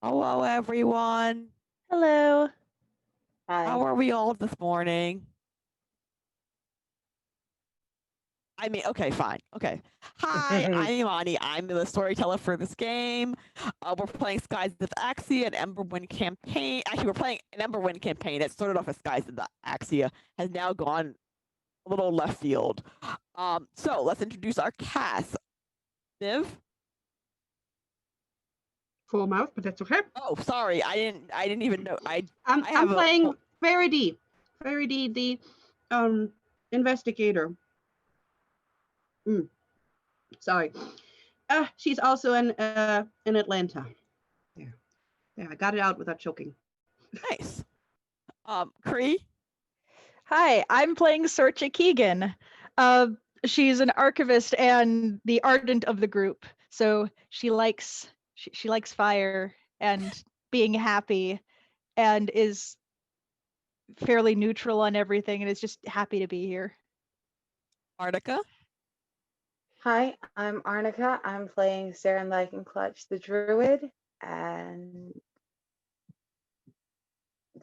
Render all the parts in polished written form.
Hello, everyone. Hello. How Hi. are we all this morning? Okay, fine. Okay. Hi, I'm Imani. I'm the storyteller for this game. We're playing Skies of Axia, an Emberwind campaign. Actually, we're playing an Emberwind campaign. It started off as Skies of Axia, has now gone a little left field. So let's introduce our cast. Viv? Full mouth, but that's okay. Oh, sorry. I didn't even know. I I'm have playing Faraday, the investigator. Sorry. She's also in Atlanta. Yeah, I got it out without choking. nice. Cree? Hi, I'm playing Sorcha Keegan. She's an archivist and the ardent of the group. So she likes fire and being happy and is fairly neutral on everything and is just happy to be here. Arnica? Hi, I'm Arnica. I'm playing Sarah Lycan Clutch the Druid, and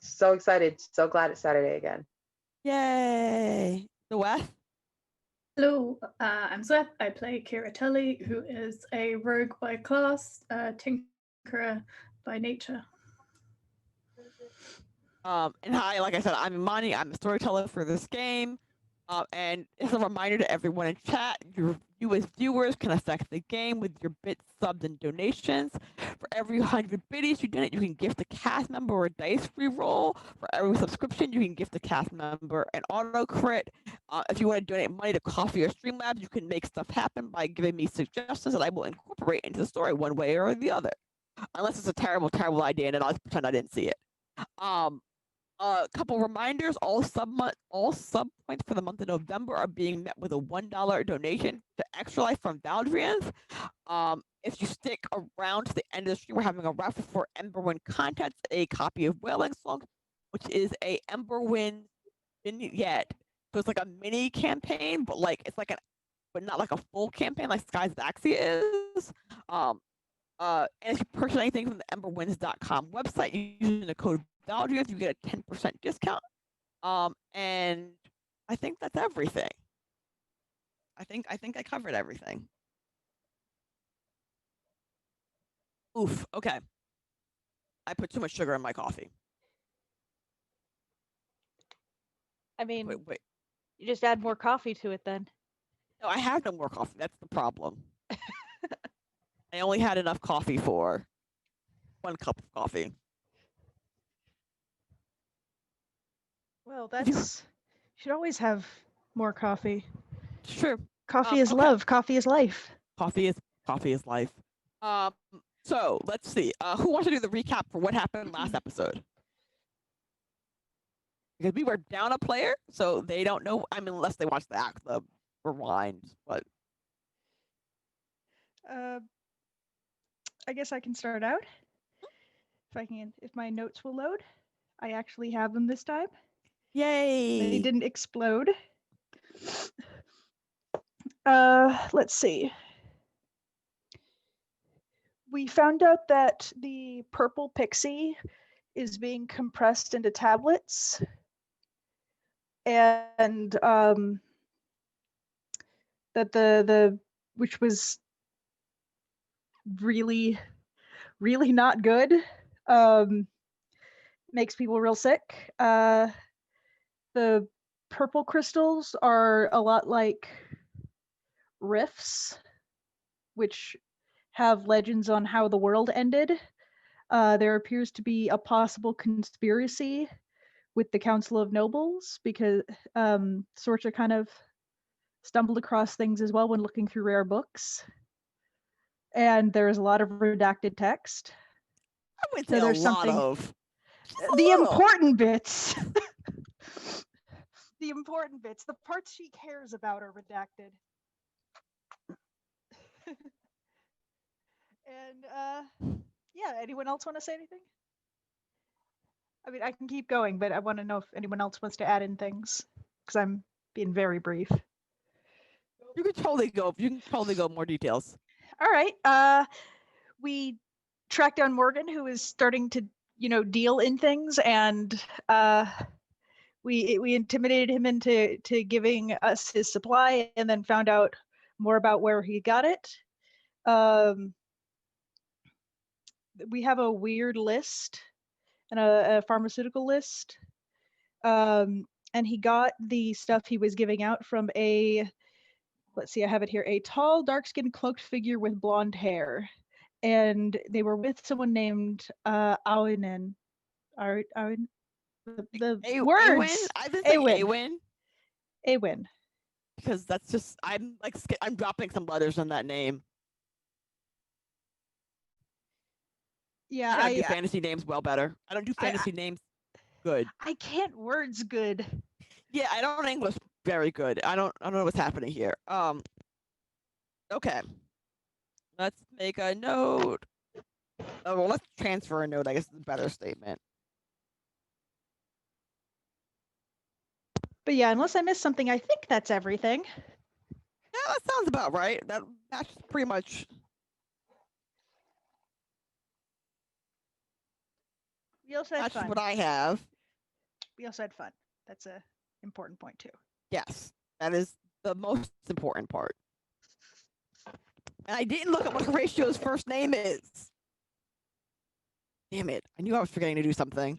so excited, so glad it's Saturday again. Yay! The West? Hello, I'm Zweth. I play Kira Tully, who is a rogue by class, tinkerer by nature. And hi, like I said, I'm Imani. I'm a storyteller for this game. And it's a reminder to everyone in chat, you as viewers can affect the game with your bits, subs, and donations. For every 100 biddies you donate, you can gift a cast member or a dice reroll. For every subscription, you can gift a cast member an auto crit. If you want to donate money to Coffee or Streamlabs, you can make stuff happen by giving me suggestions that I will incorporate into the story one way or the other. Unless it's a terrible, terrible idea, and then I'll just pretend I didn't see it. A couple reminders: all sub points for the month of November are being met with a $1 donation to Extra Life from Valdrians. If you stick around to the end of the stream, we're having a raffle for Emberwind contents, a copy of Wailing Song, which is a Emberwind vignette. So it's like a mini campaign, but not like a full campaign like Skies of Axia is. And if you purchase anything from the emberwinds.com website using the code Valdrians, you get a 10% discount. And I think that's everything. I think I covered everything. Oof. Okay. I put too much sugar in my coffee. I mean, Wait. you just add more coffee to it then. No, I have no more coffee. That's the problem. I only had enough coffee for 1 cup of coffee. Well, you should always have more coffee. It's true. Coffee is okay. love. Coffee is life. Coffee is life. So let's see. Who wants to do the recap for what happened last episode? Because we were down a player, so they don't know. I mean, unless they watch the rewind, but I guess I can start out. If my notes will load. I actually have them this time. Yay! They didn't explode. Let's see. We found out that the purple pixie is being compressed into tablets, and that the which was really not good. Makes people real sick. The purple crystals are a lot like rifts, which have legends on how the world ended. There appears to be a possible conspiracy with the Council of Nobles because Sorcha kind of stumbled across things as well when looking through rare books. And there's a lot of redacted text. I wouldn't say a lot of. The important bits. The important bits. The parts she cares about are redacted. And yeah, anyone else want to say anything? I mean, I can keep going, but I want to know if anyone else wants to add in things because I'm being very brief. You can totally go more details. All right. We track down Morgan, who is starting to, deal in things, and we intimidated him into giving us his supply, and then found out more about where he got it. We have a weird list and a pharmaceutical list. And he got the stuff he was giving out from let's see, I have it here, a tall, dark-skinned, cloaked figure with blonde hair. And they were with someone named Awinen. The words. I would say Awin. Awin. Because that's just, I'm dropping some letters on that name. Yeah, I do fantasy names well better. I don't do fantasy names good. I can't words good. Yeah, I don't English very good. I don't know what's happening here. Okay. Let's make a note. Oh, well, let's transfer a note, I guess is a better statement. But yeah, unless I missed something, I think that's everything. Yeah, that sounds about right. That's pretty much. We also had That's fun. what I have. We also had fun. That's a important point too. Yes, that is the most important part. And I didn't look at what Horatio's first name is. Damn it. I knew I was forgetting to do something.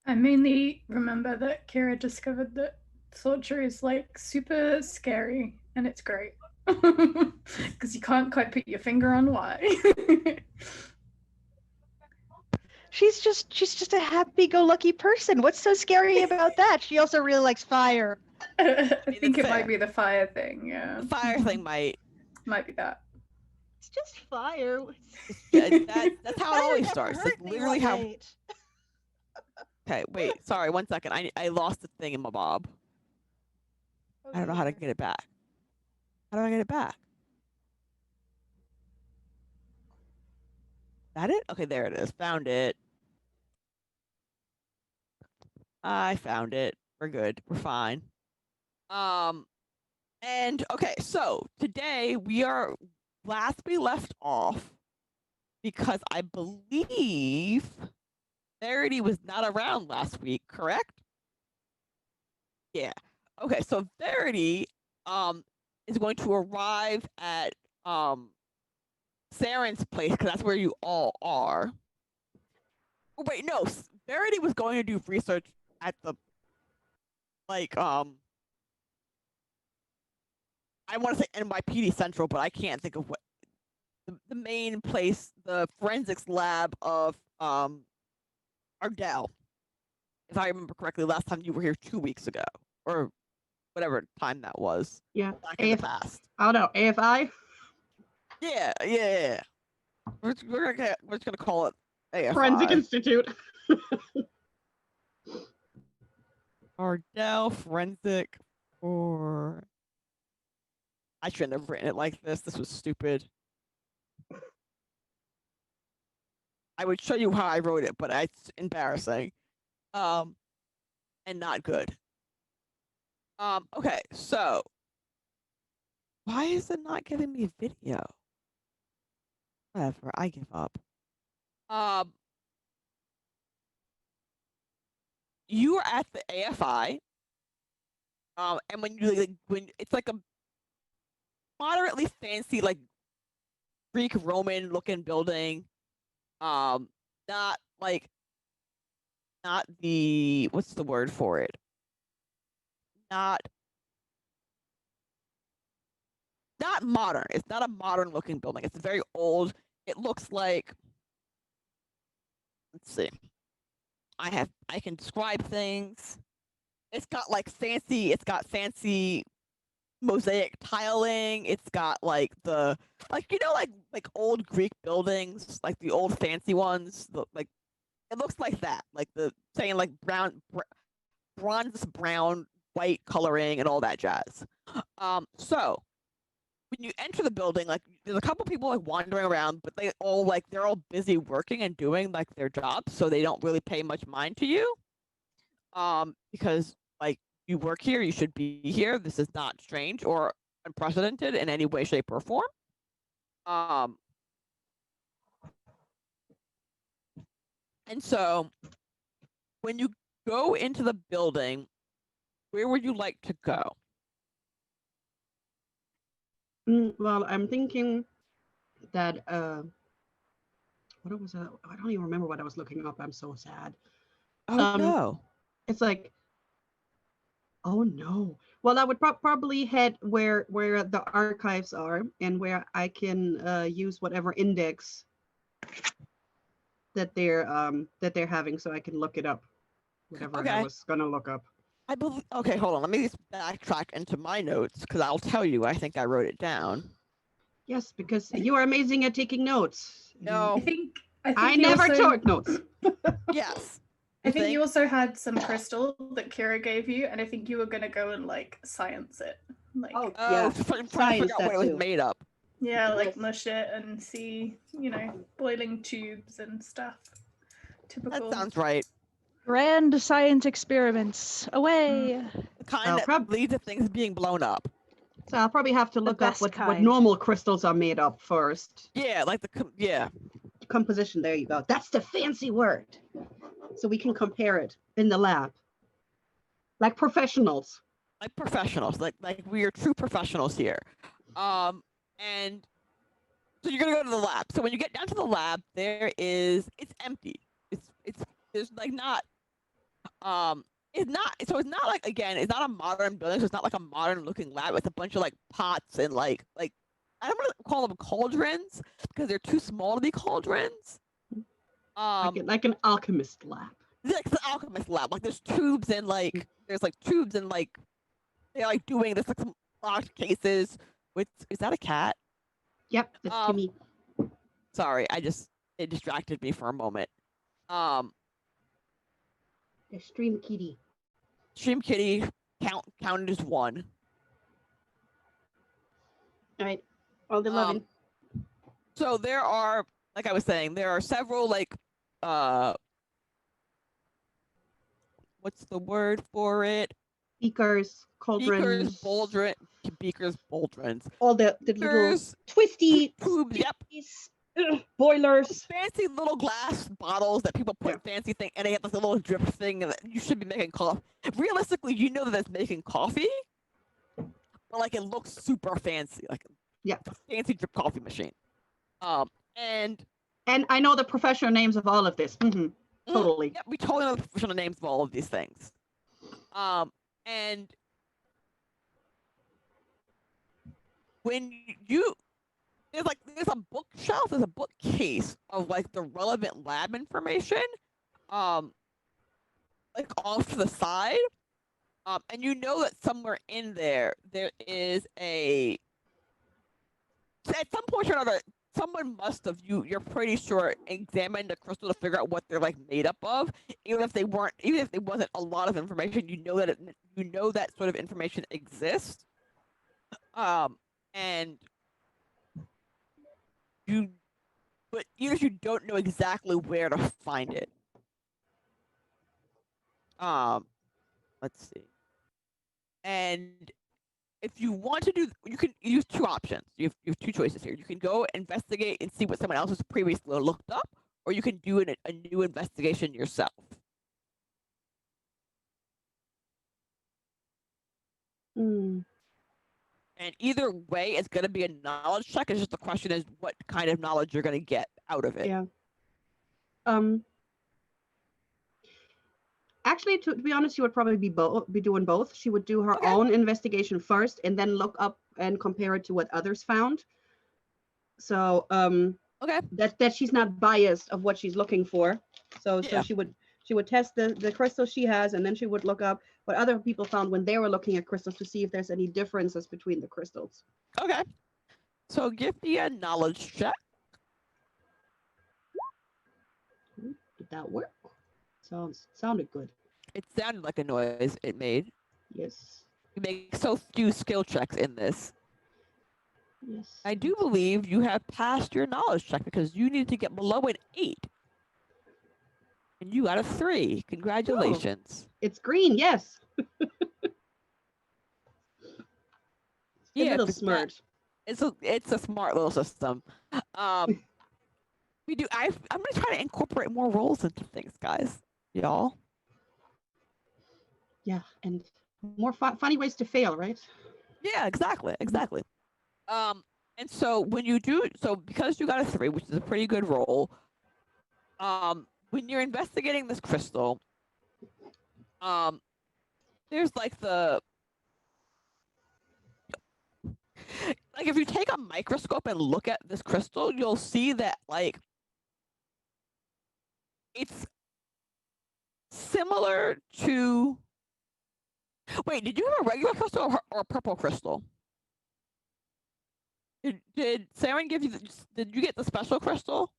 I mainly remember that Kira discovered that torture is like super scary, and it's great. Because you can't quite put your finger on why. She's just a happy-go-lucky person. What's so scary about that? She also really likes fire. I think it fair. might be the fire thing, yeah. The fire thing might be that. It's just fire. That's how it always never starts. hurt That's me, literally how. right? Okay, wait. Sorry, 1 second. I lost the thing in my bob. I don't know how to get it back. How do I get it back? Is that it? Okay, there it is. Found it. I found it. We're good. We're fine. And okay, so today we left off because I believe Verity was not around last week, correct? Yeah. Okay, so Verity is going to arrive at Saren's place because that's where you all are. Oh wait, no, Verity was going to do research at the I want to say NYPD Central, but I can't think of what the main place, the forensics lab of Ardell. If I remember correctly, last time you were here 2 weeks ago, or whatever time that was. Yeah. Back in the past. I don't know. AFI? Yeah. We're just gonna call it AFI. Forensic Institute. Ardell Forensic or I shouldn't have written it like this. This was stupid. I would show you how I wrote it, but it's embarrassing. And not good. Okay, so why is it not giving me video? Whatever, I give up. You are at the AFI. And when it's like a moderately fancy, like Greek Roman looking building. Not the what's the word for it? Not modern. It's not a modern looking building. It's very old. It looks like, let's see. I can describe things. It's got fancy mosaic tiling. It's got like old Greek buildings, like the old fancy ones. It looks like that, like bronze brown white coloring and all that jazz. So when you enter the building, like there's a couple people like wandering around, but they're all busy working and doing like their jobs, so they don't really pay much mind to you. Because like you work here, you should be here. This is not strange or unprecedented in any way, shape, or form. And so, when you go into the building, where would you like to go? Well, I'm thinking that what was that? I don't even remember what I was looking up. I'm so sad. Oh no. It's like, oh no. Well, I would probably head where the archives are and where I can use whatever index that they're having, so I can look it up. Whatever I Okay. was gonna look up. I believe. Okay, hold on. Let me just backtrack into my notes because I'll tell you. I think I wrote it down. Yes, because you are amazing at taking notes. No. I you never also, took notes. Yes. I think you also had some crystal that Kira gave you, and I think you were gonna go and like science it. Like Oh, Oh, yeah. I'm trying to Science figure out what that it was too. made up. yeah, like Yes. mush it and see, boiling tubes and stuff. Typical. That sounds right. Grand science experiments. Away. The kind I'll that leads to things being blown up. So I'll probably have to look up best what kind. normal crystals are made up first. Yeah, like yeah. Composition, there you go. That's the fancy word. So we can compare it in the lab. Like professionals. Like professionals. Like we are true professionals here. And so you're gonna go to the lab. So when you get down to the lab, it's empty. There's like not it's not like, again, it's not a modern building, so it's not like a modern looking lab. It's a bunch of like pots and like I don't want to call them cauldrons because they're too small to be cauldrons. Like an alchemist lab. Like the alchemist lab. Like there's tubes and like they're like doing this like some locked cases with, is that a cat? Yep, that's Timmy. Sorry, it distracted me for a moment. The stream kitty. Stream kitty counted as one. All right. All the loving. So there are, like I was saying, there are several like what's the word for it? Beakers, cauldrons. Beakers, bouldrons. All the little Beakers, twisty tubes, yep. Boilers. Fancy little glass bottles that people put fancy thing, and they have this little drip thing that you should be making coffee. Realistically, you know that it's making coffee, but like it looks super fancy, like a fancy drip coffee machine. And I know the professional names of all of this. Totally. Yeah, we totally know the professional names of all of these things. And when there's a bookshelf, there's a bookcase of like the relevant lab information, like off to the side. And you know that somewhere in there is at some point or another, someone must have, you're pretty sure, examined a crystal to figure out what they're like made up of. Even if there wasn't a lot of information, you know that sort of information exists. And but even if you don't know exactly where to find it. Let's see. And if you want to you can use two options. You have two choices here. You can go investigate and see what someone else has previously looked up, or you can do a new investigation yourself. And either way, it's going to be a knowledge check. It's just the question is what kind of knowledge you're going to get out of it. Yeah. Actually, to be honest, she would probably be doing both. She would do her own investigation first, and then look up and compare it to what others found. So that she's not biased of what she's looking for. So she would test the crystals she has, and then she would look up what other people found when they were looking at crystals to see if there's any differences between the crystals. Okay. So give me a knowledge check. Did that work? Sounded good. It sounded like a noise it made. Yes. You make so few skill checks in this. Yes. I do believe you have passed your knowledge check because you need to get below an 8. And you got a 3. Congratulations. Oh, it's green, yes. Yeah, little smart. It's a smart little system. We do. I'm gonna try to incorporate more roles into things, guys. Y'all. Yeah, and more funny ways to fail, right? Yeah, exactly. And so when you do, so because you got a 3, which is a pretty good roll, when you're investigating this crystal, there's like if you take a microscope and look at this crystal, you'll see that like it's similar to. Wait, did you have a regular crystal or a purple crystal? Did Saren give you? Did you get the special crystal?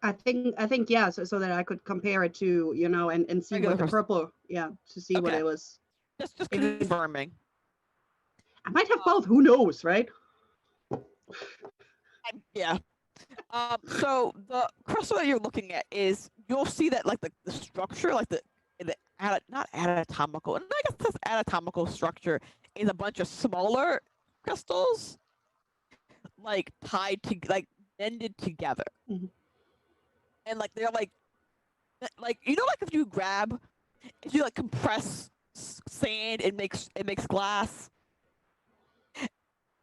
I think yeah, so that I could compare it to, you know, and see Regular what the crystal. purple, yeah, to see what Okay. it was. Just confirming. I might have both. Who knows, right? Yeah. So the crystal that you're looking at is, you'll see that like the structure, like not anatomical, and I guess this anatomical structure is a bunch of smaller crystals, like tied to, like bended together, Mhm. and like they're like you know, like if you like compress sand, it makes glass.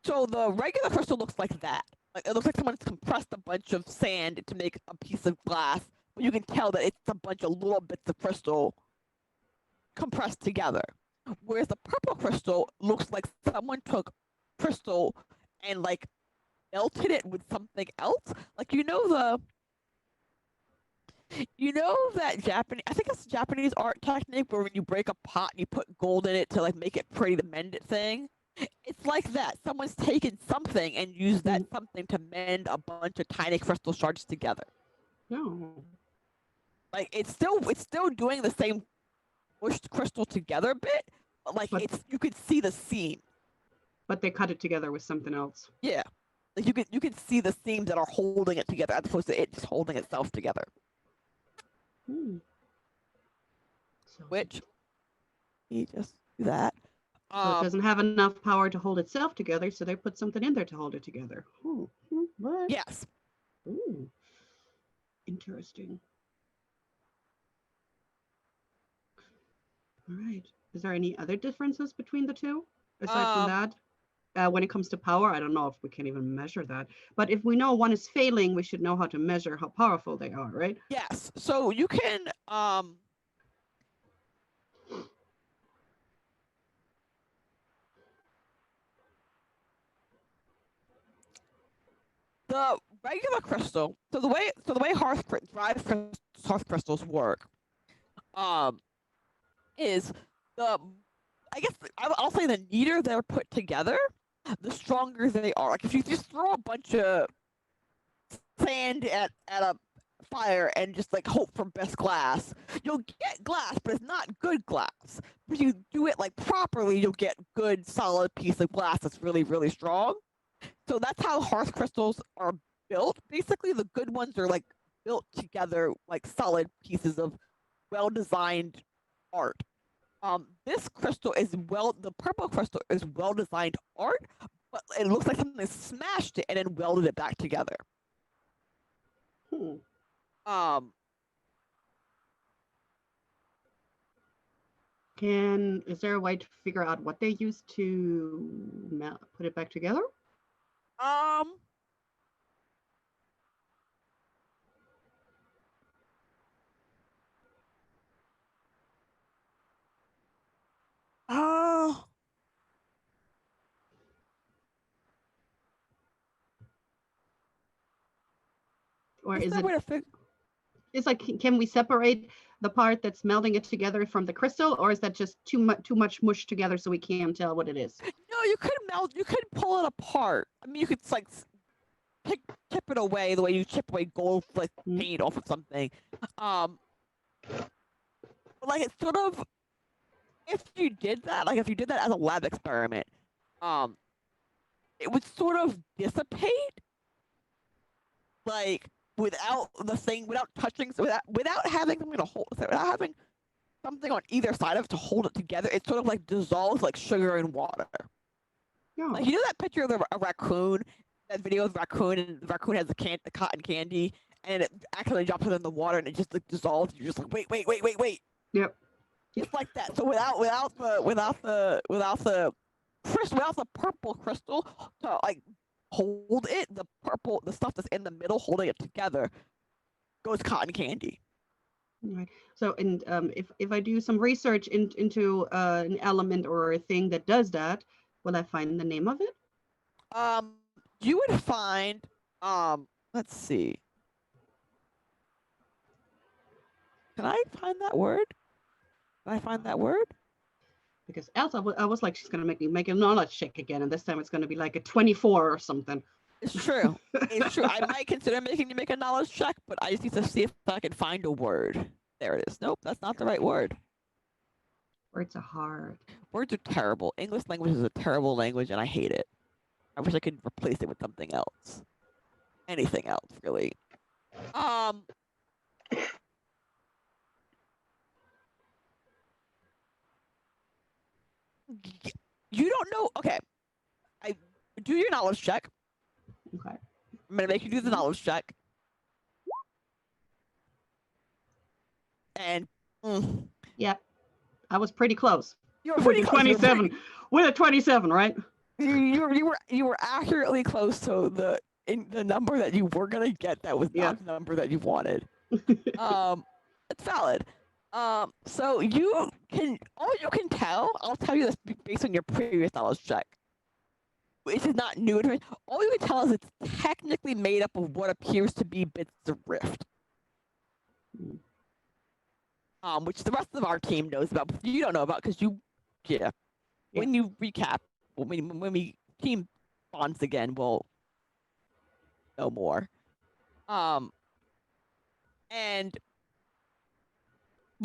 So the regular crystal looks like that. Like it looks like someone's compressed a bunch of sand to make a piece of glass, but you can tell that it's a bunch of little bits of crystal compressed together. Whereas the purple crystal looks like someone took crystal and like melted it with something else. Like that Japanese, I think it's a Japanese art technique where when you break a pot and you put gold in it to like make it pretty to mend it thing. It's like that. Someone's taken something and used that something to mend a bunch of tiny crystal shards together. No. Like it's still doing the same pushed crystal together bit, but like you could see the seam. But they cut it together with something else. Yeah. Like you can see the seams that are holding it together as opposed to it just holding itself together. Which you just do that. So it doesn't have enough power to hold itself together, so they put something in there to hold it together. What? Yes. Ooh. Interesting. All right. Is there any other differences between the two aside from that? When it comes to power, I don't know if we can even measure that. But if we know one is failing, we should know how to measure how powerful they are, right? Yes. So you can the regular crystal. So the way hearth crystals work, is I guess I'll say the neater they're put together, the stronger they are. Like if you just throw a bunch of sand at a fire and just like hope for best glass, you'll get glass, but it's not good glass. If you do it like properly, you'll get good solid piece of glass that's really, really strong. So that's how hearth crystals are built. Basically, the good ones are like built together like solid pieces of well-designed art. This crystal is the purple crystal is well-designed art, but it looks like something smashed it and then welded it back together. Is there a way to figure out what they used to put it back together? Or is it? It's like, can we separate the part that's melding it together from the crystal, or is that just too much mush together so we can't tell what it is? No, you could pull it apart. I mean, you could like chip it away the way you chip away gold like paint off of something. But like it's sort of, if you did that as a lab experiment, it would sort of dissipate, like without touching, without having something to hold, without having something on either side of it to hold it together. It sort of like dissolves like sugar in water. Yeah. Like, you know that picture of a raccoon, that video of the raccoon, and the raccoon has the cotton candy, and it accidentally drops it in the water, and it just like dissolves. You're just like, wait. Yep. Just like that. So without the purple crystal to like hold it, the stuff that's in the middle holding it together goes cotton candy. Right. So, and if I do some research into an element or a thing that does that, will I find the name of it? You would find let's see. Can I find that word? Can I find that word? Because else I was like, she's gonna make me make a knowledge check again, and this time it's gonna be like a 24 or something. It's true. It's true. I might consider making you make a knowledge check, but I just need to see if I can find a word. There it is. Nope, that's not the right word. Words are hard. Words are terrible. English language is a terrible language, and I hate it. I wish I could replace it with something else. Anything else, really. You don't know. Okay, I do your knowledge check. Okay. I'm gonna make you do the knowledge check. And yeah, I was pretty close. You were pretty with close. 27. With a 27, right? You were accurately close to the number that you were gonna get. That was not the number that you wanted. It's valid. So you can tell. I'll tell you this based on your previous knowledge check, which is not new to me. All you can tell is it's technically made up of what appears to be bits of rift. Which the rest of our team knows about, but you don't know about because when you recap, when we team bonds again, we'll know more. But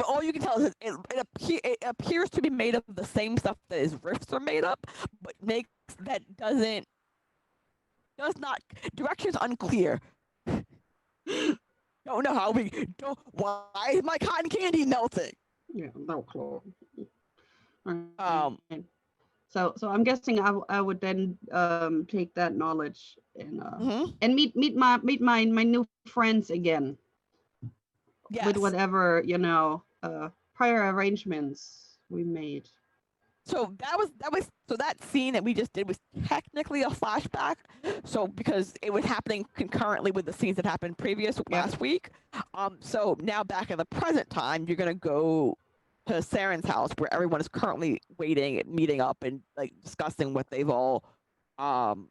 all you can tell is it appears to be made up of the same stuff that his rifts are made up, but direction's unclear. Don't know how why is my cotton candy melting? Yeah, no clue. So I'm guessing I would then take that knowledge and meet my new friends again. Yes. With whatever prior arrangements we made. So that scene that we just did was technically a flashback. So because it was happening concurrently with the scenes that happened last week. So now back in the present time, you're gonna go to Saren's house where everyone is currently waiting and meeting up and like discussing what they've all learned.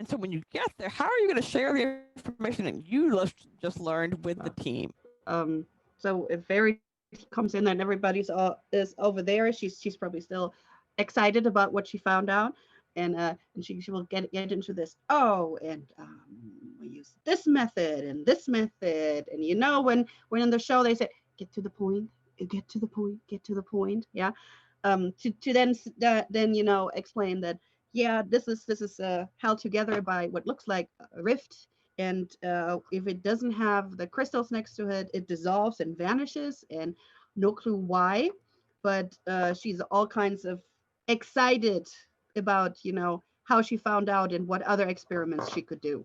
And so when you get there, how are you going to share the information that you just learned with the team? So if Fairy comes in and everybody's is over there, she's probably still excited about what she found out, and she will get into this. And we use this method and this method, and when in the show they say get to the point, get to the point, yeah. To then explain that. Yeah, this is held together by what looks like a rift, and if it doesn't have the crystals next to it, it dissolves and vanishes, and no clue why. But she's all kinds of excited about how she found out and what other experiments she could do.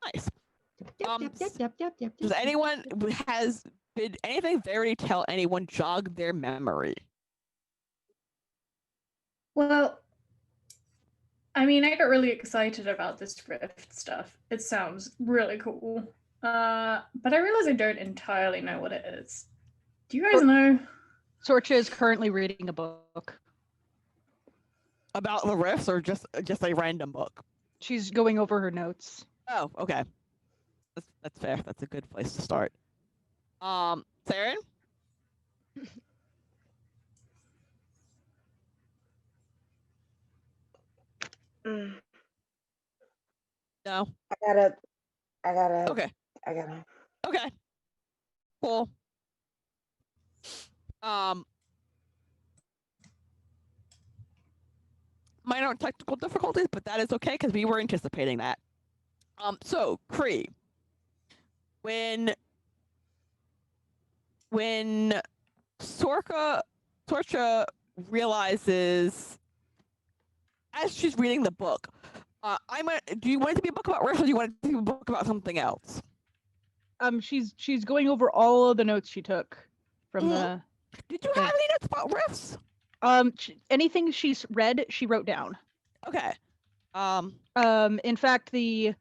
Nice. Does anyone did anything Verity tell anyone jog their memory? Well, I mean, I got really excited about this rift stuff. It sounds really cool. But I realize I don't entirely know what it is. Do you guys know? Sorcha is currently reading a book. About the rifts or just a random book? She's going over her notes. Oh, okay. That's fair. That's a good place to start. Saren? No. I gotta. Okay. I gotta. Okay. Cool. Minor technical difficulties, but that is okay because we were anticipating that. So Kree, when Sorcha realizes as she's reading the book, do you want it to be a book about rifts, or do you want it to be a book about something else? She's going over all of the notes she took from the. Did you have any notes about rifts? Anything she's read, she wrote down. Okay. In fact, if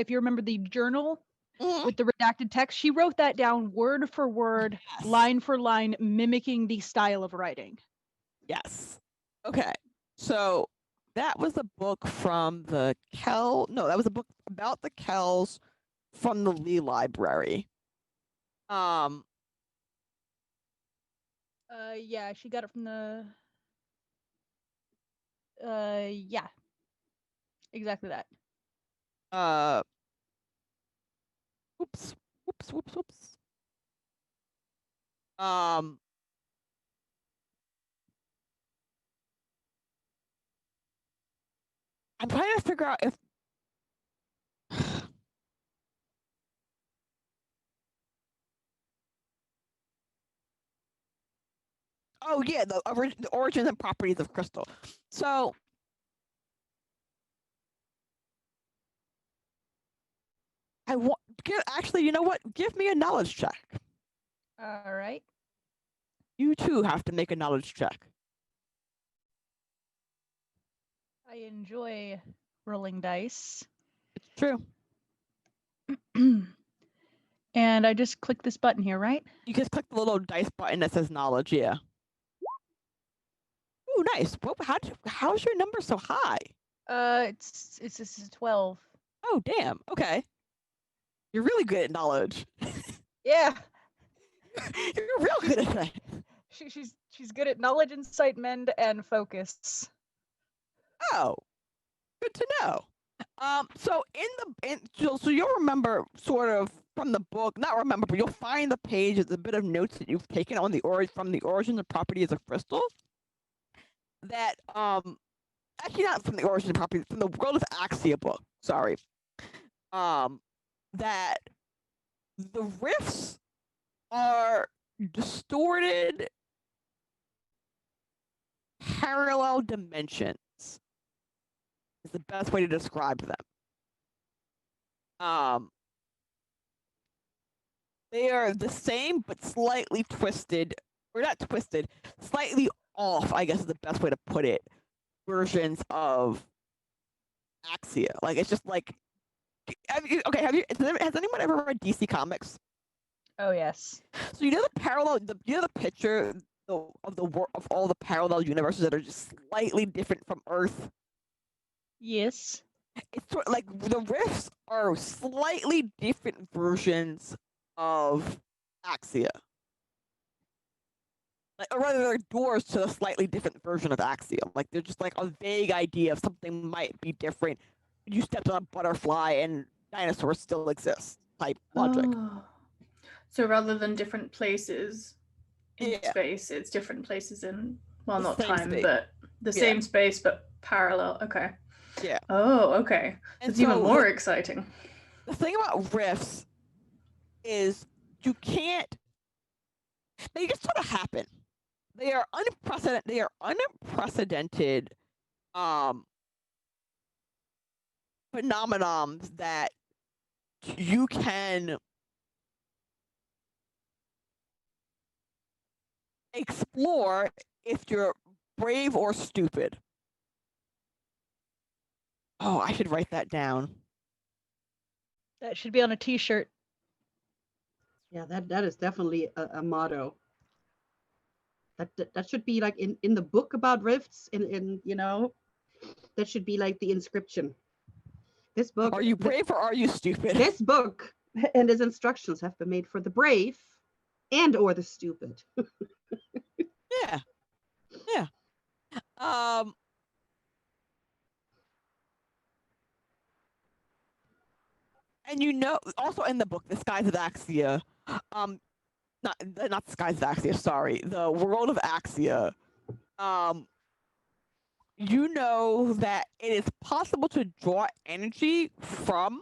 you remember the journal with the redacted text, she wrote that down word for word, line for line, mimicking the style of writing. Yes. Okay. So that was a book from the Kell. No, that was a book about the Kells from the Lee Library. Yeah, she got it from the. Yeah. Exactly that. Oops. I'm trying to figure out if oh yeah, the origins and properties of crystal. So actually, you know what? Give me a knowledge check. All right. You too have to make a knowledge check. I enjoy rolling dice. It's true. And I just click this button here, right? You just click the little dice button that says knowledge, yeah. Oh, nice. Well, how's your number so high? It's 12. Oh, damn. Okay. You're really good at knowledge. Yeah. You're real good at that. She's good at knowledge, insight, mend, and focus. Oh, good to know. So so you'll remember sort of from the book, not remember, but you'll find the page with a bit of notes that you've taken on from the origin and properties of crystal. That actually not from the origin and properties, from the World of Axia book. Sorry. That the rifts are distorted parallel dimensions is the best way to describe them. They are the same but slightly twisted, or not twisted, slightly off, I guess is the best way to put it, versions of Axia. Like, it's just like, has anyone ever read DC Comics? Oh, yes. So you know the picture of all the parallel universes that are just slightly different from Earth? Yes. It's sort of like the rifts are slightly different versions of Axia. Or rather, they're doors to a slightly different version of Axia. Like, they're just like a vague idea of something might be different. You stepped on a butterfly and dinosaurs still exist type logic. Oh. So rather than different places in space, it's different places in, well, not time, space. But the same space, but parallel. Okay. Yeah. Oh, okay. It's even more exciting. The thing about rifts is they just sort of happen. They are unprecedented phenomenons that you can explore if you're brave or stupid. Oh, I should write that down. That should be on a t-shirt. Yeah, that is definitely a motto. That should be like in the book about rifts, in that should be like the inscription. This book. Are you brave or are you stupid? This book and its instructions have been made for the brave and or the stupid. Yeah. And also in the book, The Skies of Axia, not The Skies of Axia, sorry, The World of Axia, you know that it is possible to draw energy from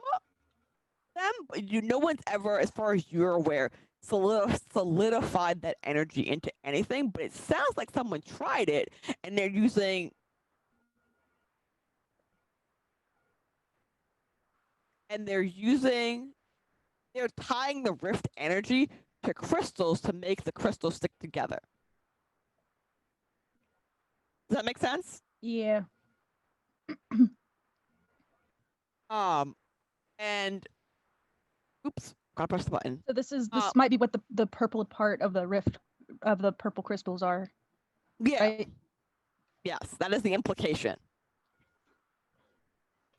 them, but no one's ever, as far as you're aware, solidified that energy into anything, but it sounds like someone tried it and they're tying the rift energy to crystals to make the crystals stick together. Does that make sense? Yeah. And oops, gotta press the button. So this might be what the purple part of the rift of the purple crystals are. Yeah. Right? Yes, that is the implication.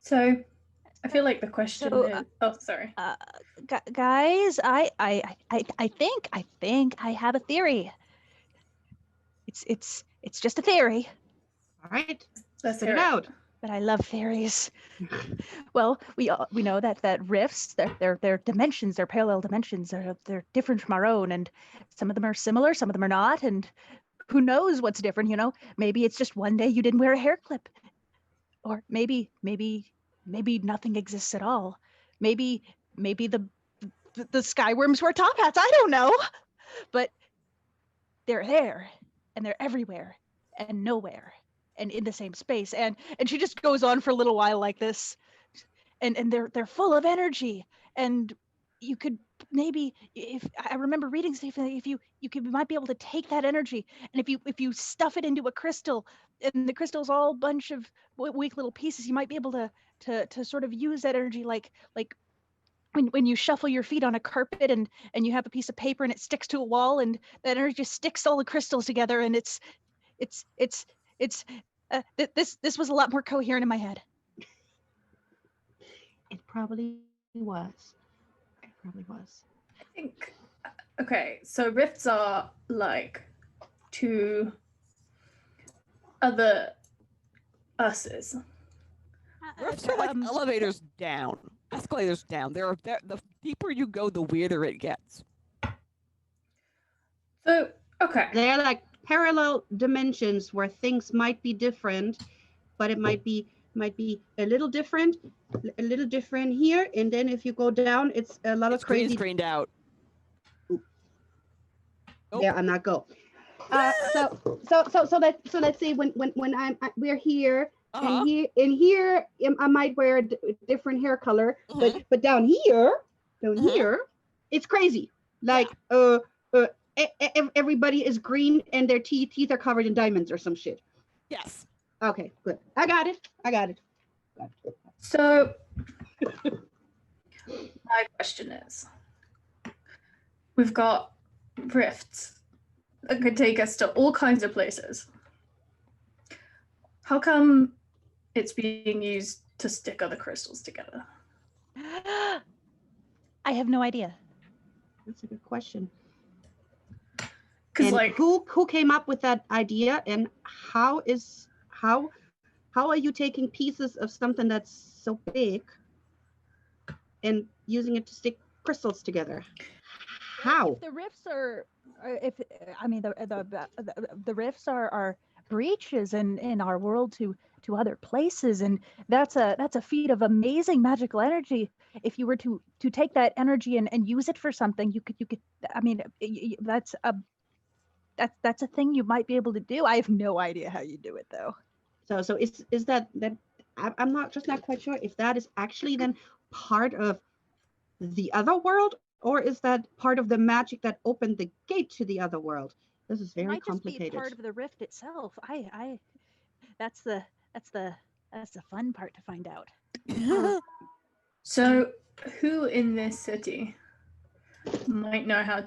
So I feel like the question is. Oh, sorry. Guys, I think I have a theory. It's just a theory. All right, Let's spit hear it it. out. But I love theories. Well, we know that rifts, they're dimensions, they're parallel dimensions, they're different from our own, and some of them are similar, some of them are not, and who knows what's different, you know? Maybe it's just one day you didn't wear a hair clip, or maybe nothing exists at all. Maybe the skyworms wear top hats. I don't know, but they're there, and they're everywhere, and nowhere, and in the same space. And she just goes on for a little while like this, and they're full of energy. And you could maybe, if I remember reading something, if you might be able to take that energy, and if you stuff it into a crystal, and the crystal's all a bunch of weak little pieces, you might be able to sort of use that energy like when you shuffle your feet on a carpet and you have a piece of paper and it sticks to a wall, and that energy just sticks all the crystals together, and this was a lot more coherent in my head. It probably was. I think. Okay, so rifts are like two other uses. Rifts are like elevators down, escalators down. The deeper you go, the weirder it gets. So, okay. They're like parallel dimensions where things might be different, but it might be a little different here, and then if you go down, it's a lot of crazy. Screened out. Yeah, I'm not go. So let's say when we're here. And here, I might wear a different hair color, but down here, it's crazy. Like, everybody is green and their teeth are covered in diamonds or some shit. Yes. Okay, good. I got it. So, my question is, we've got rifts that could take us to all kinds of places. How come it's being used to stick other crystals together? I have no idea. That's a good question. Because, and like, who came up with that idea, and how are you taking pieces of something that's so big and using it to stick crystals together? How? If the rifts are, the rifts are breaches in our world to other places, and that's a feat of amazing magical energy. If you were to take that energy and use it for something, you could I mean, that's a thing you might be able to do. I have no idea how you do it though. So is that I'm not quite sure if that is actually then part of the other world, or is that part of the magic that opened the gate to the other world? This is very complicated. Just be part of the rift itself. That's the fun part to find out. So, who in this city might know how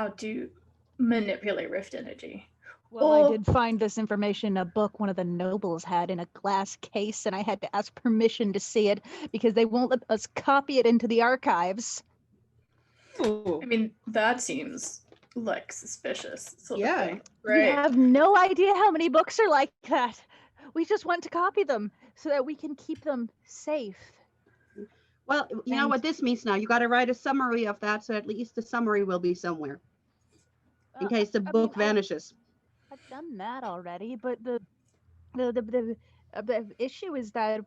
to manipulate rift energy? Well, I did find this information in a book one of the nobles had in a glass case, and I had to ask permission to see it because they won't let us copy it into the archives. Ooh. I mean, that seems like suspicious. Yeah. Right. We have no idea how many books are like that. We just want to copy them so that we can keep them safe. Well, you know what this means now. You got to write a summary of that, so at least the summary will be somewhere in case the book vanishes. I've done that already, but the issue is that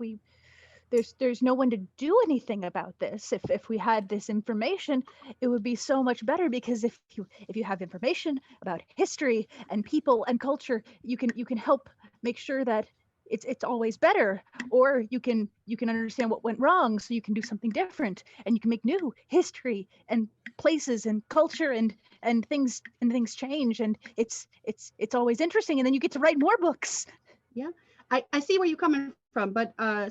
there's no one to do anything about this. If we had this information, it would be so much better, because if you have information about history and people and culture, you can help make sure that it's always better, or you can understand what went wrong so you can do something different, and you can make new history and places and culture and things change, and it's always interesting, and then you get to write more books. Yeah, I see where you're coming from, but I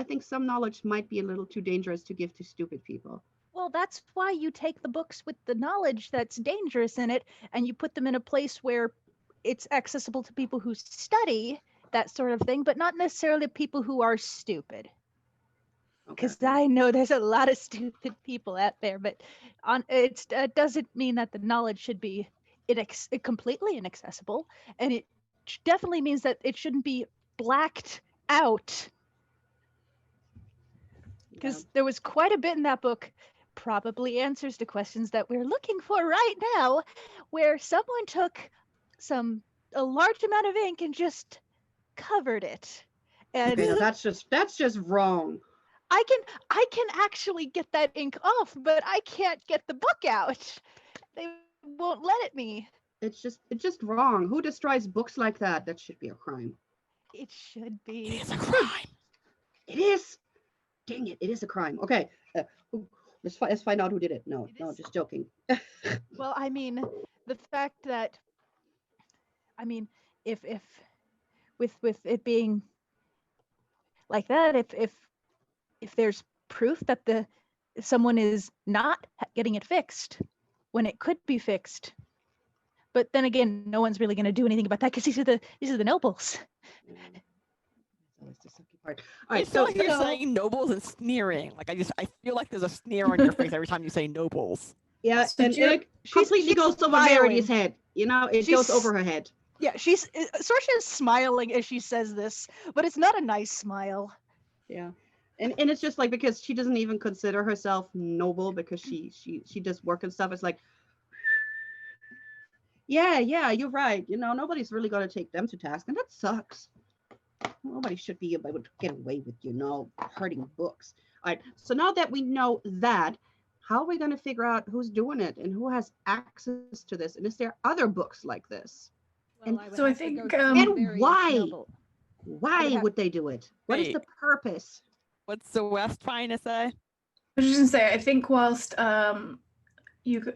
think some knowledge might be a little too dangerous to give to stupid people. Well, that's why you take the books with the knowledge that's dangerous in it, and you put them in a place where it's accessible to people who study that sort of thing, but not necessarily people who are stupid. Because I know there's a lot of stupid people out there, but it doesn't mean that the knowledge should be completely inaccessible, and it definitely means that it shouldn't be blacked out. Because there was quite a bit in that book, probably answers to questions that we're looking for right now, where someone took a large amount of ink and just covered it. And okay, no, that's just wrong. I can actually get that ink off, but I can't get the book out. They won't let me. It's just wrong. Who destroys books like that? That should be a crime. It should be. It is a crime. It is. Dang it! It is a crime. Okay, let's find out who did it. No, just joking. Well, I mean, the fact that, I mean, if with it being like that, if there's proof that someone is not getting it fixed when it could be fixed, but then again, no one's really going to do anything about that, because these are the nobles. Always the sucky part. All right, I feel like you're saying nobles and sneering. Like I feel like there's a sneer on your face every time you say nobles. Yeah, So and it completely goes over Verity's head. You know, it goes over her head. Yeah, Sorcia is smiling as she says this, but it's not a nice smile. Yeah, and it's just like, because she doesn't even consider herself noble, because she does work and stuff. It's like, yeah, you're right. You know, nobody's really gonna take them to task, and that sucks. Nobody should be able to get away with, hurting books. All right, so now that we know that, how are we going to figure out who's doing it and who has access to this? And is there other books like this? Well, and so I think, and why? Noble. Why would they do it? What is the purpose? What's the West trying to say? I was just gonna say, I think whilst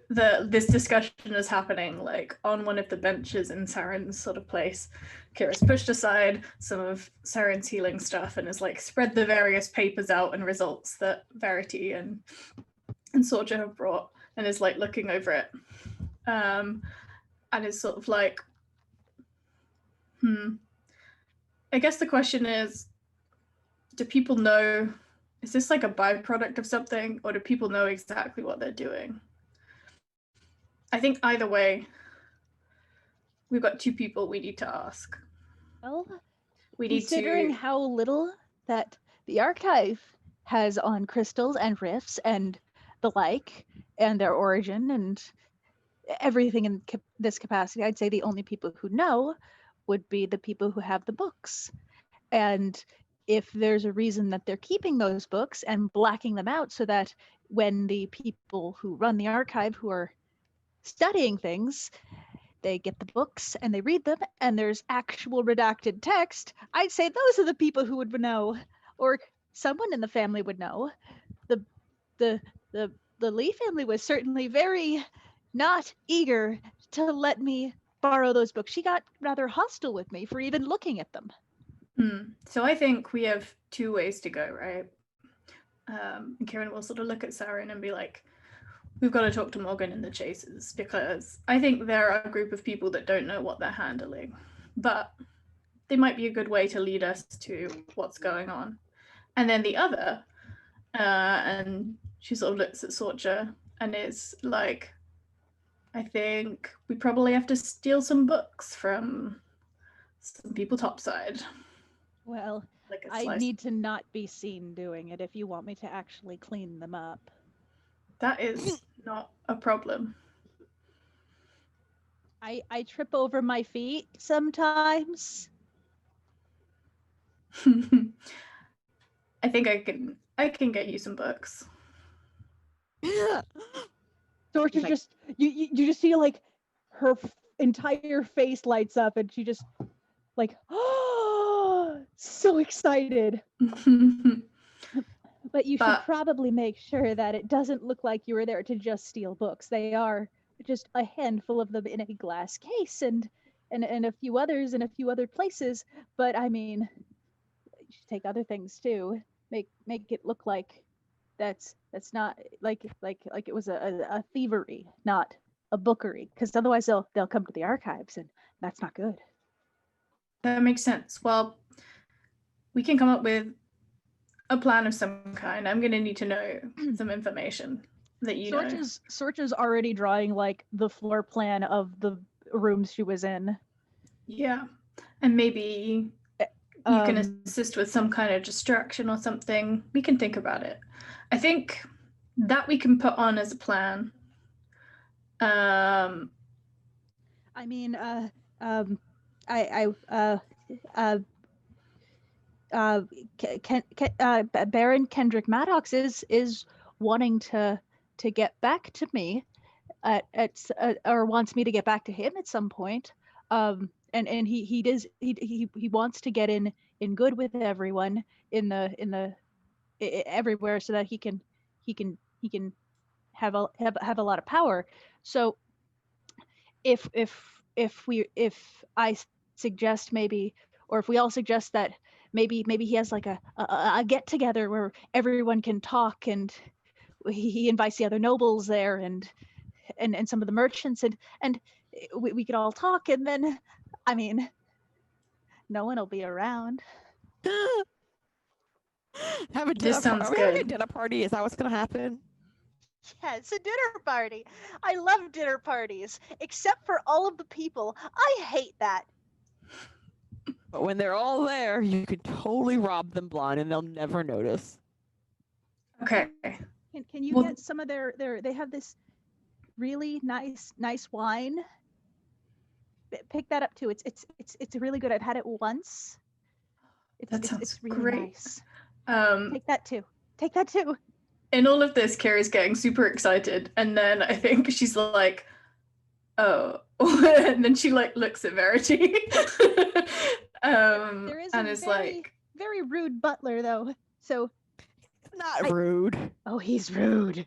this discussion is happening, like on one of the benches in Saren's sort of place, Kira's pushed aside some of Saren's healing stuff and has like spread the various papers out and results that Verity and Sorja have brought, and is like looking over it, and is sort of like, I guess the question is, do people know, is this like a byproduct of something, or do people know exactly what they're doing? I think either way, we've got two people we need to ask. Well, we need considering to... how little that the archive has on crystals and rifts and the like, and their origin and everything in this capacity, I'd say the only people who know would be the people who have the books. And if there's a reason that they're keeping those books and blacking them out so that when the people who run the archive who are studying things, they get the books and they read them and there's actual redacted text, I'd say those are the people who would know, or someone in the family would know. The Lee family was certainly very not eager to let me borrow those books. She got rather hostile with me for even looking at them. So I think we have two ways to go, right? And Kieran will sort of look at Saren and be like, we've got to talk to Morgan and the Chasers, because I think they're a group of people that don't know what they're handling, but they might be a good way to lead us to what's going on. And then the other, and she sort of looks at Sorcha and is like, I think we probably have to steal some books from some people topside. Well, like I need to not be seen doing it if you want me to actually clean them up. That is not a problem. I trip over my feet sometimes. I think I can get you some books. Sorcha Like- just you just see like her entire face lights up, and she just like, oh, so excited. But you should probably make sure that it doesn't look like you were there to just steal books. They are just a handful of them in a glass case, and a few others in a few other places. But I mean, you should take other things too. Make it look like that's not like it was a thievery, not a bookery. Because otherwise they'll come to the archives, and that's not good. That makes sense. Well, we can come up with a plan of some kind. I'm going to need to know some information that you know. Sorcha's already drawing like the floor plan of the rooms she was in. Yeah. And maybe you can assist with some kind of distraction or something. We can think about it. I think that we can put on as a plan. I mean, Baron Kendrick Maddox is wanting to get back to me or wants me to get back to him at some point. And he wants to get in good with everyone everywhere, so that he can have a lot of power. So if I suggest maybe, or if we all suggest that maybe he has like a get together where everyone can talk, and he invites the other nobles there and some of the merchants, and we could all talk, and then, I mean, no one will be around. Have a This dinner sounds Are we having a good. dinner party? Is that what's gonna happen? Yes, a dinner party. I love dinner parties, except for all of the people. I hate that. But when they're all there, you can totally rob them blind, and they'll never notice. Okay. Can you get some of their they have this really nice wine. Pick that up too. It's really good. I've had it once. It's really great. nice. Take that too. In all of this, Carrie's getting super excited, and then I think she's like, oh, and then she like looks at Verity. There is and a is very rude butler though. So it's not rude. Oh, he's rude.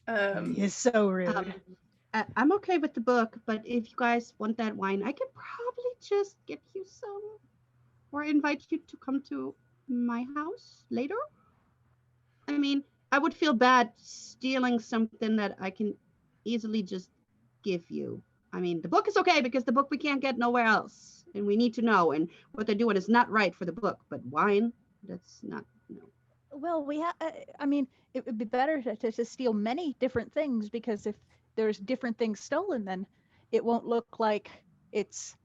He is so rude. I'm okay with the book, but if you guys want that wine, I could probably just get you some, or invite you to come to my house later. I mean, I would feel bad stealing something that I can easily just give you. I mean, the book is okay because the book we can't get nowhere else, and we need to know, and what they're doing is not right for the book. But wine, that's not. No. Well, we have. I mean, it would be better to steal many different things, because if there's different things stolen, then it won't look like it's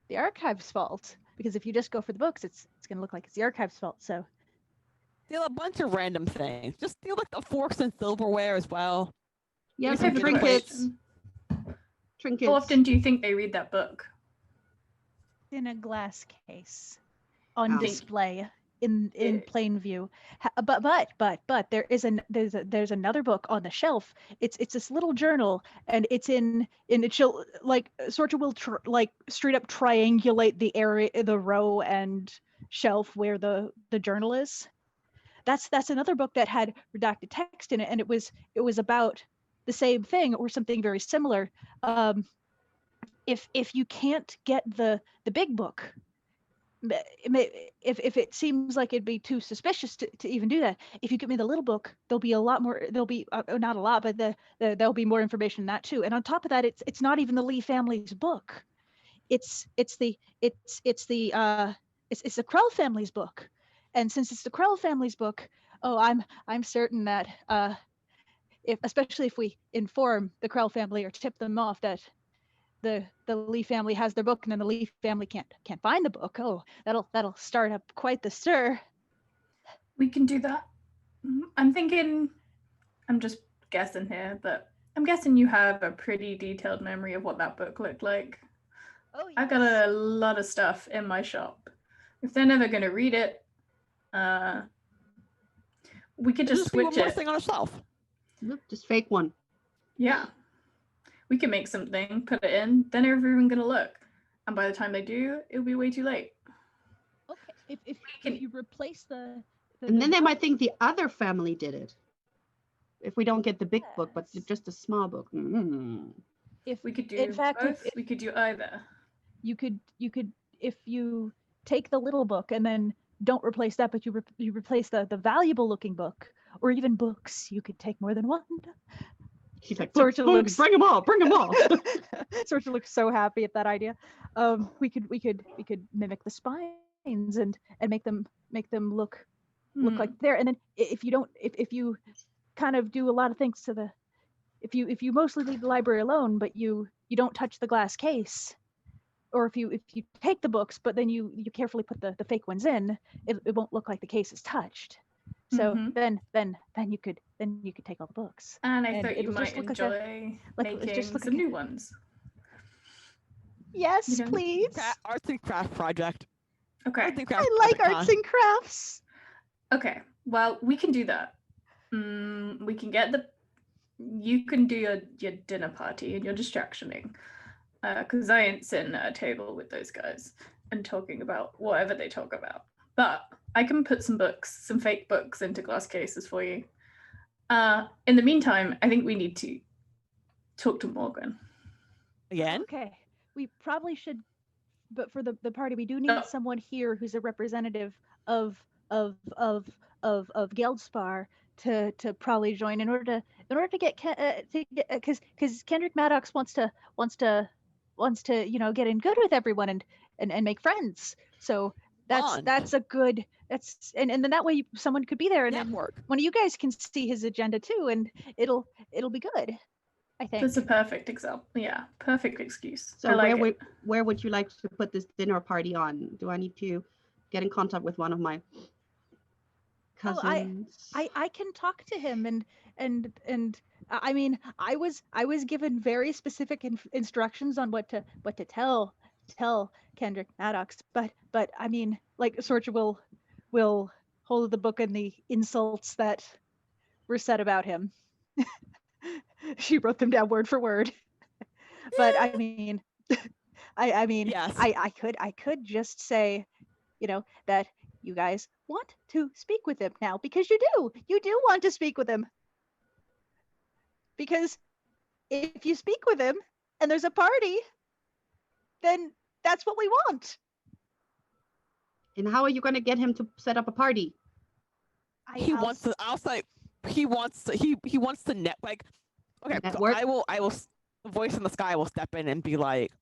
the archive's fault. Because if you just go for the books, it's going to look like it's the archive's fault. So Steal a bunch of random things. Just steal like the forks and silverware as well. Yeah, Maybe some trinkets. Trinkets. How often do you think they read that book? in a glass case on display in plain view. But there's another book on the shelf. It's this little journal, and it's in she'll like Sorcha will straight up triangulate the area, the row and shelf where the journal is. That's another book that had redacted text in it, and it was about the same thing or something very similar. If you can't get the big book, if it seems like it'd be too suspicious to even do that, if you give me the little book, there'll be a lot more. There'll be not a lot, but there'll be more information in that too. And on top of that, it's not even the Lee family's book. It's the Krell family's book. And since it's the Krell family's book, I'm certain that especially if we inform the Krell family or tip them off that the Lee family has their book, and then the Lee family can't find the book, that'll start up quite the stir. We can do that. I'm just guessing here, but I'm guessing you have a pretty detailed memory of what that book looked like. Oh, yes. I've got a lot of stuff in my shop. If they're never going to read it, We could just switch one more it. thing on a shelf. Just fake one. Yeah. We can make something, put it in, then everyone gonna look. And by the time they do, it'll be way too late. Okay. If you replace the And then they book- might think the other family did it. If we don't get the big book, but Yes. just a small book. If We could do in fact, both. if We could do either. you could if you take the little book and then don't replace that, but you replace the valuable looking book, or even books, you could take more than one. She's like, Sorcha looks- bring them all, bring them all. Sorcha looks so happy at that idea. We could mimic the spines and make them look like there. And then if you kind of do a lot of things to the, if you mostly leave the library alone, but you don't touch the glass case, or if you take the books but then you carefully put the fake ones in, it won't look like the case is touched. So then you could take all the books. And I And thought you it'll might just look enjoy like it's making just like some new ones. Yes, You know, please. Arts and craft project. Okay. Arts and craft I like project, arts huh? and crafts. Okay. Well, we can do that. We can get you can do your dinner party and your distractioning. Because I ain't sitting at a table with those guys and talking about whatever they talk about. But I can put some fake books into glass cases for you. In the meantime, I think we need to talk to Morgan. Again? Okay, we probably should, but for the party, we do need someone here who's a representative of Geldspar to probably join in order to get because Kendrick Maddox wants to get in good with everyone and make friends. So that's a good and then that way someone could be there and network. Then one of you guys can see his agenda too, and it'll be good. I think that's a perfect example. Yeah, perfect excuse. So where would you like to put this dinner party on? Do I need to get in contact with one of my cousins? I can talk to him and I mean I was given very specific instructions on what to tell Kendrick Maddox, but I mean, like, Sorcha will hold the book and the insults that were said about him. She wrote them down word for word. But I mean, I mean, yes. I could just say, that you guys want to speak with him now, because you do want to speak with him. Because if you speak with him and there's a party, then that's what we want. And how are you going to get him to set up a party? He wants to net, like, okay, network? So I will voice in the sky will step in and be like,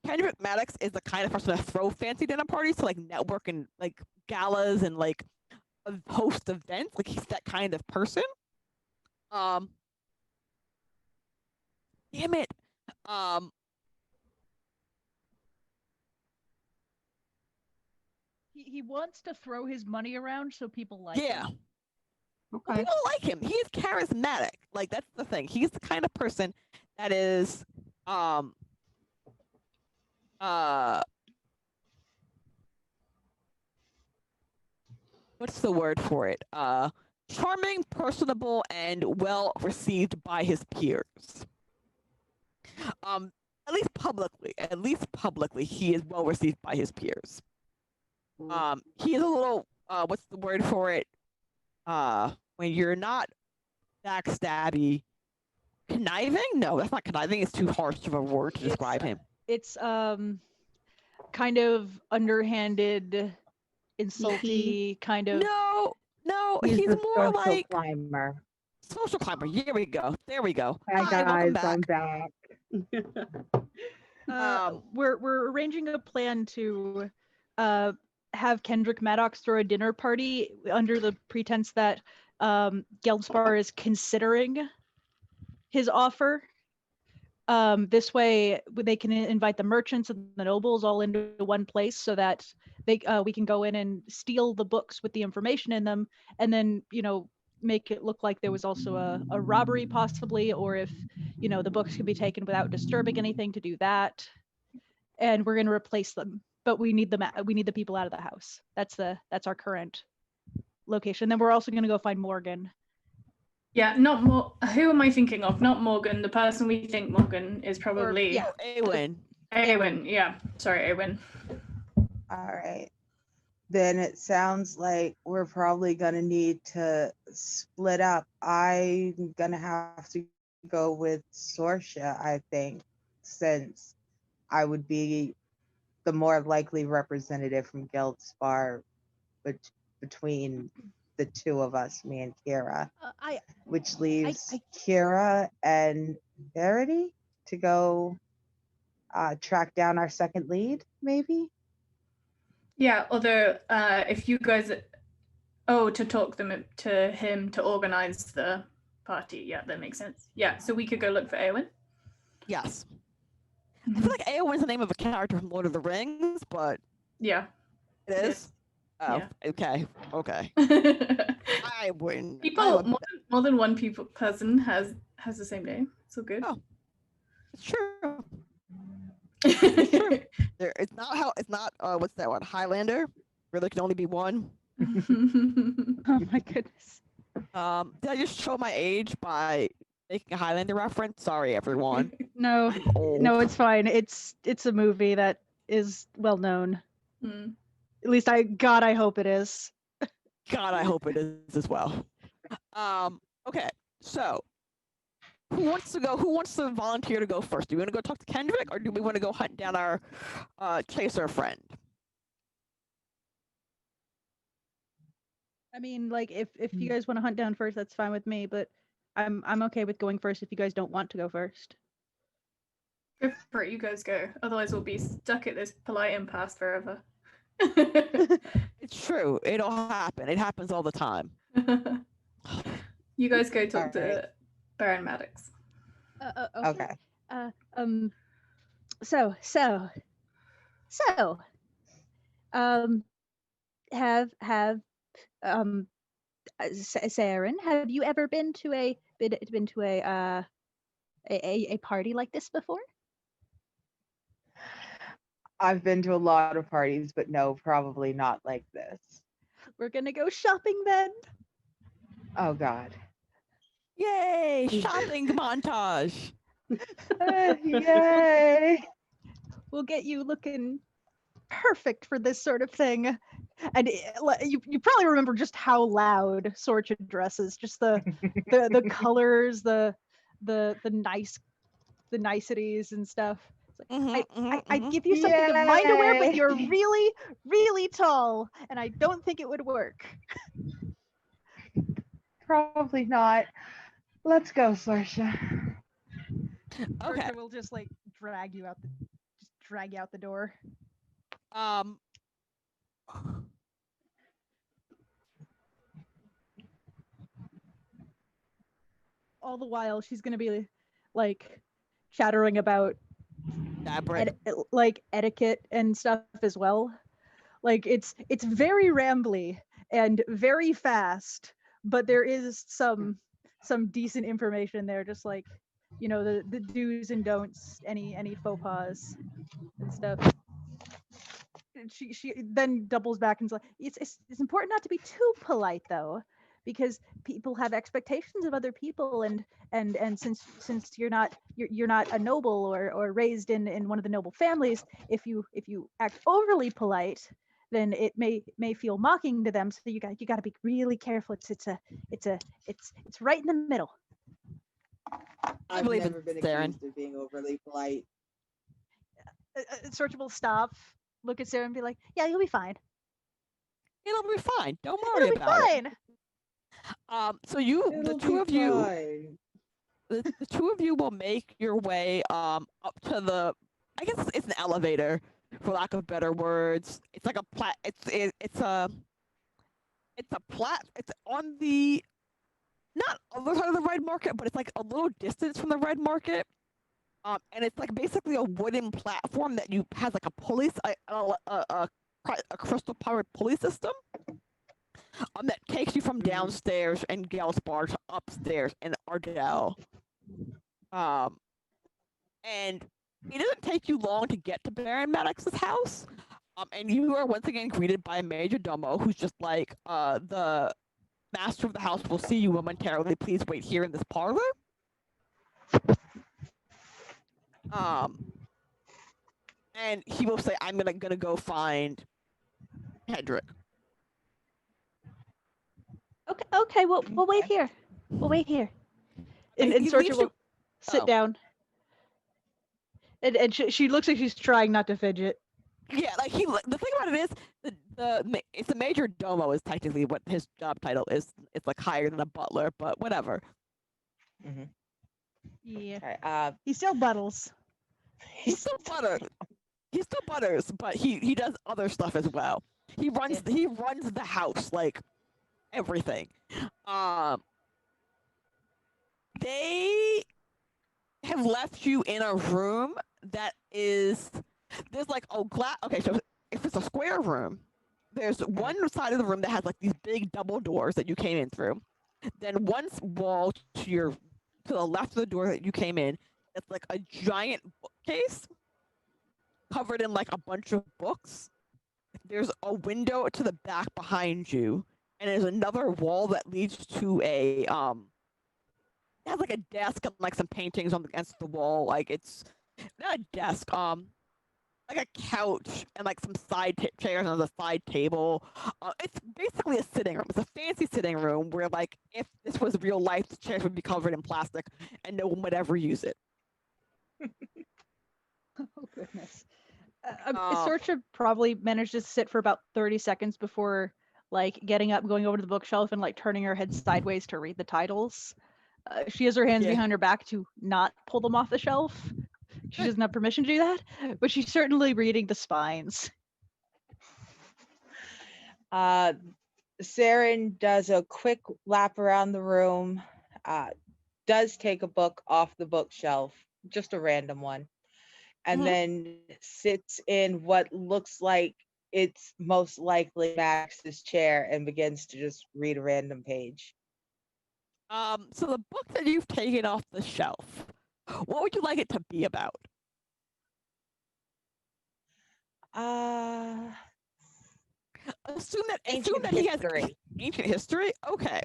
Kendrick Maddox is the kind of person to throw fancy dinner parties, to like network and like galas and like host events. Like, he's that kind of person. Damn it. He wants to throw his money around so people like him. Okay. People like him. He is charismatic. Like, that's the thing. He's the kind of person that is what's the word for it? Charming, personable, and well received by his peers. At least publicly, he is well received by his peers. He is a little what's the word for it? When you're not backstabby, conniving? No, that's not conniving. It's too harsh of a word to describe him. It's kind of underhanded, insulty, kind of. No, he's more like climber. Social climber. Here we go. There we go. Hi guys, I'm back. We're arranging a plan to have Kendrick Maddox throw a dinner party under the pretense that Geldspar is considering his offer. This way they can invite the merchants and the nobles all into one place, so that we can go in and steal the books with the information in them, and then make it look like there was also a robbery possibly, or if the books could be taken without disturbing anything, to do that. And we're going to replace them but we need the people out of the house. That's our current location. Then we're also going to go find Morgan. Yeah, not more. Who am I thinking of? Not Morgan. The person we think Morgan is probably Awen. Awen. Yeah, sorry, Awen. All right. Then it sounds like we're probably gonna need to split up. I'm gonna have to go with Sorsha, I think, since I would be the more likely representative from Guildspar between the two of us, me and Kira, which leaves Kira and Verity to go track down our second lead, maybe? Yeah, although if you guys, to talk to him to organize the party, yeah, that makes sense. Yeah, so we could go look for Awen. Yes. I feel like Aowen's the name of a character from Lord of the Rings, but yeah, it is. Yes. Oh, Yeah. okay. I wouldn't. People more than one person has the same name. So good. Oh, it's true. It's true. It's not what's that one? Highlander, where there can only be one. Oh my goodness. Did I just show my age by making a Highlander reference? Sorry, everyone. No, it's fine. It's a movie that is well known. At least I hope it is. God, I hope it is as well. Okay, so who wants to volunteer to go first? Do we want to go talk to Kendrick, or do we want to go hunt down our chaser friend? I mean, like if you guys want to hunt down first, that's fine with me, but I'm okay with going first if you guys don't want to go first. Go for it, you guys go. Otherwise we'll be stuck at this polite impasse forever. It's true. It'll happen. It happens all the time. You guys go talk to Baron Maddox. Okay. Saren, have you ever been to a party like this before? I've been to a lot of parties, but no, probably not like this. We're gonna go shopping then. Oh God. Yay! Shopping montage. Yay! We'll get you looking perfect for this sort of thing. And you probably remember just how loud Sorcha dresses, just the colors, the niceties and stuff. I'd give you something of mine to wear, but you're really, really tall, and I don't think it would work. Probably not. Let's go, Sorsha. Okay. Sorsha will just like drag you out the door. All the while, she's gonna be like chattering about etiquette and stuff as well. Like it's very rambly and very fast, but there is some decent information there, just like, you know, the do's and don'ts, any faux pas and stuff. She then doubles back and is like, it's important not to be too polite though, because people have expectations of other people, and since you're not a noble or raised in one of the noble families, if you act overly polite, then it may feel mocking to them. So you got to be really careful. It's right in the middle. I've never been accused of being overly polite. Sorcha will stop, look at Sarah, and be like, "Yeah, you'll be fine. It'll be fine. Don't worry about it." So the two of you will make your way up to the, I guess it's an elevator, for lack of better words. It's like a it's on the, not other side of the Red Market, but it's like a little distance from the Red Market. And it's like basically a wooden platform that has like a pulley, a crystal powered pulley system. That takes you from downstairs in Guildspar to upstairs in Ardell. And it doesn't take you long to get to Baron Maddox's house. And you are once again greeted by a major domo who's just like, the master of the house will see you momentarily. Please wait here in this parlor. And he will say, I'm gonna go find Hedrick. Okay, we'll wait here. We'll wait here. And he Sorcha leaves will you- sit oh. down. And she looks like she's trying not to fidget. Yeah, like the thing about it is it's a major domo is technically what his job title is. It's like higher than a butler, but whatever. Yeah. Okay, He still buttles. He's still butters. He still butters, but he does other stuff as well. He runs the house, like everything. They have left you in a room that is there's like okay, so if it's a square room, there's one side of the room that has like these big double doors that you came in through. Then one wall to the left of the door that you came in, it's like a giant bookcase covered in like a bunch of books. There's a window to the back behind you, and there's another wall that leads to a it has like a desk and like some paintings on against the wall. Like it's not a desk, like a couch and like some side chairs on the side table. It's basically a sitting room. It's a fancy sitting room where, like, if this was real life, the chairs would be covered in plastic and no one would ever use it. Oh goodness. Sorcha probably managed to sit for about 30 seconds before like getting up, going over to the bookshelf, and like turning her head sideways to read the titles. She has her hands behind her back to not pull them off the shelf. She doesn't have permission to do that, but she's certainly reading the spines. Saren does a quick lap around the room, does take a book off the bookshelf, just a random one, and then sits in what looks like it's most likely Max's chair and begins to just read a random page. So the book that you've taken off the shelf, what would you like it to be about? Assume that he has ancient history. Okay.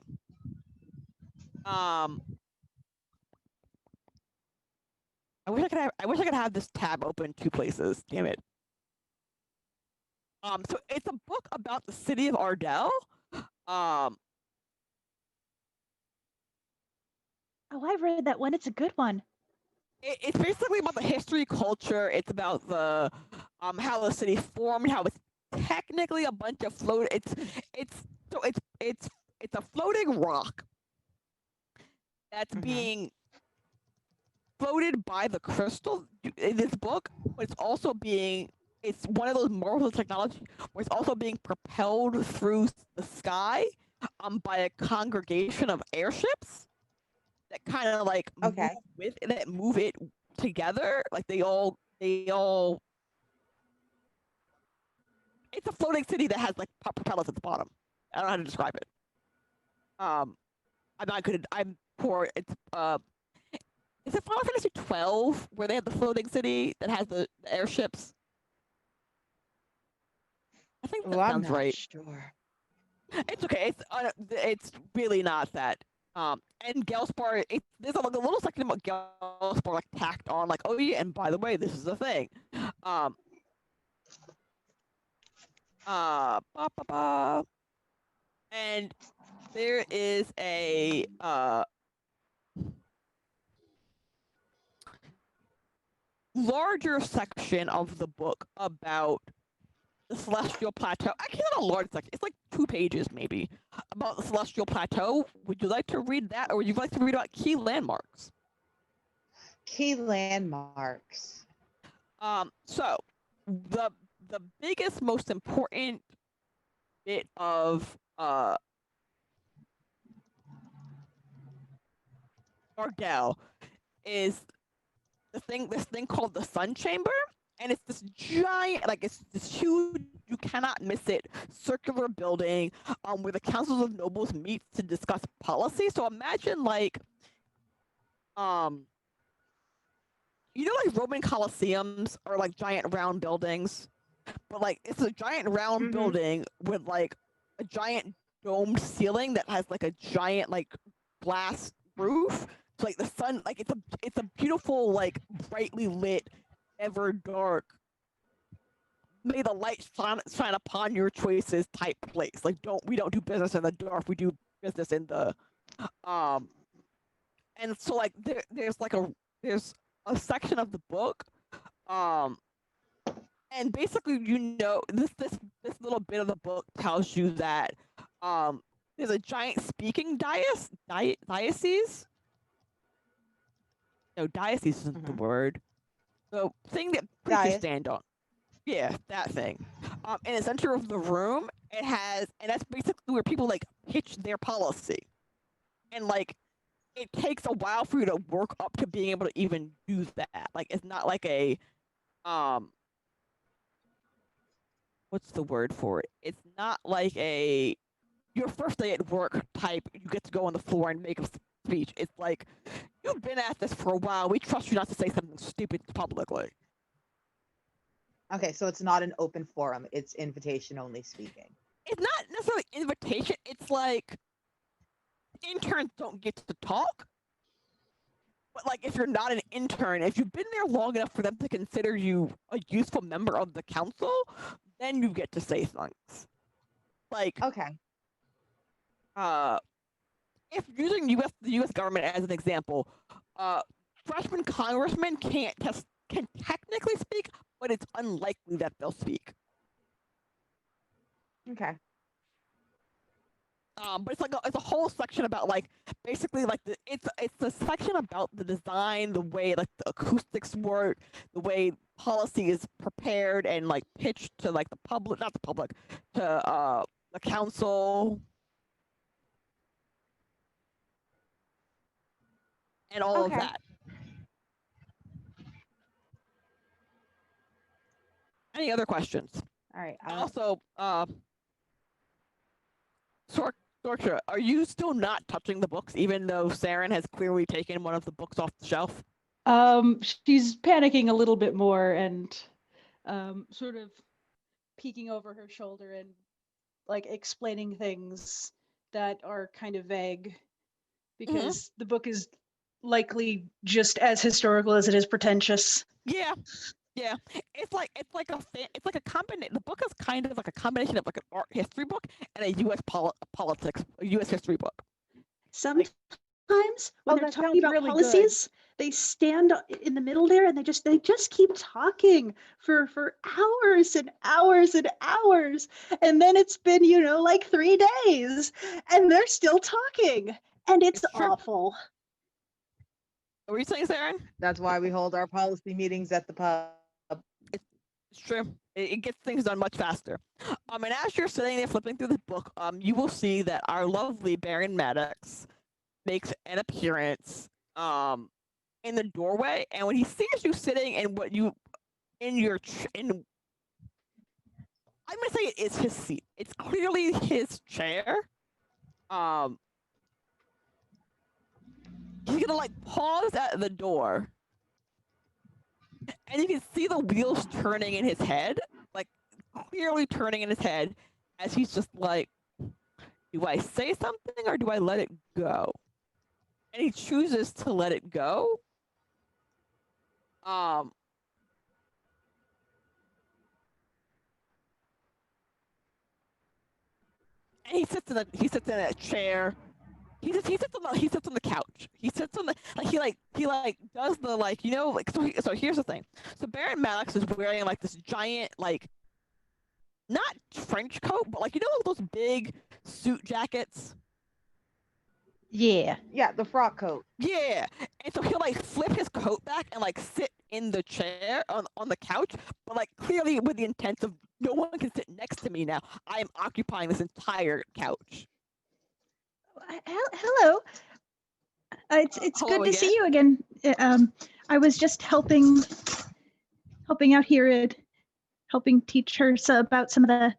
I wish I could have this tab open 2 places. Damn it. So it's a book about the city of Ardell. Oh, I've read that one. It's a good one. It's basically about the history, culture. It's about the how the city formed, how it's technically a bunch of it's a floating rock that's being floated by the crystal in this book, but it's one of those marvels of technology where it's also being propelled through the sky by a congregation of airships that kind of like move it together. Like they all it's a floating city that has like propellers at the bottom. I don't know how to describe it. I'm not good. I'm poor. It's is it Final Fantasy 12 where they have the floating city that has the airships? I think that sounds right. Sure. It's okay. It's really not that. And Gelspar, there's like a little section about Gelspar like tacked on, like, oh yeah, and by the way, this is a thing. And there is a larger section of the book about the Celestial Plateau. Actually, not a large section. It's like 2 pages, maybe, about the Celestial Plateau. Would you like to read that, or would you like to read about key landmarks? Key landmarks. So the biggest, most important bit of Ardell is this thing called the Sun Chamber, and it's this giant, like it's this huge, you cannot miss it, circular building where the councils of nobles meet to discuss policy. So imagine like you know, like Roman Colosseums are like giant round buildings. but like it's a giant round building with like a giant domed ceiling that has like a giant like glass roof. So like the sun, like it's a beautiful like brightly lit, ever dark. May the light shine upon your choices type place. Like we don't do business in the dark. We do business in the and so like there's a section of the book and basically this little bit of the book tells you that there's a giant speaking diocese. No, diocese isn't the word. The thing that preachers stand on. Yeah, that thing. In the center of the room, and that's basically where people like pitch their policy. And like it takes a while for you to work up to being able to even do that. Like it's not like a what's the word for it? It's not like your first day at work type, you get to go on the floor and make a speech. It's like, you've been at this for a while. We trust you not to say something stupid publicly. Okay, so it's not an open forum. It's invitation only speaking. It's not necessarily invitation. It's like interns don't get to talk. But like if you're not an intern, if you've been there long enough for them to consider you a useful member of the council, then you get to say things. Like okay. If using the U.S. government as an example, freshman congressmen can technically speak, but it's unlikely that they'll speak. Okay. But it's a whole section about like basically like it's a section about the design, the way like the acoustics work, the way policy is prepared and like pitched to like the public, not the public, to the council. And all of that. Any other questions? All right. Also, Sorcha, are you still not touching the books, even though Saren has clearly taken one of the books off the shelf? She's panicking a little bit more and sort of peeking over her shoulder and like explaining things that are kind of vague because the book is likely just as historical as it is pretentious. Yeah. It's like a combination. The book is kind of like a combination of like an art history book and a U.S. politics, a U.S. history book. Sometimes when they're talking about really policies, they stand in the middle there and they just keep talking for hours and hours and hours, and then it's been like 3 days and they're still talking, and it's awful. What were you saying, Saren? That's why we hold our policy meetings at the pub. It's true. It gets things done much faster. And as you're sitting there flipping through the book, you will see that our lovely Baron Maddox makes an appearance in the doorway, and when he sees you sitting in I'm gonna say it is his seat. It's clearly his chair. He's gonna like pause at the door, and you can see the wheels turning in his head, like clearly turning in his head, as he's just like, do I say something or do I let it go? And he chooses to let it go. And he sits in a chair. He sits on the couch. He sits on the he does the so here's the thing. So Baron Maddox is wearing like this giant not trench coat, but those big suit jackets. Yeah, the frock coat. Yeah, and so he'll flip his coat back and sit in the chair on the couch, but clearly with the intent of no one can sit next to me now. I am occupying this entire couch. Hello. It's Hello good to again. see you again. I was just helping out here, helping teach her about some of the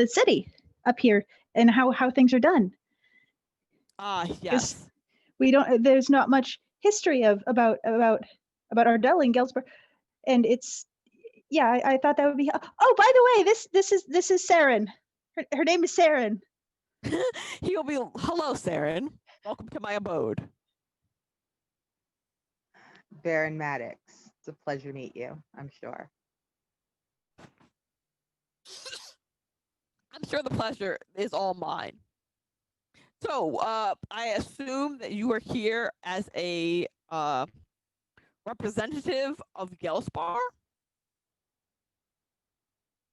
city up here and how things are done. Yes. There's not much history about Ardell and Gelsper, and it's Yeah, I thought that would be. Oh, by the way, this is Saren. Her name is Saren. He'll be, hello, Saren. Welcome to my abode. Baron Maddox. It's a pleasure to meet you, I'm sure. I'm sure the pleasure is all mine. So, I assume that you are here as a representative of Gelspar?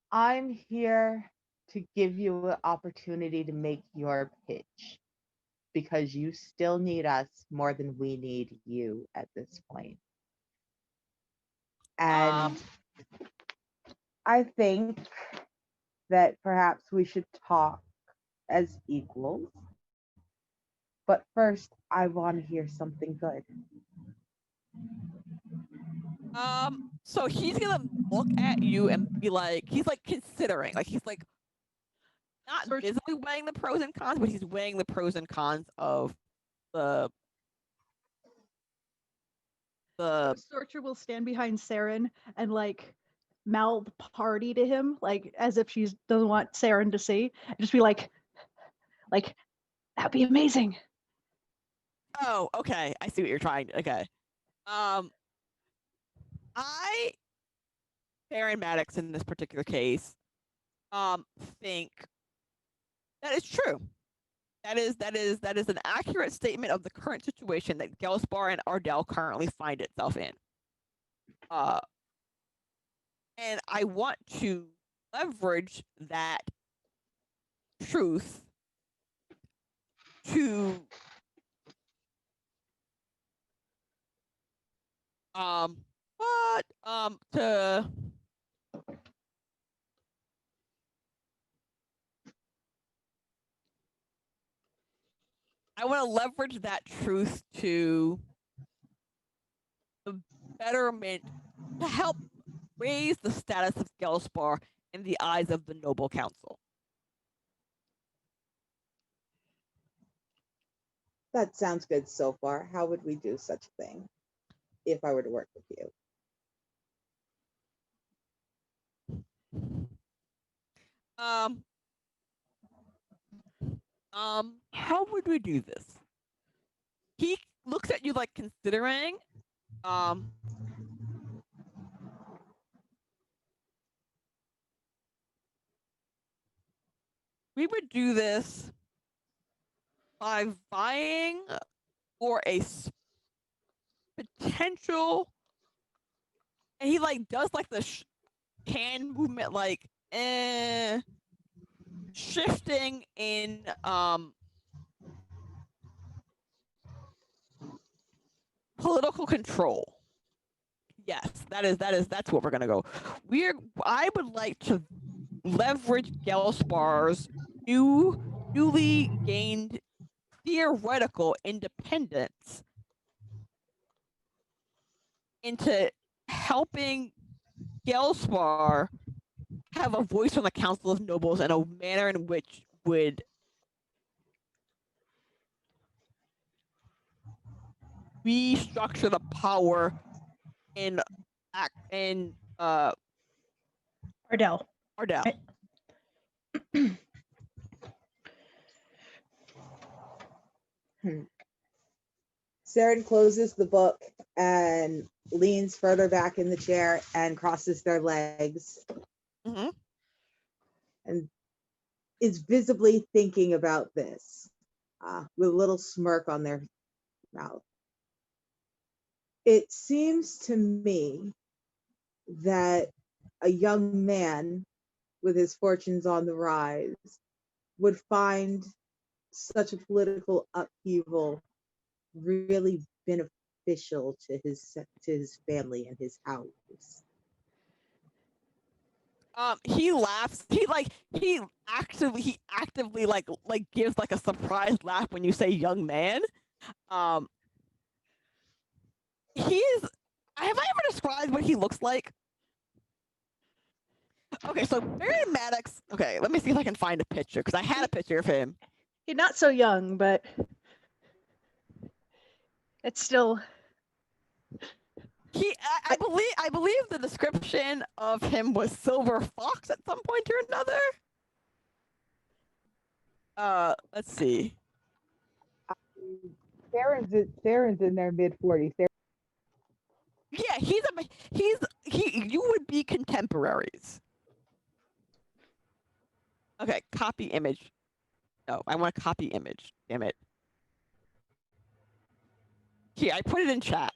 I'm here to give you an opportunity to make your pitch because you still need us more than we need you at this point. And I think that perhaps we should talk as equals. But first, I want to hear something good. So he's gonna look at you and be like, he's like considering, like he's like not visibly weighing the pros and cons, but he's weighing the pros and cons of the Sorcher will stand behind Saren and like mouth party to him, like as if she doesn't want Saren to see, and just be like that'd be amazing. Oh, okay. I see what you're trying to. Okay. Baron Maddox in this particular case, think that is true. That is an accurate statement of the current situation that Gelspar and Ardell currently find itself in. And I want to leverage that truth to to I want to leverage that truth to the betterment, to help raise the status of Gelspar in the eyes of the Noble Council. That sounds good so far. How would we do such a thing if I were to work with you? How would we do this? He looks at you like considering. We would do this by vying for a potential, and he like does like the hand movement, like shifting in political control. Yes, that's what we're gonna go. I would like to leverage Gelspar's newly gained theoretical independence into helping Gelspar have a voice on the Council of Nobles in a manner in which would restructure the power in Ardell. Saren closes the book and leans further back in the chair and crosses their legs. Mm-hmm. And is visibly thinking about this with a little smirk on their mouth. It seems to me that a young man with his fortunes on the rise would find such a political upheaval really beneficial to his family and his house. He laughs. He actively like gives like a surprised laugh when you say young man. Have I ever described what he looks like? Okay, so Baron Maddox. Okay, let me see if I can find a picture because I had a picture of him. He's not so young, but it's still. I believe the description of him was Silver Fox at some point or another. Let's see. Sharon's in their mid-40s. Yeah, you would be contemporaries. Okay, copy image. No, I want to copy image. Damn it. Here, I put it in chat.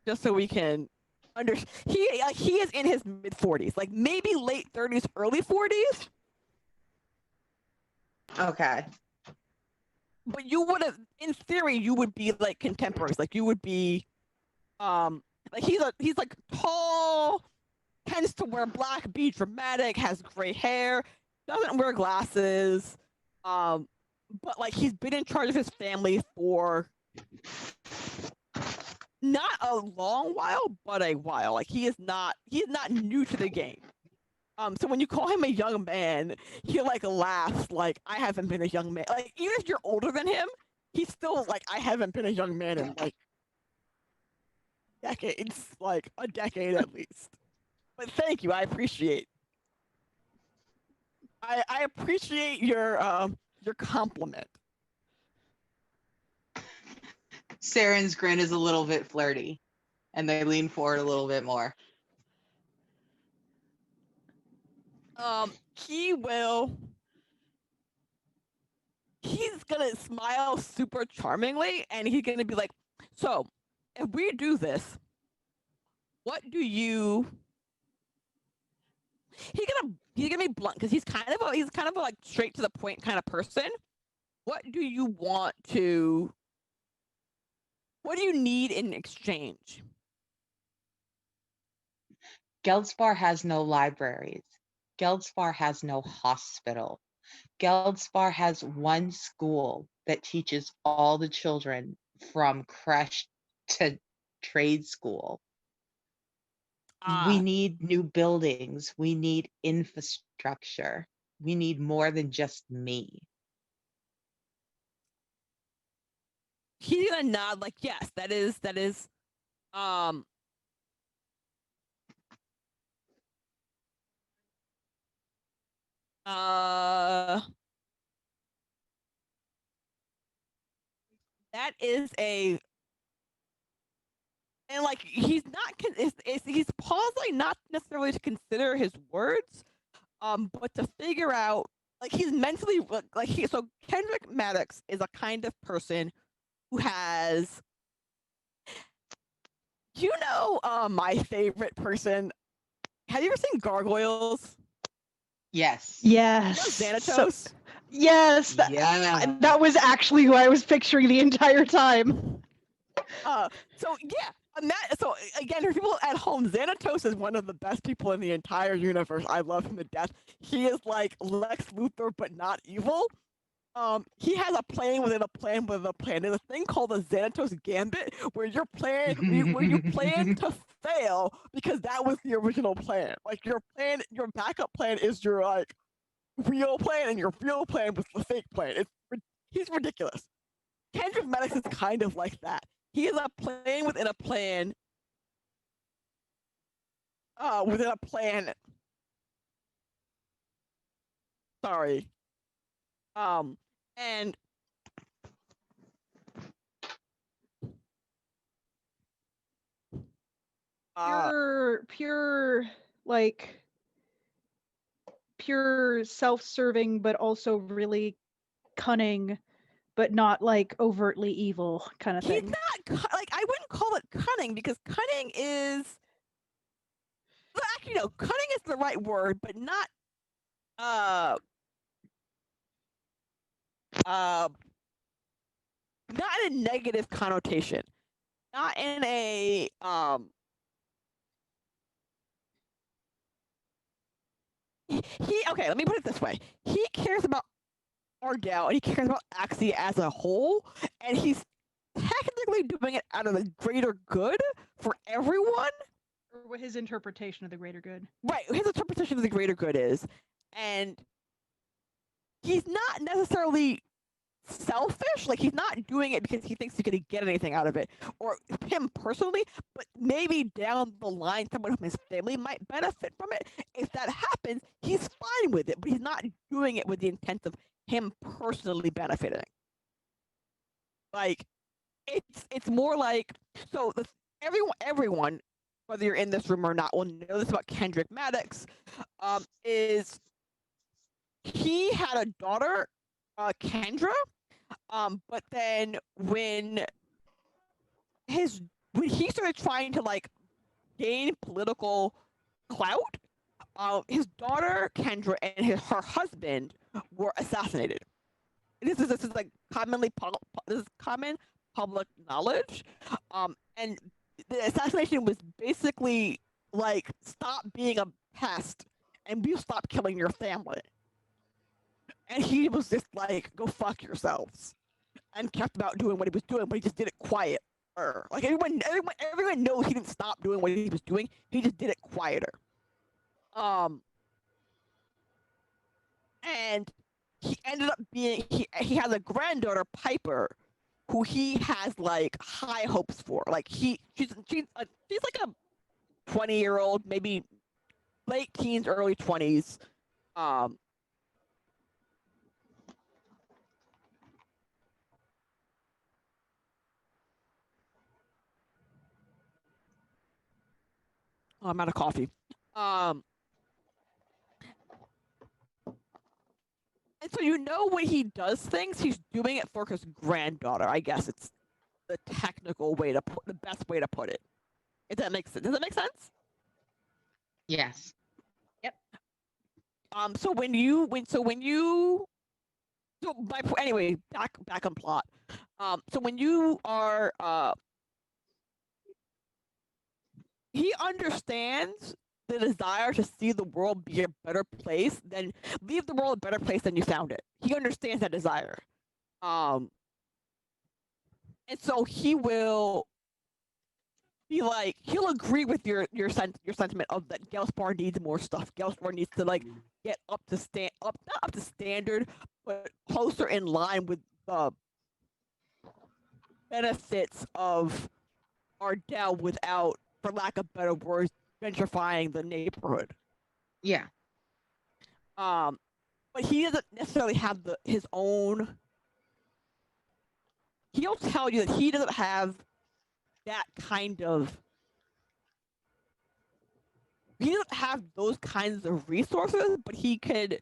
Just so we can understand. He is in his mid-40s, like maybe late 30s, early 40s. Okay. But you would have, in theory, you would be like contemporaries. Like you would be, like he's like tall, tends to wear black, be dramatic, has gray hair, doesn't wear glasses, but like he's been in charge of his family for not a long while, but a while. Like he's not new to the game. So when you call him a young man, he like laughs like I haven't been a young man. Like even if you're older than him, he's still like I haven't been a young man in like decades, like a decade at least. But thank you, I appreciate. I appreciate your compliment. Saren's grin is a little bit flirty, and they lean forward a little bit more. He's gonna smile super charmingly, and he's gonna be like, so if we do this, what do you? He's gonna be blunt because he's kind of a like straight to the point kind of person. What do you want to? What do you need in exchange? Geldspar has no libraries. Geldspar has no hospital. Geldspar has one school that teaches all the children from creche to trade school. We need new buildings. We need infrastructure. We need more than just me. He's gonna nod like, yes, that is that is a, and like he's not he's pausing not necessarily to consider his words, but to figure out like he's mentally like so Kendrick Maddox is a kind of person who has, my favorite person. Have you ever seen Gargoyles? Yes. Yes. You know Xanatos? Yes. That was actually who I was picturing the entire time. So again, for people at home, Xanatos is one of the best people in the entire universe. I love him to death. He is like Lex Luthor, but not evil. He has a plan within a plan within a plan. There's a thing called the Xanatos Gambit, where you plan to fail because that was the original plan. Like your backup plan is your like real plan, and your real plan was the fake plan. He's ridiculous. Kendrick Maddox is kind of like that. He is a plan within a plan. Within a plan. Sorry. And pure self-serving, but also really cunning, but not like overtly evil kind of thing. He's not like, I wouldn't call it cunning because cunning is, well, actually no, cunning is the right word, but not not in a negative connotation. Not in a okay, let me put it this way. He cares about Argyle and he cares about Axia as a whole, and he's technically doing it out of the greater good for everyone. Or what his interpretation of the greater good. Right, his interpretation of the greater good is. And he's not necessarily selfish. Like he's not doing it because he thinks he's gonna get anything out of it, or him personally. But maybe down the line, someone from his family might benefit from it. If that happens, he's fine with it, but he's not doing it with the intent of him personally benefiting. Like it's more like so everyone, whether you're in this room or not, will know this about Kendrick Maddox. Is he had a daughter, Kendra, but then when he started trying to like gain political clout, his daughter Kendra and her husband were assassinated. This is like this is common public knowledge, and the assassination was basically like stop being a pest and you stop killing your family. And he was just like, go fuck yourselves, and kept about doing what he was doing, but he just did it quieter. Like everyone knows he didn't stop doing what he was doing. He just did it quieter. And he ended up being he has a granddaughter, Piper, who he has like high hopes for. Like she's like a 20-year-old, maybe late teens, early 20s. I'm out of coffee. And so when he does things, he's doing it for his granddaughter. I guess it's the technical way to put the best way to put it. If that makes sense. Does that make sense? Yes. Yep. Anyway, back on plot. So when you are he understands the desire to see the world be a better place, then leave the world a better place than you found it. He understands that desire. And so he will be like, he'll agree with your sentiment of that Gelsbar needs more stuff. Gelsbar needs to like get not up to standard, but closer in line with the benefits of Ardell without, for lack of better words, gentrifying the neighborhood. Yeah. But he doesn't necessarily have his own. He'll tell you that he doesn't have that kind of. He doesn't have those kinds of resources, but he could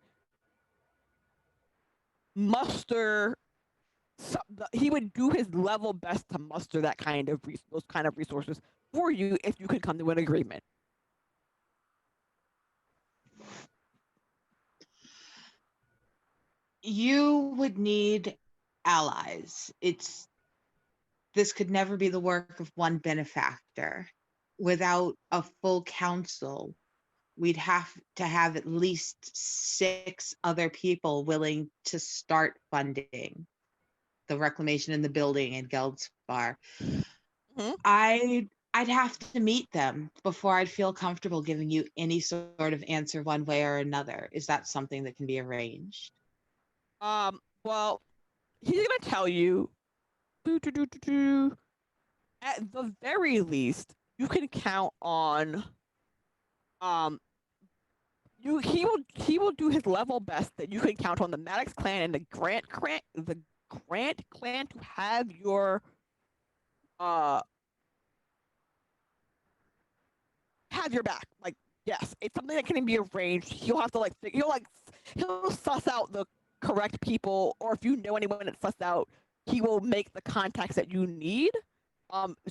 muster. He would do his level best to muster that kind of those kind of resources for you if you could come to an agreement. You would need allies. This could never be the work of one benefactor. Without a full council, we'd have to have at least 6 other people willing to start funding the reclamation in the building in Geldspar. Mm-hmm. I'd have to meet them before I'd feel comfortable giving you any sort of answer one way or another. Is that something that can be arranged? Well, he's gonna tell you, at the very least, you can count on, he will do his level best that you can count on the Maddox clan and the Grant clan to have your, have your back. Like, yes, it's something that can be arranged. He'll have to he'll suss out the correct people, or if you know anyone that's sussed out, he will make the contacts that you need.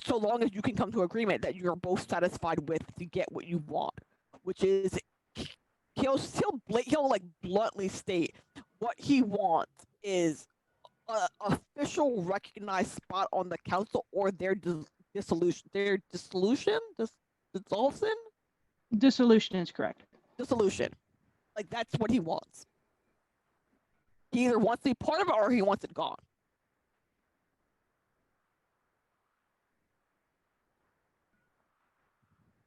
So long as you can come to agreement that you're both satisfied with to get what you want, which is he'll like bluntly state what he wants is an official recognized spot on the council or their dissolution. Dissolution is correct. Dissolution. Like, that's what he wants. He either wants to be part of it or he wants it gone.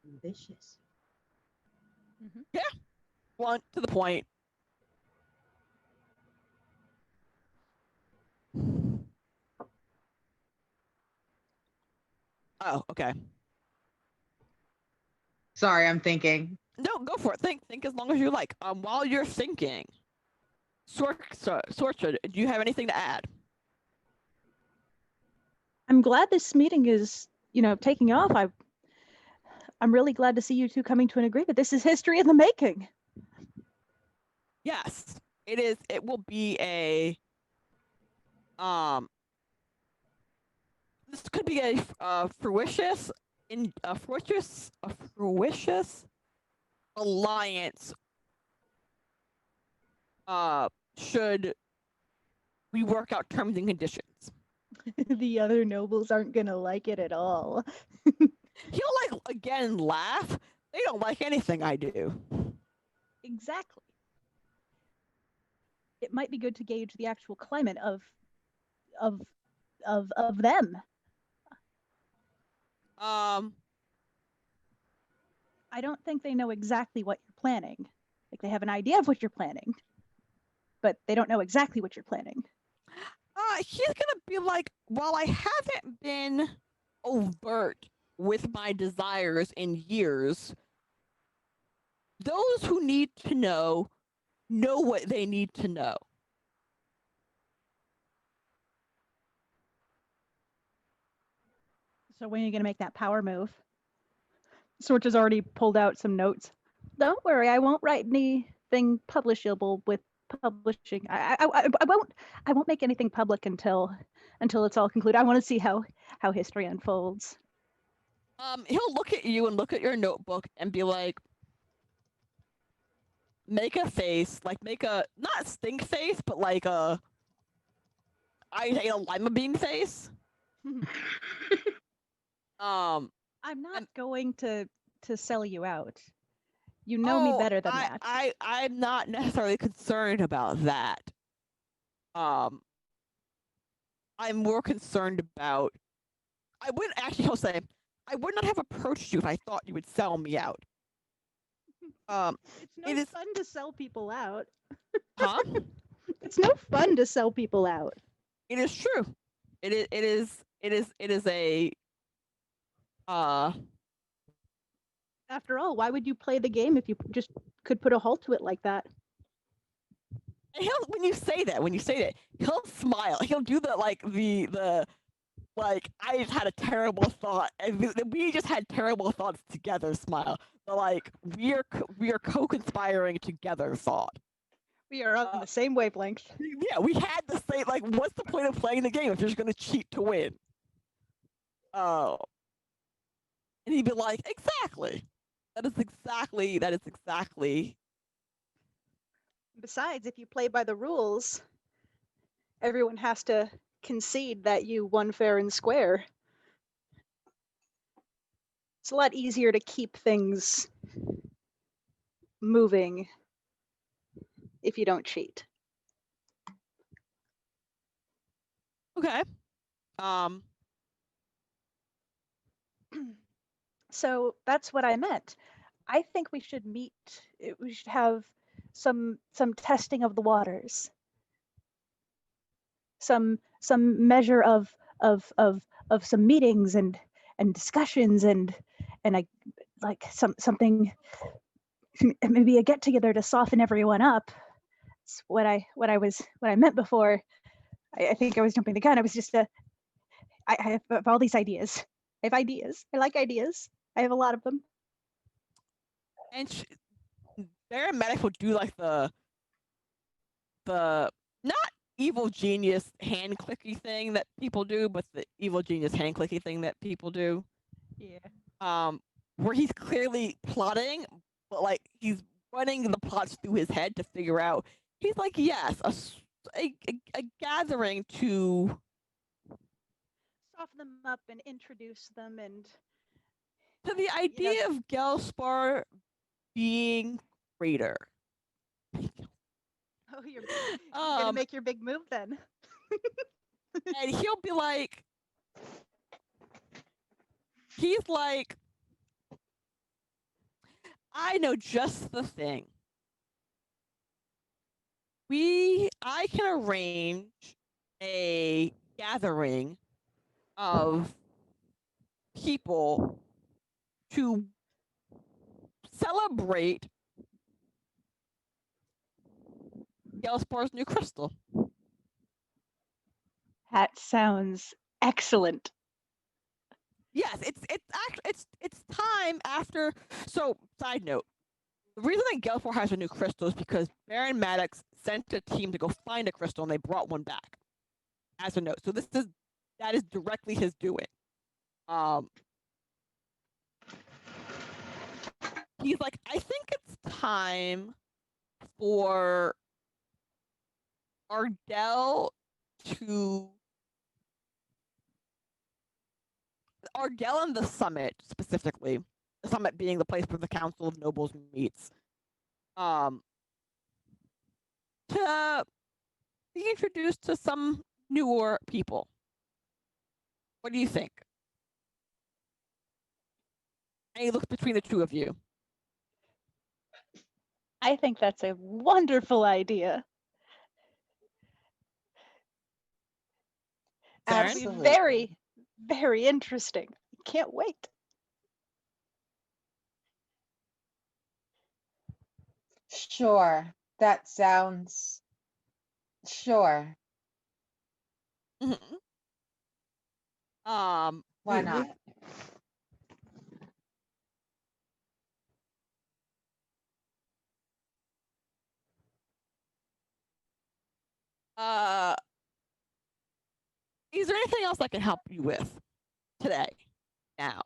Ambitious. Mm-hmm. Yeah. Blunt, to the point. Oh, okay. Sorry, I'm thinking. No, go for it. Think as long as you like. While you're thinking, Sorcha, do you have anything to add? I'm glad this meeting is, taking off. I'm really glad to see you two coming to an agreement. This is history in the making. Yes, it is. It will be a this could be a fruitious alliance. Should we work out terms and conditions? The other nobles aren't gonna like it at all. He'll again laugh. They don't like anything I do. Exactly. It might be good to gauge the actual climate of them. I don't think they know exactly what you're planning. Like, they have an idea of what you're planning, but they don't know exactly what you're planning. He's gonna be like, while I haven't been overt with my desires in years, those who need to know what they need to know. So when are you gonna make that power move? Sorch has already pulled out some notes. Don't worry, I won't write anything publishable with publishing. I won't make anything public until it's all concluded. I want to see how history unfolds. He'll look at you and look at your notebook and be like, make a face, like make a not stink face, but like I hate a lima bean face. I'm not going to sell you out. You know me better than that. I'm not necessarily concerned about that. I'm more concerned about. I wouldn't actually. He'll say, I would not have approached you if I thought you would sell me out. It's fun to sell people out. Huh? It's no fun to sell people out. It is true. It is a. After all, why would you play the game if you just could put a halt to it like that? And when you say that, he'll smile. He'll do the I just had a terrible thought, and we just had terrible thoughts together. Smile. The we are co-conspiring together thought. We are on the same wavelength. Yeah, we had the same. What's the point of playing the game if you're just going to cheat to win? Oh, and he'd be like, exactly. That is exactly. Besides, if you play by the rules, everyone has to concede that you won fair and square. It's a lot easier to keep things moving if you don't cheat. Okay. So that's what I meant. I think we should meet. We should have some testing of the waters. Some measure of some meetings and discussions and I like something, maybe a get together to soften everyone up. It's what I meant before. I think I was jumping the gun. I was just I have all these ideas. I have ideas. I like ideas. I have a lot of them. And Baron Medic will do the not evil genius hand clicky thing that people do, but the evil genius hand clicky thing that people do. Yeah. Where he's clearly plotting, but he's running the plots through his head to figure out. He's like, yes, a gathering to soften them up and introduce them and to the idea of Gelspar being greater. Oh, you're gonna make your big move then. And he'll be like, I know just the thing. I can arrange a gathering of people to celebrate Galespor's new crystal. That sounds excellent. Yes, it's time after. So, side note: the reason that Galespor has a new crystal is because Baron Maddox sent a team to go find a crystal, and they brought one back as a note. So that is directly his doing. He's like, I think it's time for Ardell and the Summit specifically, the Summit being the place where the Council of Nobles meets, to be introduced to some newer people. What do you think? And he looks between the two of you. I think that's a wonderful idea. That'll be very, very interesting. Can't wait. Sure. That sounds sure. Mm-hmm. Why not? Is there anything else I can help you with today? Now?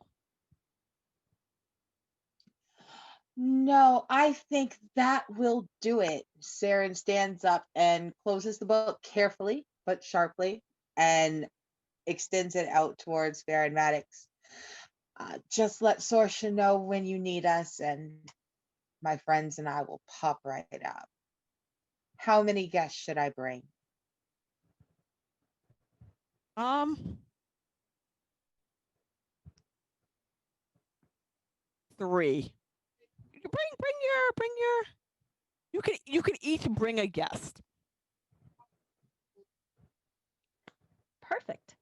No, I think that will do it. Saren stands up and closes the book carefully but sharply and extends it out towards Baron Maddox. Just let Sorsha know when you need us, and my friends and I will pop right up. How many guests should I bring? 3. Bring your. You can each bring a guest. Perfect.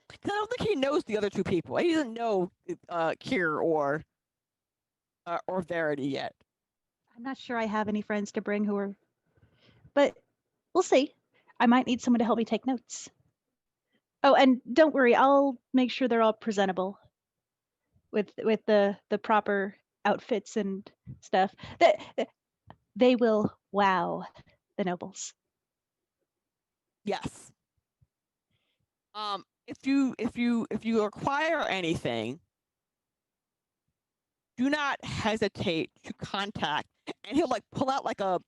Because I don't think he knows the other 2 people. He doesn't know Kier or Verity yet. I'm not sure I have any friends to bring who are, but we'll see. I might need someone to help me take notes. Oh, and don't worry, I'll make sure they're all presentable with the proper outfits and stuff. That they will wow the nobles. Yes. If you require anything, do not hesitate to contact. And he'll like pull out like I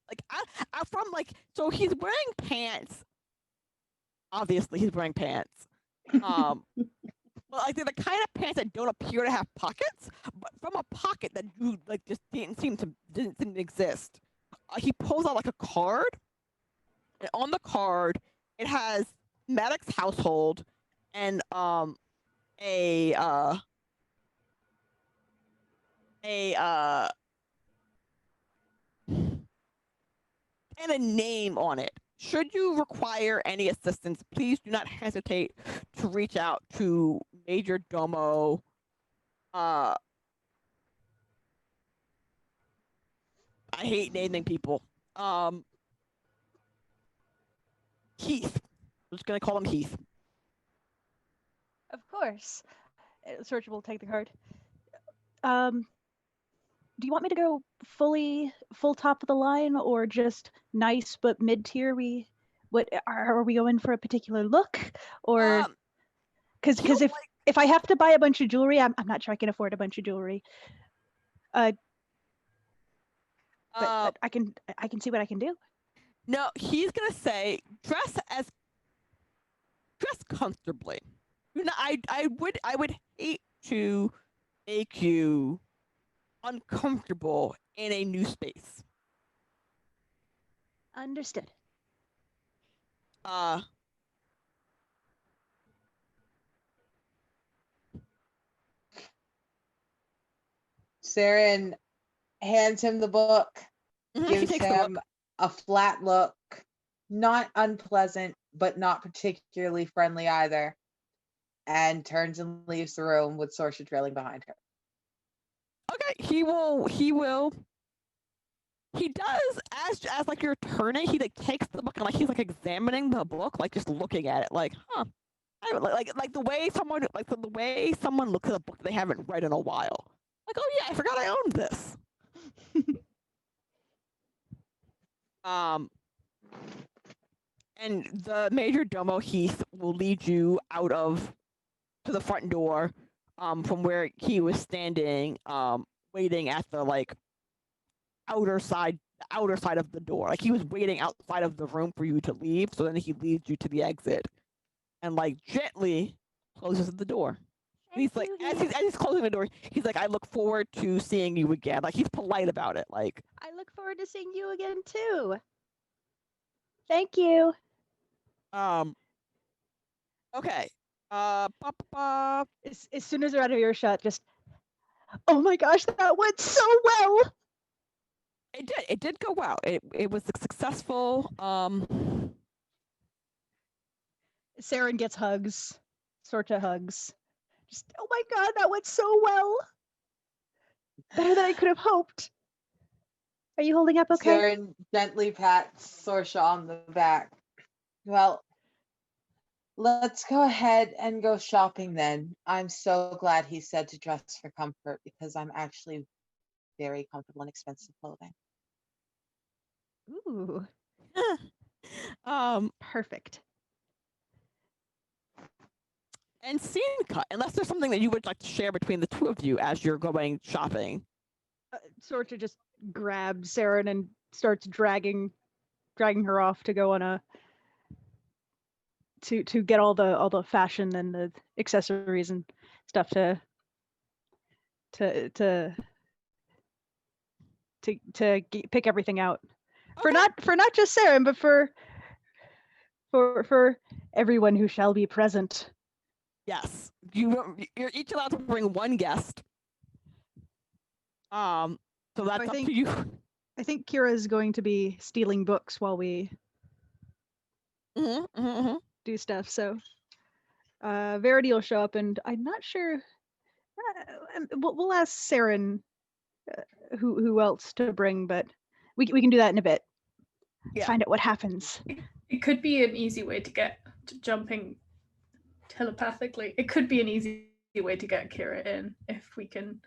from like, so he's wearing pants. Obviously, he's wearing pants. But like they're the kind of pants that don't appear to have pockets, but from a pocket that you like just didn't exist. He pulls out like a card, and on the card it has Maddox household and and a name on it. Should you require any assistance, please do not hesitate to reach out to Major Domo. I hate naming people. Heath. I'm just gonna call him Heath. Of course. Search will take the card. Do you want me to go full top of the line or just nice but mid tier? Are we going for a particular look, or because if I have to buy a bunch of jewelry, I'm not sure I can afford a bunch of jewelry. But I can see what I can do. No, he's gonna say dress comfortably. You know, I would hate to make you uncomfortable in a new space. Understood. Saren hands him the book, gives him a flat look, not unpleasant, but not particularly friendly either, and turns and leaves the room with Sorsha trailing behind her. Okay, he will. He does as like you're turning. He like takes the book and like he's like examining the book, like just looking at it, like I don't, like the way someone looks at a book they haven't read in a while. Like, oh yeah, I forgot I owned this. And the major domo Heath will lead you out of to the front door, from where he was standing, waiting at the like outer side of the door. Like he was waiting outside of the room for you to leave, so then he leads you to the exit and like gently closes the door. And he's like, as he's closing the door, he's like, I look forward to seeing you again. Like he's polite about it. Like, I look forward to seeing you again too. Thank you. Okay. As soon as they're out of earshot, just, oh my gosh, that went so well. It did go well. It was successful. Saren gets hugs, Sorcha hugs. Just, oh my god, that went so well. Better than I could have hoped. Are you holding up okay? Saren gently pats Sorsha on the back. Well, let's go ahead and go shopping then. I'm so glad he said to dress for comfort because I'm actually very comfortable in expensive clothing. Ooh. Perfect. And scene cut, unless there's something that you would like to share between the two of you as you're going shopping. Sorcha just grabs Saren and starts dragging her off to go on a to get all the fashion and the accessories and stuff to pick everything out. Okay. For not just Saren, but for everyone who shall be present. Yes, you're each allowed to bring one guest. So that's up to you. I think Kira is going to be stealing books while we do stuff. So Verity will show up, and I'm not sure. We'll ask Saren who else to bring, but we can do that in a bit. Yeah. Find out what happens. It could be an easy way to get to jumping telepathically. It could be an easy way to get Kira in if we can.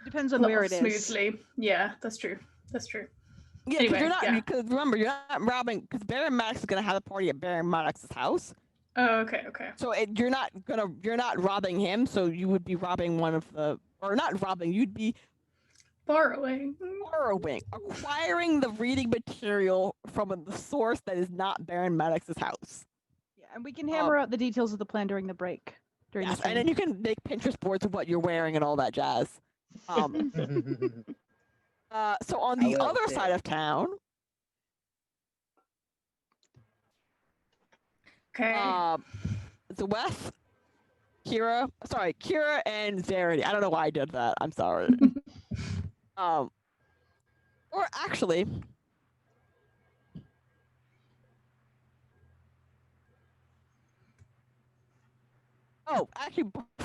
Depends on where it is. Smoothly. Yeah, that's true. That's true. Yeah, anyway, because remember, you're not robbing, because Baron Maddox is gonna have a party at Baron Maddox's house. Oh, okay. So you're not robbing him. So you would be robbing one of the, or not robbing. You'd be borrowing, acquiring the reading material from the source that is not Baron Maddox's house. Yeah, and we can hammer out the details of the plan during the break. Yes, and then you can make Pinterest boards of what you're wearing and all that jazz. So on the other side of town, the West, Kira and Verity. I don't know why I did that. I'm sorry. Or actually,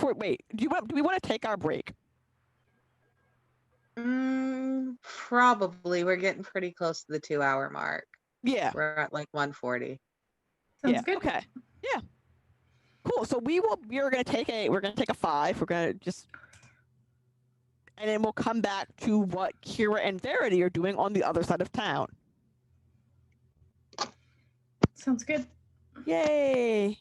wait. Do we want to take our break? Probably. We're getting pretty close to the 2-hour mark. Yeah. We're at like 1:40. Sounds good. Okay. Yeah. Cool. So we're gonna take a 5. We're gonna just, and then we'll come back to what Kira and Verity are doing on the other side of town. Sounds good. Yay.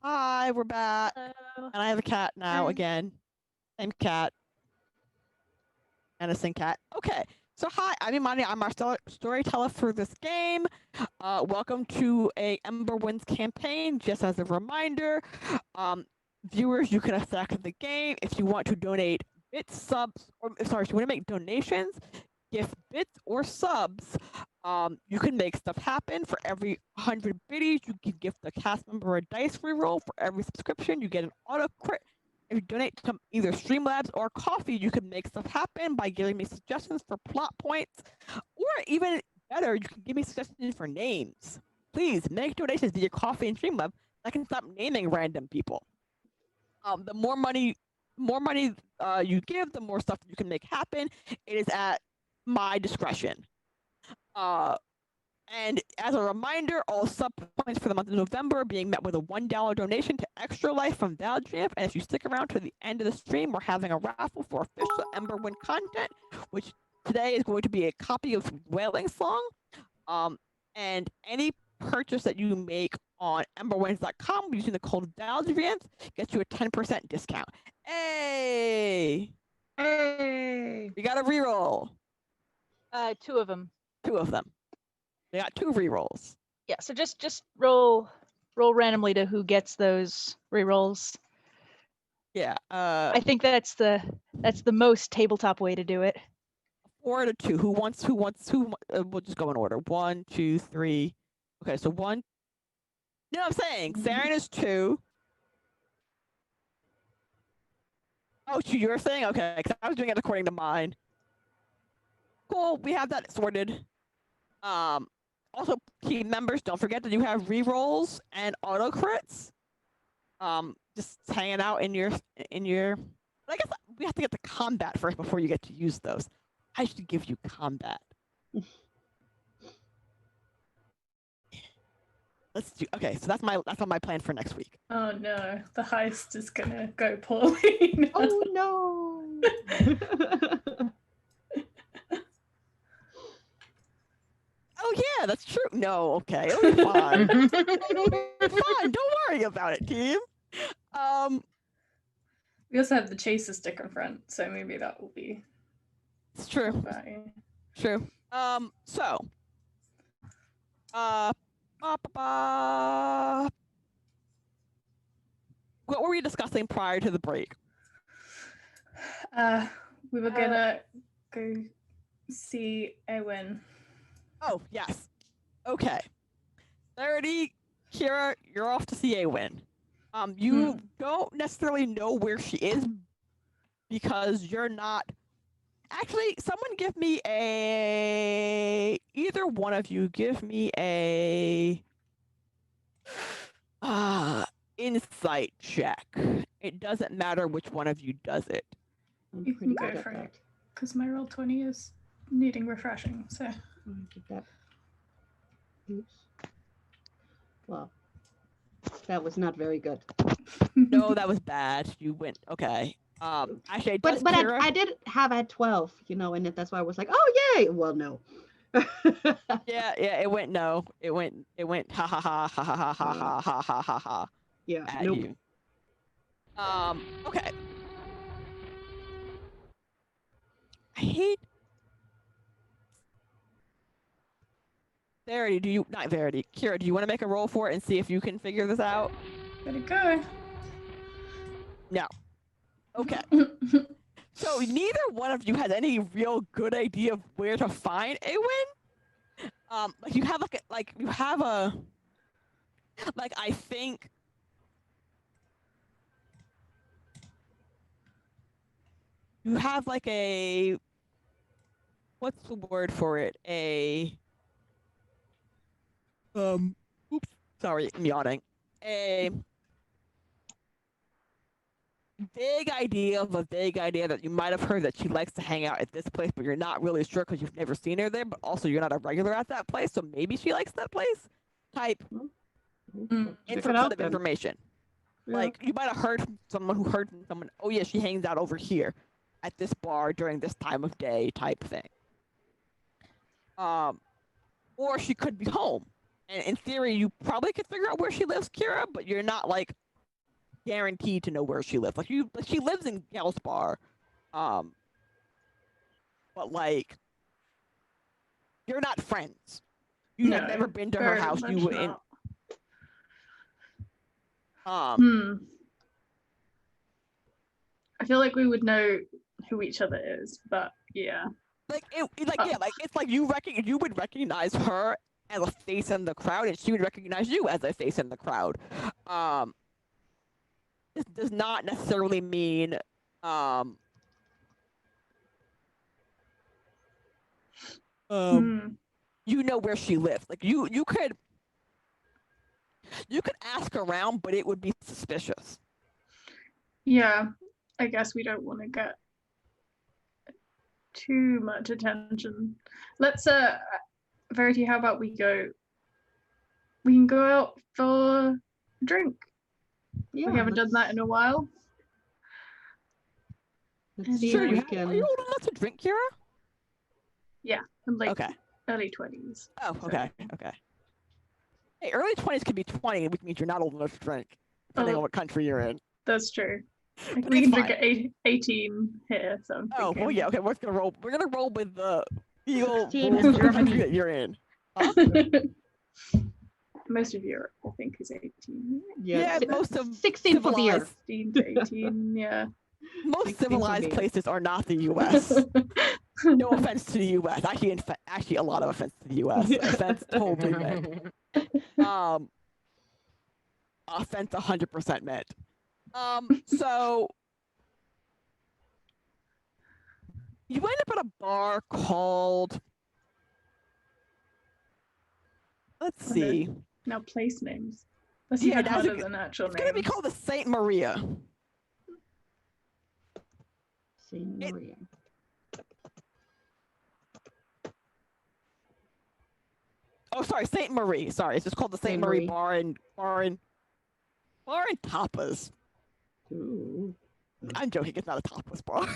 Hi, we're back. Hello. And I have a cat now Hi. again. Same cat. Innocent cat. Okay. So hi, I'm Imani. I'm our storyteller for this game. Welcome to a Emberwind's campaign. Just as a reminder, viewers, you can affect the game if you want to donate bits, subs, or sorry, if you want to make donations, gift bits or subs. You can make stuff happen. For every 100 biddies, you can gift a cast member a dice reroll. For every subscription, you get an auto crit. If you donate to either Streamlabs or Coffee, you can make stuff happen by giving me suggestions for plot points, or even better, you can give me suggestions for names. Please make donations via Coffee and Streamlabs. I can stop naming random people. The more money you give, the more stuff you can make happen. It is at my discretion. And as a reminder, all sub points for the month of November are being met with a $1 donation to Extra Life from Valjamp. And if you stick around to the end of the stream, we're having a raffle for official Emberwind content, which today is going to be a copy of Wailing Song. And any purchase that you make on emberwinds.com using the code Valjamp gets you a 10% discount. Hey! Hey. We got a reroll. 2 of them. 2 of them. They got 2 rerolls. Yeah, so just roll randomly to who gets those rerolls. Yeah. I think that's the most tabletop way to do it. 4 to 2. Who wants? We'll just go in order. 1, 2, 3. Okay, so 1. You know what I'm saying? Saren is 2. Oh, 2 you're saying? Okay, because I was doing it according to mine. Cool, we have that sorted. Also, team members, don't forget that you have rerolls and auto crits. Just hanging out in your. I guess we have to get the combat first before you get to use those. I should give you combat. Let's do. Okay, so that's on my plan for next week. Oh no, the heist is gonna go poorly now. Oh no. Oh yeah, that's true. No, okay, it'll be fine. It'll be fine. Don't worry about it, team. We also have the chaser stick in front, so maybe that will be. It's true. Fine. True. So. What were we discussing prior to the break? We were gonna go see Eowyn. Oh, yes. Okay. 30, Kira, you're off to see Eowyn. You don't necessarily know where she is because you're not. Actually, someone give me either one of you give me a insight check. It doesn't matter which one of you does it. You can go for it, because my roll 20 is needing refreshing, so. Get that. Oops. Well, that was not very good. No, that was bad. You went okay. Actually, but I did have at 12, and that's why I was like, oh yay. Well, no. yeah, it went no. It went ha ha ha ha ha ha ha ha ha ha ha. Yeah. At Nope. you. Okay. I hate Verity. Not Verity. Kira, do you want to make a roll for it and see if you can figure this out? Let it go. No. Okay. So neither one of you has any real good idea of where to find Eowyn. Like you have I think you have like a what's the word for it? Oops, sorry, I'm yawning. A vague idea that you might have heard that she likes to hang out at this place, but you're not really sure because you've never seen her there, but also you're not a regular at that place, so maybe she likes that place. Type of information. Yeah. Like you might have heard from someone who heard from someone, oh yeah, she hangs out over here at this bar during this time of day type thing. Or she could be home. And in theory, you probably could figure out where she lives, Kira, but you're not like guaranteed to know where she lives. Like she lives in Gelsbar, but like you're not friends. You have never been to her house. You wouldn't. I feel like we would know who each other is, but yeah. It's like you would recognize her as a face in the crowd, and she would recognize you as a face in the crowd. This does not necessarily mean you know where she lives. Like you could ask around, but it would be suspicious. Yeah, I guess we don't want to get too much attention. Let's Verity, how about we can go out for a drink. Yeah, we haven't done that in a while. Sure, are you old enough to drink, Kira? Yeah, I'm like early 20s. Oh, okay. Hey, early 20s could be 20, which means you're not old enough to drink, depending on what country you're in. That's true. We can drink at 18 here, so well, yeah, okay. We're gonna roll with the legal Team rules of the country that you're in. Huh? Most of Europe, I think, is 18. Yeah, most of 16 for beer. 16 to 18, yeah. Most civilized places are not the U.S. No offense to the U.S. Actually, a lot of offense to the U.S. Offense totally meant. Offense 100% meant. So you end up at a bar called. Let's see. Now place names. That's even harder than actual names. It's gonna be called the Saint Maria. Saint Maria. Oh, sorry, Saint Marie. Sorry, it's just called the Saint Marie Bar and Tapas. Ooh. I'm joking. It's not a tapas bar.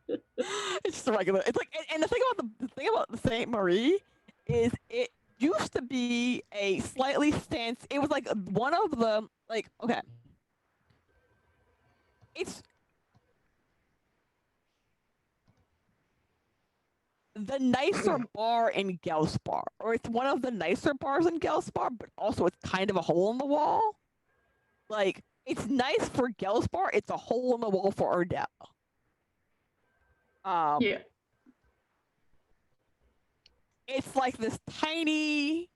It's just a regular. It's like, and the thing about the Saint Marie is it used to be a slightly fancy. It was like one of the It's the nicer bar in Gelsbar, or it's one of the nicer bars in Gelsbar, but also it's kind of a hole in the wall. Like, it's nice for Gelsbar, it's a hole in the wall for Ardell. Yeah. It's like this tiny,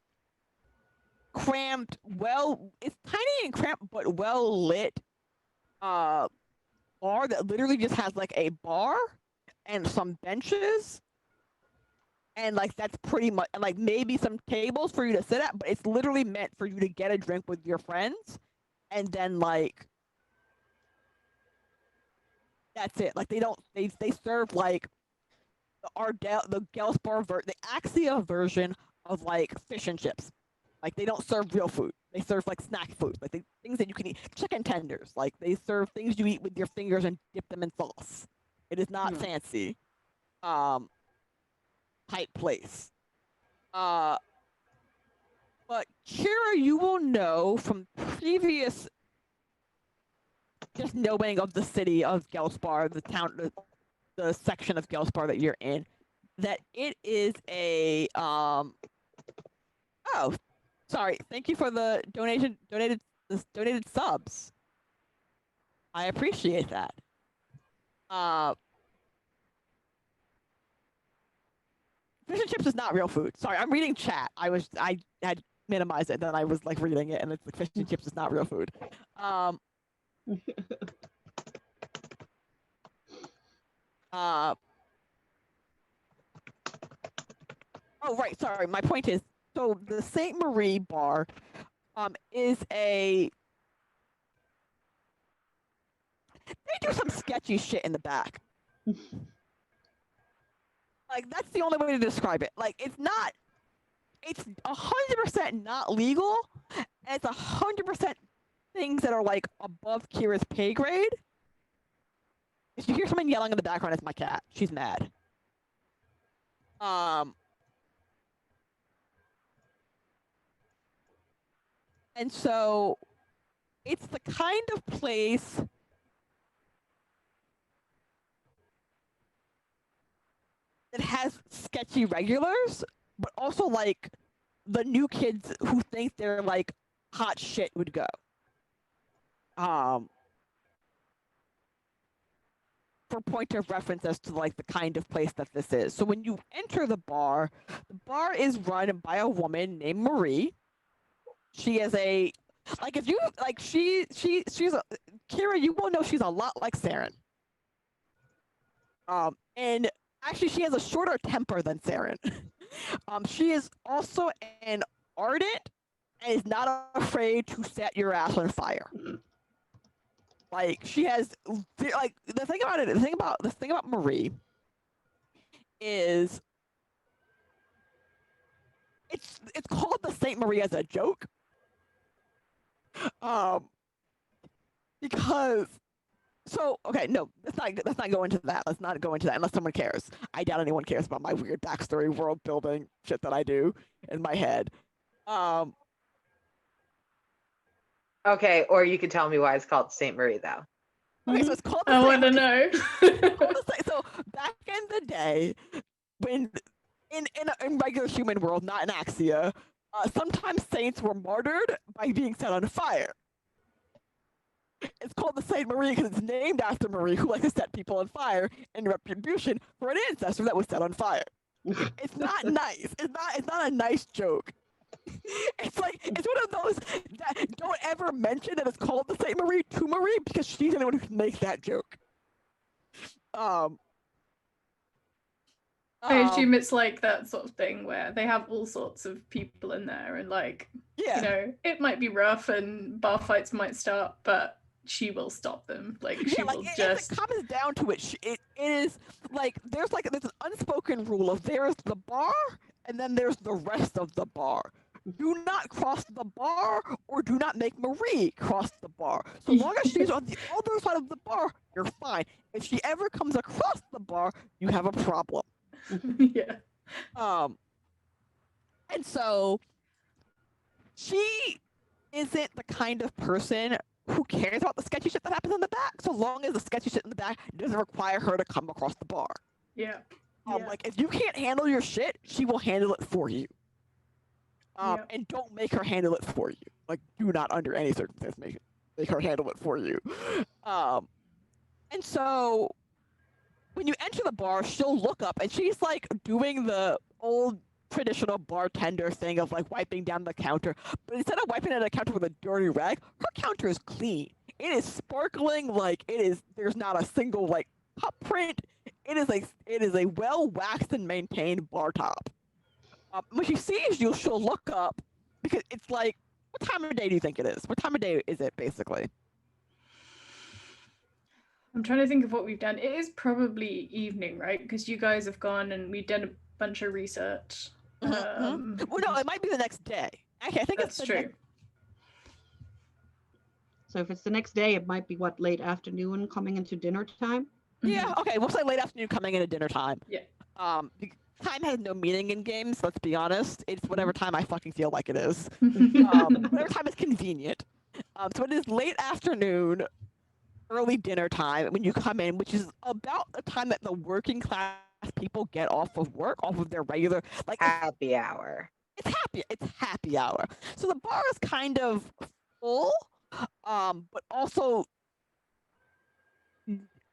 cramped, it's tiny and cramped, but well lit bar that literally just has like a bar and some benches. And like that's pretty much, and like maybe some tables for you to sit at, but it's literally meant for you to get a drink with your friends, and then like that's it. Like they serve like the Gelsbar the Axia version of like fish and chips. Like they don't serve real food. They serve like snack food, like things that you can eat. Chicken tenders. Like they serve things you eat with your fingers and dip them in sauce. It is not fancy. Type place. But Kira, you will know from previous just knowing of the city of Gelsbar, the town, the section of Gelsbar that you're in, that it is a oh, sorry. Thank you for the donated subs. I appreciate that. Fish and chips is not real food. Sorry, I'm reading chat. I had minimized it, and then I was like reading it, and it's like fish and chips is not real food. Oh right, sorry. My point is, so the Saint Marie bar, is they do some sketchy shit in the back. Like, that's the only way to describe it. Like, it's 100% not legal, and it's 100% things that are, like, above Kira's pay grade. If you hear someone yelling in the background, it's my cat. She's mad. And so, it's the kind of place that has sketchy regulars, but also like the new kids who think they're like hot shit would go. For point of reference as to like the kind of place that this is. So when you enter the bar is run by a woman named Marie. She is a like if you like she's a Kira, you will know she's a lot like Saren. And actually she has a shorter temper than Saren. She is also an ardent and is not afraid to set your ass on fire. Like she has like the thing about Marie is it's called the Saint Marie as a joke. Because let's not go into that. Let's not go into that unless someone cares. I doubt anyone cares about my weird backstory world building shit that I do in my head. Okay, or you could tell me why it's called Saint Marie though. Okay, so it's called the I Saint want to Marie. know. So back in the day, when in regular human world, not in Axia, sometimes saints were martyred by being set on fire. It's called the Saint Marie because it's named after Marie, who likes to set people on fire in retribution for an ancestor that was set on fire. It's not nice. It's not a nice joke. It's like it's one of those that don't ever mention that it's called the Saint Marie to Marie because she's the one who can make that joke. I assume it's like that sort of thing where they have all sorts of people in there, and like you know, it might be rough and bar fights might start, but she will stop them. Like she will just. If it comes down to it, it is like there's an unspoken rule of there's the bar and then there's the rest of the bar. Do not cross the bar or do not make Marie cross the bar. So long as she's on the other side of the bar, you're fine. If she ever comes across the bar, you have a problem. Yeah. And so she isn't the kind of person who cares about the sketchy shit that happens in the back, so long as the sketchy shit in the back doesn't require her to come across the bar. Yeah. Like if you can't handle your shit, she will handle it for you. And don't make her handle it for you. Like, do not under any circumstance make her handle it for you. And so when you enter the bar, she'll look up and she's like doing the old traditional bartender thing of like wiping down the counter. But instead of wiping down the counter with a dirty rag, her counter is clean. It is sparkling, like there's not a single like cup print. It is a well waxed and maintained bar top. When she sees you, she'll look up because it's like, what time of day do you think it is? What time of day is it, basically? I'm trying to think of what we've done. It is probably evening, right? Because you guys have gone and we've done a bunch of research. Well, no, it might be the next day. Actually, I think that's true. So if it's the next day, it might be late afternoon coming into dinner time? Yeah, okay, we'll say late afternoon coming into dinner time. Yeah. Time has no meaning in games, let's be honest. It's whatever time I fucking feel like it is. Whatever time is convenient. So it is late afternoon, early dinner time when you come in, which is about the time that the working class people get off of work, off of their regular happy hour. It's happy hour. So the bar is kind of full, but also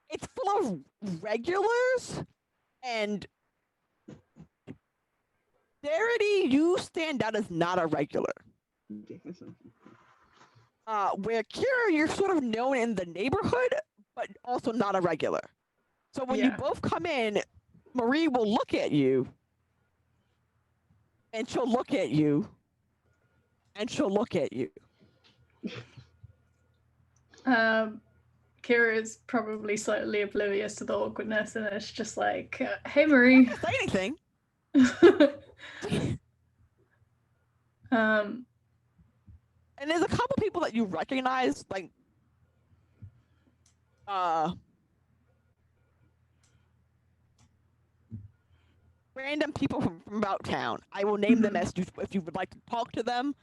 it's full of regulars and Verity, you stand out as not a regular. Where Kira, you're sort of known in the neighborhood, but also not a regular. So when you both come in, Marie will look at you, and she'll look at you, and she'll look at you. Kira is probably slightly oblivious to the awkwardness, and it's just like, "Hey, Marie." Say anything. And there's a couple people that you recognize, like random people from about town. I will name them as if you would like to talk to them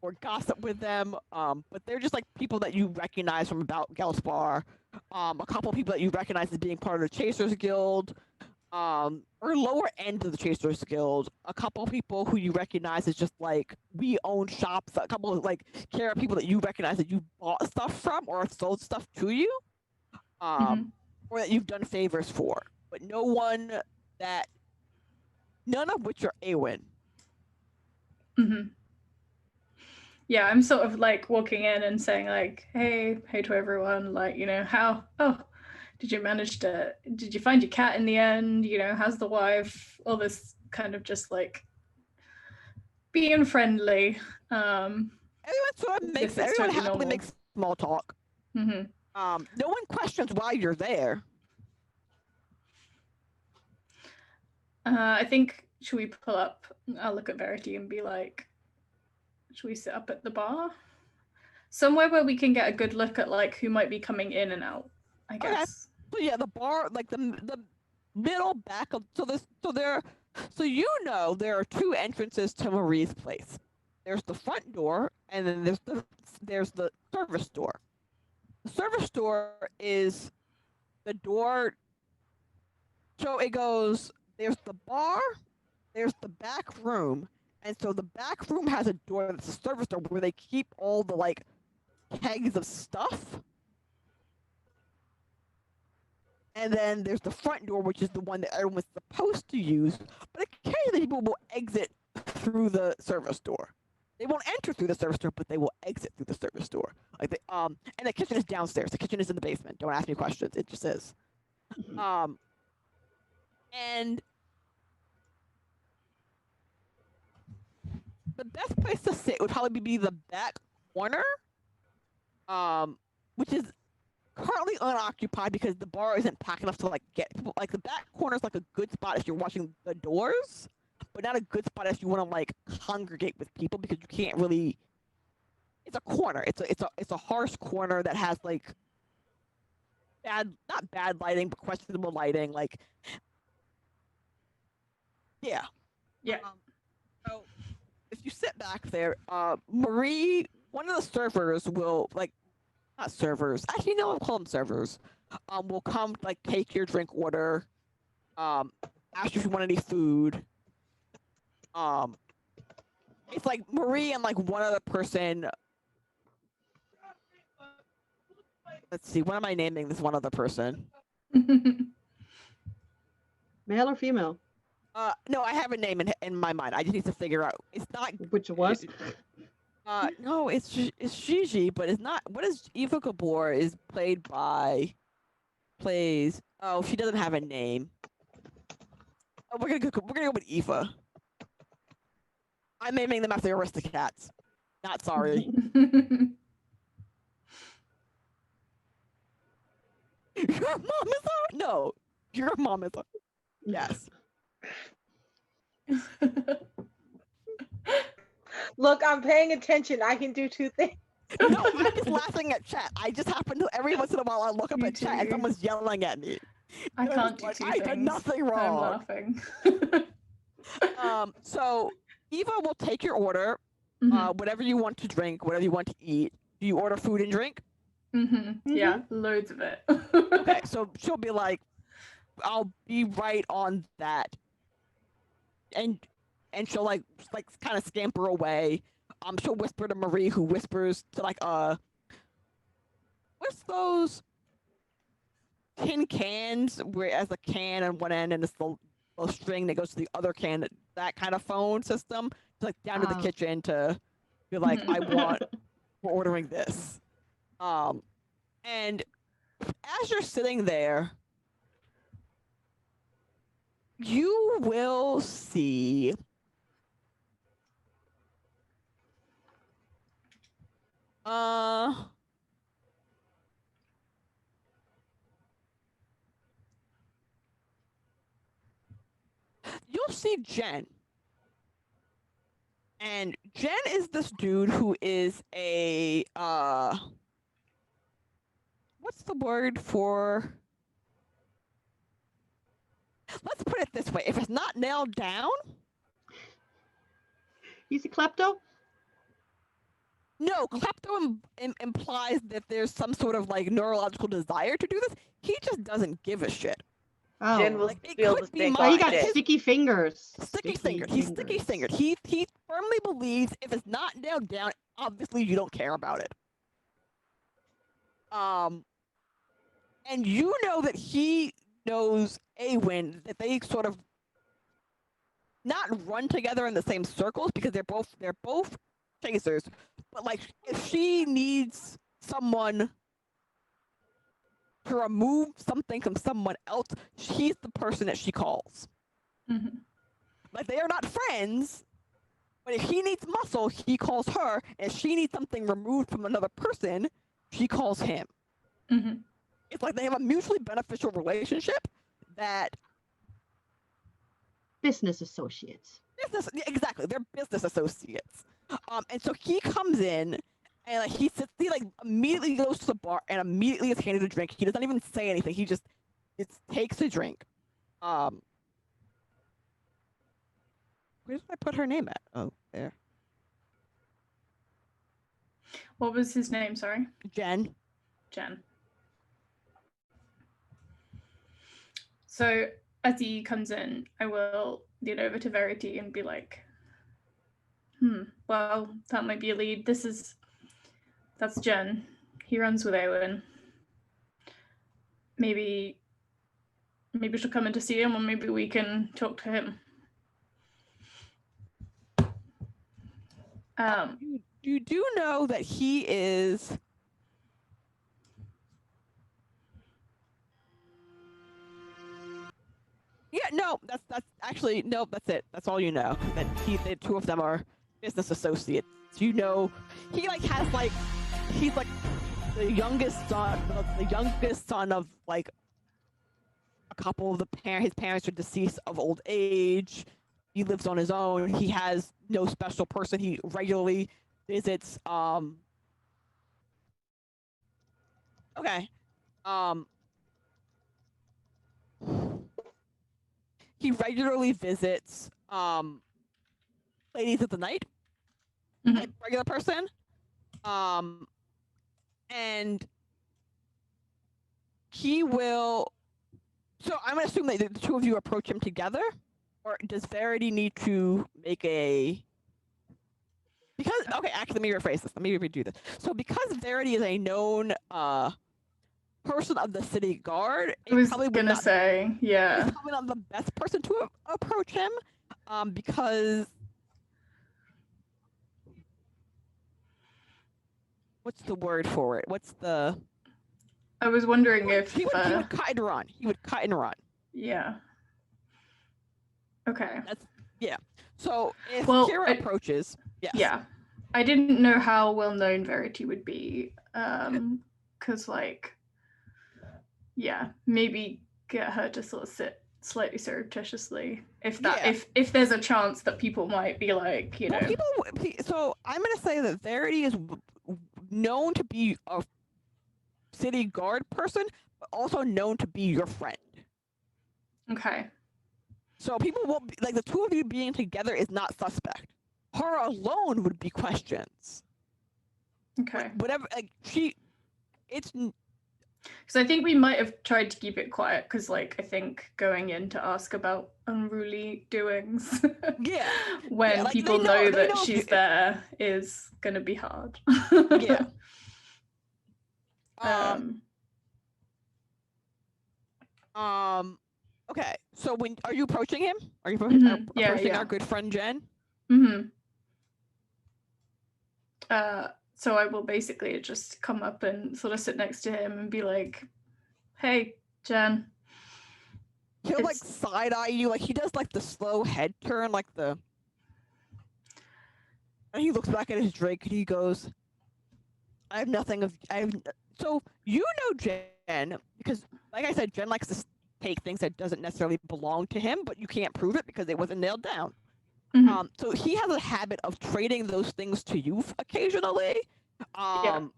or gossip with them. But they're just like people that you recognize from about Gelspar. A couple people that you recognize as being part of the Chasers Guild. Or lower end of the Chasers Guild. A couple people who you recognize as just like we own shops. A couple of like people that you recognize that you bought stuff from or sold stuff to you. Or that you've done favors for. But none of which are Awen. Yeah, I'm sort of like walking in and saying like, hey to everyone, like, did you find your cat in the end? How's the wife? All this kind of just like being friendly. Everyone sort of everyone happily makes small talk. No one questions why you're there. I think, should we pull up? I'll look at Verity and be like, should we sit up at the bar? Somewhere where we can get a good look at like who might be coming in and out, I guess. So yeah, the bar, like the middle back of there are two entrances to Marie's place. There's the front door, and then there's the service door. The service door is the door. So it goes. There's the bar. There's the back room, and so the back room has a door that's a service door where they keep all the like kegs of stuff. And then there's the front door, which is the one that everyone's supposed to use, but occasionally people will exit through the service door. They won't enter through the service door, but they will exit through the service door. Like and the kitchen is downstairs. The kitchen is in the basement. Don't ask me questions. It just is. And the best place to sit would probably be the back corner, which is currently unoccupied because the bar isn't packed enough to like get people. Like the back corner is like a good spot if you're watching the doors, but not a good spot if you want to like congregate with people because you can't really. It's a corner. It's a harsh corner that has like not bad lighting, but questionable lighting. Like, yeah. So if you sit back there, Marie, one of the servers will like. Not servers. Actually, no, I'll call them servers. Will come like take your drink order. Ask you if you want any food. It's like Marie and like one other person. Let's see. What am I naming this one other person? Male or female? No, I have a name in my mind. I just need to figure out. It's not which it was. No, it's Gigi, but it's not. What is Eva Gabor is plays. Oh, she doesn't have a name. Oh, we're gonna go with Eva. I'm naming them after Aristocats. Not sorry. Your mom is on? No, your mom is on. Yes. Look, I'm paying attention. I can do two things. No, I'm just laughing at chat. I just happen to every once in a while I look up at chat and someone's yelling at me. I can't do two things. I did nothing wrong. I'm laughing. So Eva will take your order, whatever you want to drink, whatever you want to eat. Do you order food and drink? Yeah, loads of it. Okay, so she'll be like, I'll be right on that. And she'll like kind of scamper away. She'll whisper to Marie, who whispers to like what's those tin cans where it has a can on one end and it's the string that goes to the other can, that kind of phone system. It's like down to the kitchen to be like, we're ordering this. And as you're sitting there, you will see you'll see Jen. And Jen is this dude who is a what's the word for, let's put it this way, if it's not nailed down, he's a klepto? No, klepto implies that there's some sort of like neurological desire to do this. He just doesn't give a shit. Oh, Jen will Like, it spill the could be stink oh, he on got shit. sticky fingers. Sticky fingered. He's sticky fingered. He firmly believes if it's not nailed down, obviously you don't care about it. And you know that he knows Awen, that they sort of not run together in the same circles because they're both chasers. But like, if she needs someone to remove something from someone else, he's the person that she calls. Mhm. Like, they are not friends, but if he needs muscle, he calls her. And if she needs something removed from another person, she calls him. Mhm. It's like they have a mutually beneficial relationship that Business associates. exactly, they're business associates. And so he comes in and like he immediately goes to the bar and immediately is handed a drink. He doesn't even say anything. He just takes a drink. Where did I put her name at? Oh, there. What was his name? Sorry. Jen. So as he comes in, I will lean over to Verity and be like, well, that might be a lead. That's Jen. He runs with Owen. Maybe she'll come in to see him, or maybe we can talk to him. You do know that he is. Yeah, no, that's actually no, that's it. That's all you know. That the two of them are business associates. You know, he like has like he's like the youngest son of like a couple of his parents are deceased of old age. He lives on his own. He has no special person. He regularly visits. Okay. He regularly visits ladies of the night, like regular person. And he will. So I'm gonna assume that the two of you approach him together, or does Verity need to make a? Because okay, actually, let me rephrase this. Let me redo this. So because Verity is a known person of the city guard, I was gonna say, yeah, he's probably not the best person to approach him, because what's the word for it? What's the? I was wondering if he would cut and run. He would cut and run. Yeah. Okay. Yeah. So if Kira approaches, yes. Yeah. I didn't know how well known Verity would be. Cause like, yeah, maybe get her to sort of sit slightly surreptitiously if if there's a chance that people might be like, you know. So I'm gonna say that Verity is known to be a city guard person, but also known to be your friend. Okay. So people won't be, like the two of you being together is not suspect. Her alone would be questions. Okay. Whatever, like it's. Because I think we might have tried to keep it quiet. Because like I think going in to ask about unruly doings, yeah, when like, people know that she's there is gonna be hard. Yeah. Okay. So are you approaching him? Are you approaching our good friend Jen? So I will basically just come up and sort of sit next to him and be like, "Hey, Jen." He'll like side eye you, like he does like the slow head turn, like the. And he looks back at his drink and he goes, "I have nothing of So you know Jen because, like I said, Jen likes to take things that doesn't necessarily belong to him, but you can't prove it because it wasn't nailed down. So he has a habit of trading those things to you occasionally. And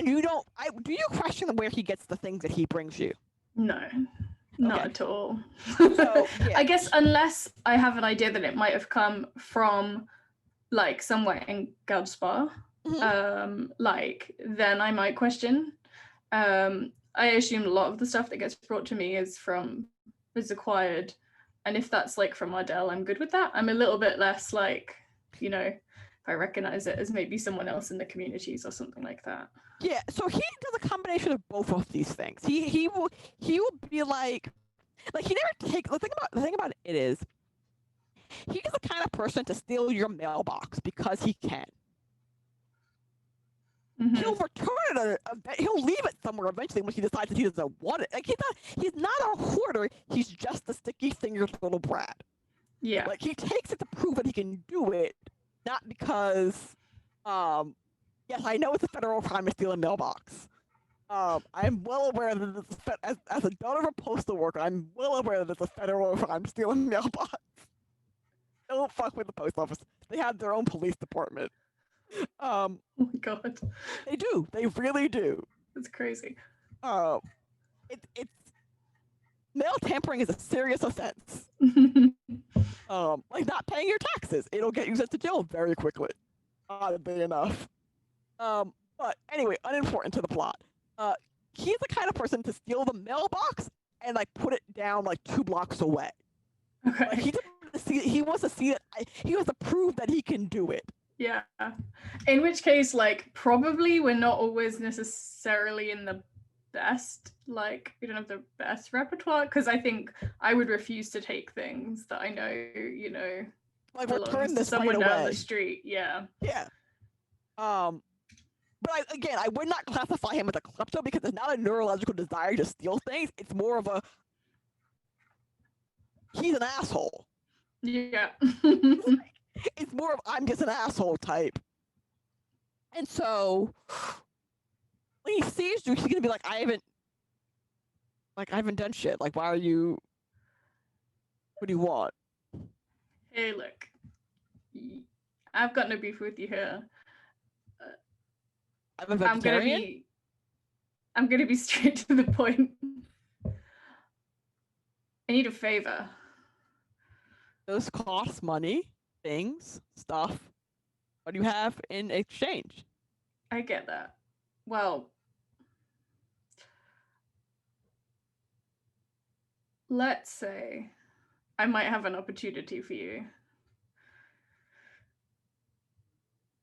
you don't. Do you question where he gets the things that he brings you? No, not at all. So, I guess unless I have an idea that it might have come from like somewhere in Galdspar, like then I might question. I assume a lot of the stuff that gets brought to me is acquired, and if that's like from Ardell, I'm good with that. I'm a little bit less like, you know, if I recognize it as maybe someone else in the communities or something like that. Yeah, so he does a combination of both of these things. He will be like he never take the thing about it is he's the kind of person to steal your mailbox because he can. He'll return it. He'll leave it somewhere eventually when he decides that he doesn't want it. Like he's not a hoarder. He's just a sticky-fingered little brat. Yeah. Like he takes it to prove that he can do it, not because, yes, I know it's a federal crime to steal a mailbox. I'm well aware that as a daughter of a postal worker, I'm well aware that it's a federal crime to steal a mailbox. Don't fuck with the post office. They have their own police department. Oh my god. They do. They really do. It's crazy. It's mail tampering is a serious offense. Like not paying your taxes. It'll get you sent to jail very quickly. Oddly enough. But anyway, unimportant to the plot. He's the kind of person to steal the mailbox and like put it down like 2 blocks away. Okay. Like, he wants to see it. He wants to prove that he can do it. Yeah. In which case, like, probably we're not always necessarily in the best, like, we don't have the best repertoire, because I think I would refuse to take things that I know, you know, like return this someone right down away. The street. Yeah. Yeah. But I would not classify him as a klepto because it's not a neurological desire to steal things. It's more of a he's an asshole. Yeah. It's more of I'm just an asshole type. And so when he sees you, he's gonna be like, I haven't done shit. Like, why are you? What do you want? Hey, look, I've got no beef with you here. I'm a vegetarian. I'm gonna be straight to the point. I need a favor. Those cost money, things, stuff. What do you have in exchange? I get that. Well, let's say I might have an opportunity for you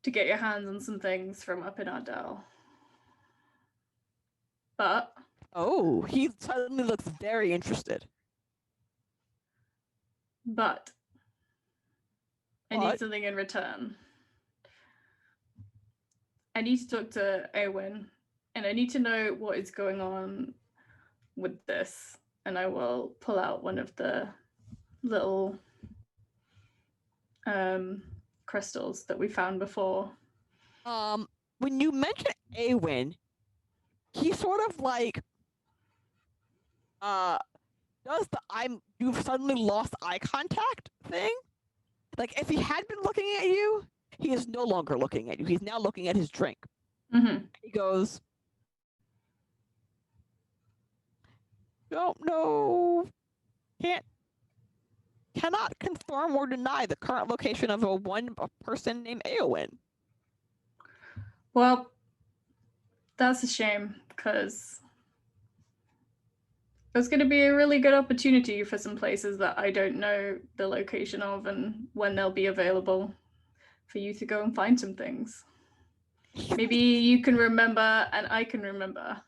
to get your hands on some things from up in Ardell. But oh, he suddenly looks very interested. But I need something in return. I need to talk to Eowyn, and I need to know what is going on with this. And I will pull out one of the little crystals that we found before. When you mention Eowyn, he sort of like does the you've suddenly lost eye contact thing. Like if he had been looking at you, he is no longer looking at you. He's now looking at his drink. Mm-hmm. He goes, don't know, cannot confirm or deny the current location of a person named Eowyn. Well, that's a shame because there's going to be a really good opportunity for some places that I don't know the location of and when they'll be available for you to go and find some things. Maybe you can remember and I can remember.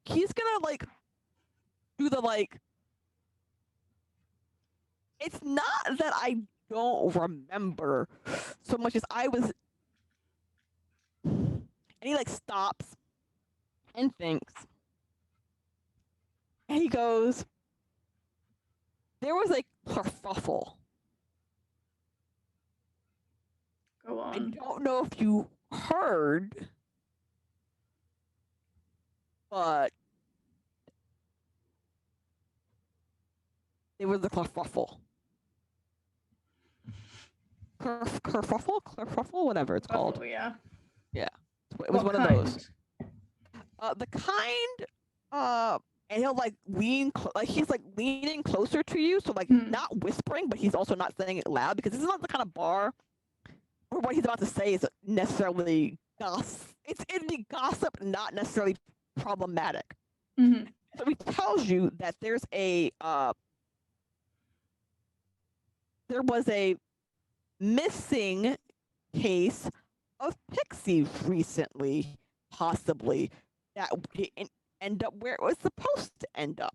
He's gonna like do the like. It's not that I don't remember so much as I was, and he like stops and thinks, and he goes, there was a kerfuffle. Go on. I don't know if you heard, but there was a kerfuffle. Kerfuffle, whatever it's called. Oh, yeah. Yeah, it was one of those. The kind and he'll like like he's like leaning closer to you, so like not whispering, but he's also not saying it loud because this is not the kind of bar where what he's about to say is necessarily gossip. It'd be gossip, not necessarily problematic. So he tells you that there was a missing case of pixies recently, possibly, that didn't end up where it was supposed to end up.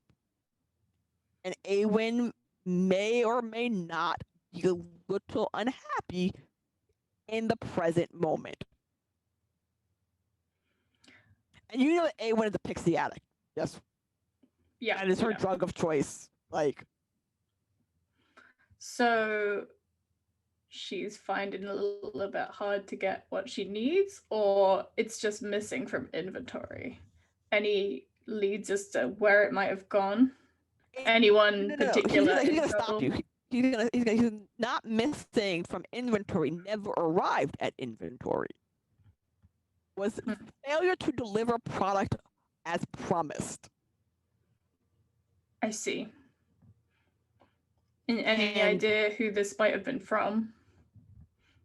And Awen may or may not be a little unhappy in the present moment. And you know that Awen is a pixie addict. Yes. Yeah. That is her drug of choice. Like. So she's finding it a little bit hard to get what she needs, or it's just missing from inventory? Any leads as to where it might have gone? Anyone particular? He's gonna stop you. He's not missing from inventory, never arrived at inventory. Was failure to deliver product as promised. I see. Any idea who this might have been from?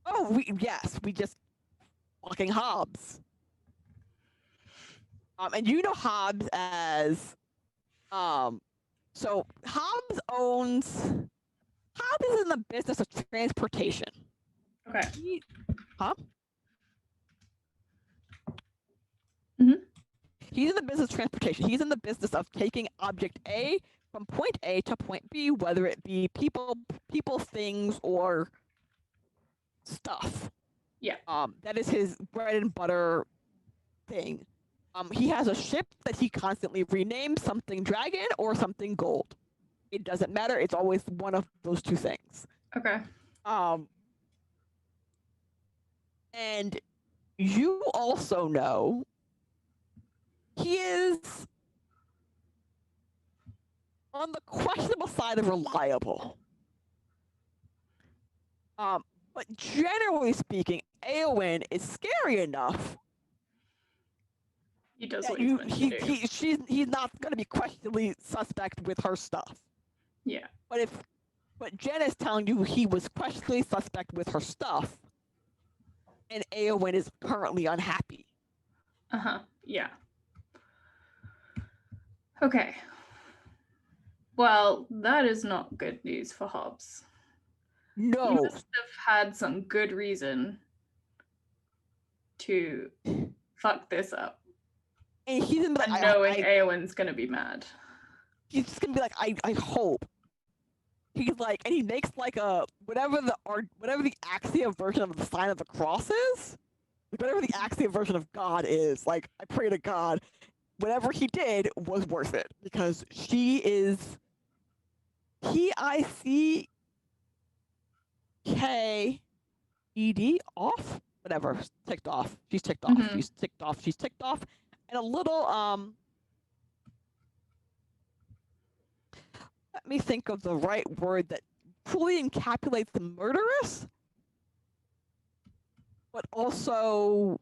Oh, we just fucking Hobbs. And you know Hobbs as, so Hobbs is in the business of transportation. Okay. He's in the business of transportation. He's in the business of taking object A from point A to point B, whether it be people, things, or stuff. Yeah. That is his bread and butter thing. He has a ship that he constantly renames, something dragon or something gold. It doesn't matter. It's always one of those two things. Okay. And you also know he is on the questionable side of reliable. But generally speaking, Awen is scary enough. He does what he's not going to be questionably suspect with her stuff. Yeah. But Jen is telling you he was questionably suspect with her stuff, and Awen is currently unhappy. Yeah. Okay. Well, that is not good news for Hobbs. No. He must have had some good reason to fuck this up. And he's gonna be like, knowing Aowen's gonna be mad. He's just gonna be like, I hope. He's like, and he makes like a whatever the Axia version of the sign of the cross is, whatever the Axia version of God is. Like, I pray to God, whatever he did was worth it because she is PICKED off, whatever, ticked off. She's ticked off. She's ticked off. She's ticked off, and a little Let me think of the right word that fully encapsulates the murderous, but also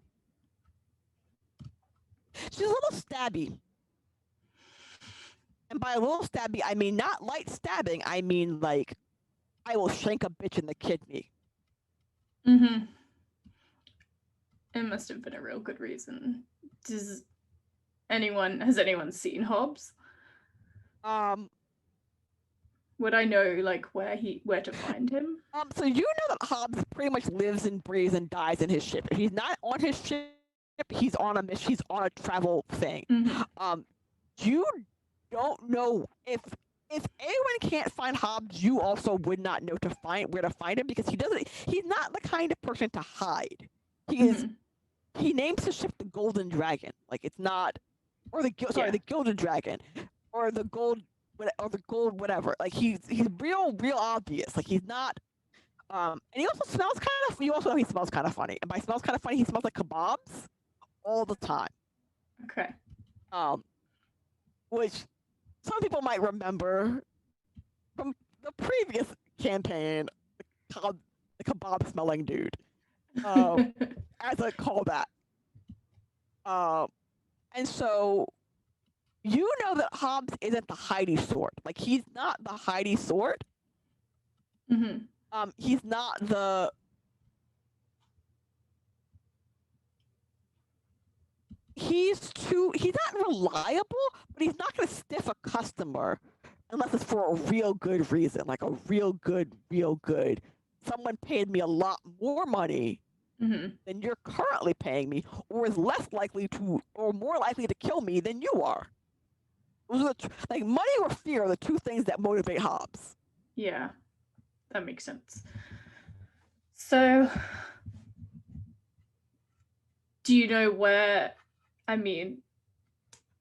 she's a little stabby. And by a little stabby, I mean not light stabbing. I mean like, I will shank a bitch in the kidney. It must have been a real good reason. Has anyone seen Hobbs? Would I know like where to find him? So you know that Hobbs pretty much lives and breathes and dies in his ship. If he's not on his ship, he's on a mission. He's on a travel thing. You don't know if anyone can't find Hobbs, you also would not know where to find him because he's not the kind of person to hide. He names his ship the Golden Dragon. Like it's not, or the Gilded Dragon, or the gold whatever. Like he's real obvious. Like he's not. And he also smells kind of. You also know he smells kind of funny. And by smells kind of funny, he smells like kebabs all the time. Okay. Which some people might remember from the previous campaign, the kebab smelling dude. As a callback. And so You know that Hobbs isn't the Heidi sort. Like, he's not the Heidi sort. He's not the... He's not reliable, but he's not going to stiff a customer unless it's for a real good reason, like a real good. Someone paid me a lot more money than you're currently paying me, or is less likely to, or more likely to kill me than you are. Those are like money or fear are the two things that motivate Hobbs. Yeah, that makes sense. So, do you know where? I mean,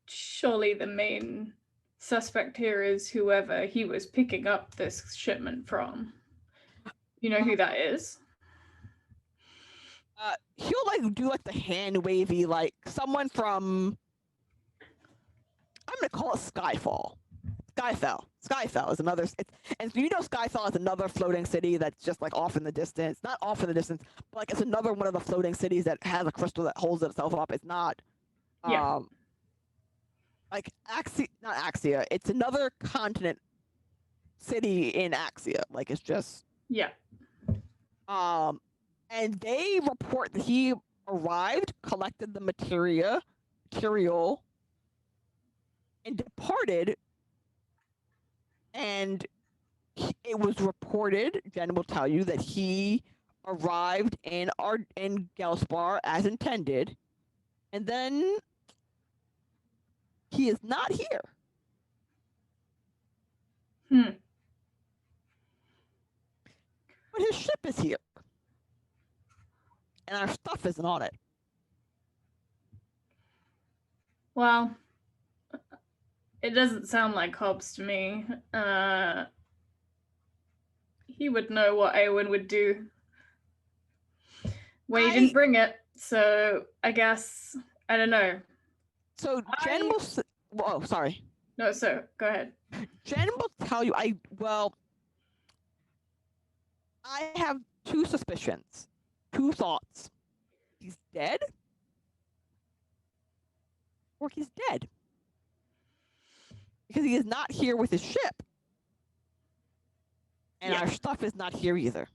surely the main suspect here is whoever he was picking up this shipment from. You know who that is? He'll like do like the hand wavy, like someone from, I'm gonna call it Skyfall. Skyfall is another, and so you know Skyfall is another floating city that's just like off in the distance. Not off in the distance, but like it's another one of the floating cities that has a crystal that holds itself up. It's not, like not Axia. It's another continent city in Axia. Like it's just and they report that he arrived, collected the material, and departed. And it was reported, Jen will tell you, that he arrived in Gelspar as intended, and then he is not here. But his ship is here. And our stuff isn't on it. Well, it doesn't sound like Hobbs to me. He would know what Eowyn would do. Well, he didn't bring it, so I guess, I don't know. So Jen will... Oh, sorry. No, so go ahead. Jen will tell you, I have two suspicions, two thoughts. He's dead, or he's dead. Because he is not here with his ship. And our stuff is not here either.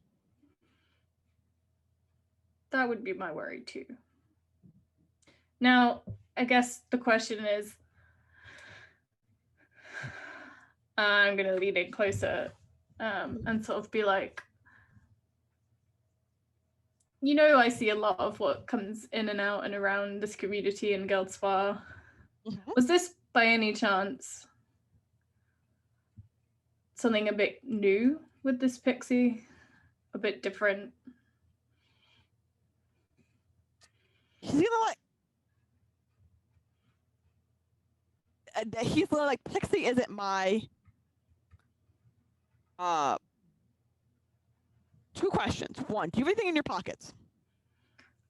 That would be my worry too. Now, I guess the question is, I'm going to lean in closer and sort of be like, you know, I see a lot of what comes in and out and around this community in Geldsfar. Was this by any chance something a bit new with this pixie? A bit different? He's gonna like Pixie isn't my two questions. One, do you have anything in your pockets?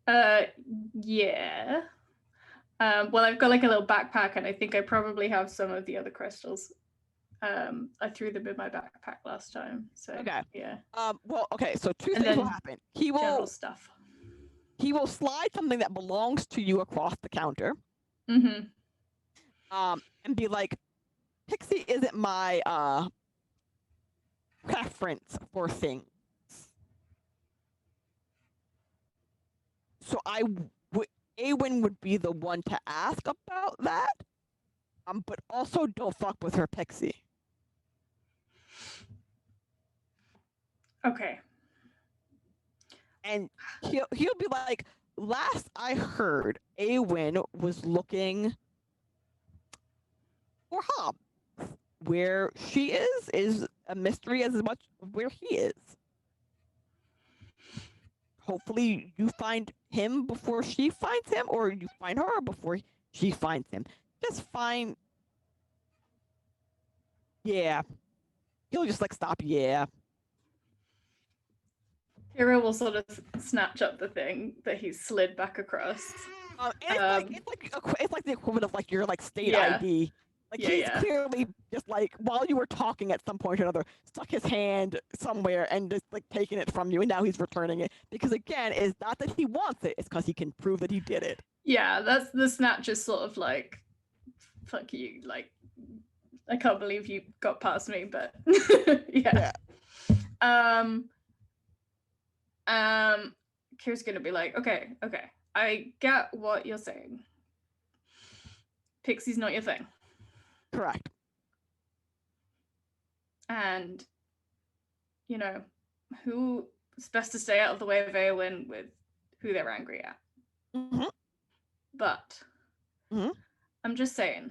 Yeah. Well, I've got like a little backpack, and I think I probably have some of the other crystals. I threw them in my backpack last time. So okay. Yeah. Well, okay, so two things will happen. He will general stuff. He will slide something that belongs to you across the counter. And be like, Pixie isn't my preference for things. So Eowyn would be the one to ask about that. But also don't fuck with her Pixie. Okay. And he'll be like, last I heard, Eowyn was looking for Hobbs. Where she is a mystery as much where he is. Hopefully you find him before she finds him, or you find her before she finds him. Just find... Yeah. He'll just like stop, yeah. Hero will sort of snatch up the thing that he's slid back across. It's like the equivalent of like your like state ID. Like he's clearly just like, while you were talking at some point or another, stuck his hand somewhere and just like taking it from you, and now he's returning it. Because again, it's not that he wants it, it's because he can prove that he did it. Yeah, that's the snatch is sort of like fuck you. Like, I can't believe you got past me, but yeah. Kira's gonna be like, okay, I get what you're saying. Pixie's not your thing. Correct. And, you know, who's best to stay out of the way of Eowyn with who they're angry at. Mm-hmm. But I'm just saying,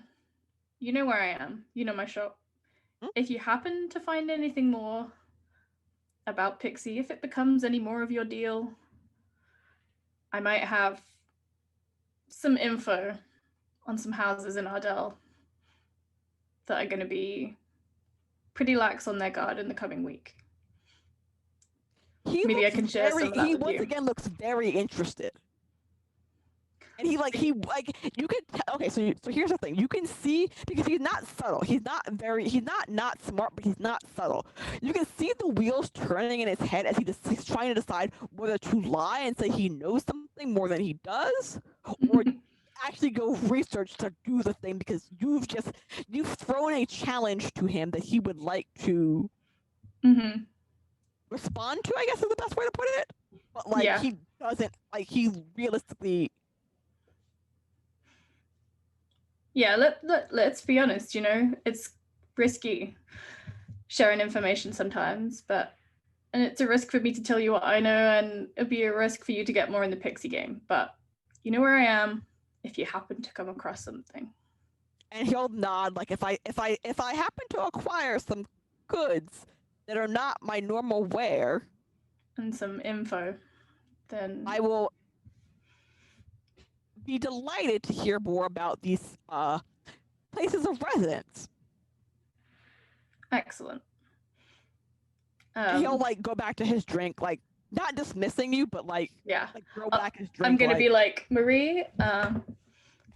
you know where I am. You know my shop. If you happen to find anything more about Pixie, if it becomes any more of your deal, I might have some info on some houses in Ardell that are going to be pretty lax on their guard in the coming week. Maybe I can share some of that He with once you. again looks very interested. And you can okay, so here's the thing. You can see, because he's not subtle. He's not smart, but he's not subtle. You can see the wheels turning in his head as he's trying to decide whether to lie and say he knows something more than he does, or actually go research to do the thing, because you've thrown a challenge to him that he would like to respond to, I guess is the best way to put it. But he doesn't, he realistically. Yeah, let's be honest, you know, it's risky sharing information sometimes, and it's a risk for me to tell you what I know, and it'd be a risk for you to get more in the Pixie game, but you know where I am if you happen to come across something. And he'll nod, like, if I happen to acquire some goods that are not my normal wear and some info, then I will be delighted to hear more about these places of residence. Excellent. He'll go back to his drink, not dismissing you, but throw back his drink. I'm gonna be like, Marie,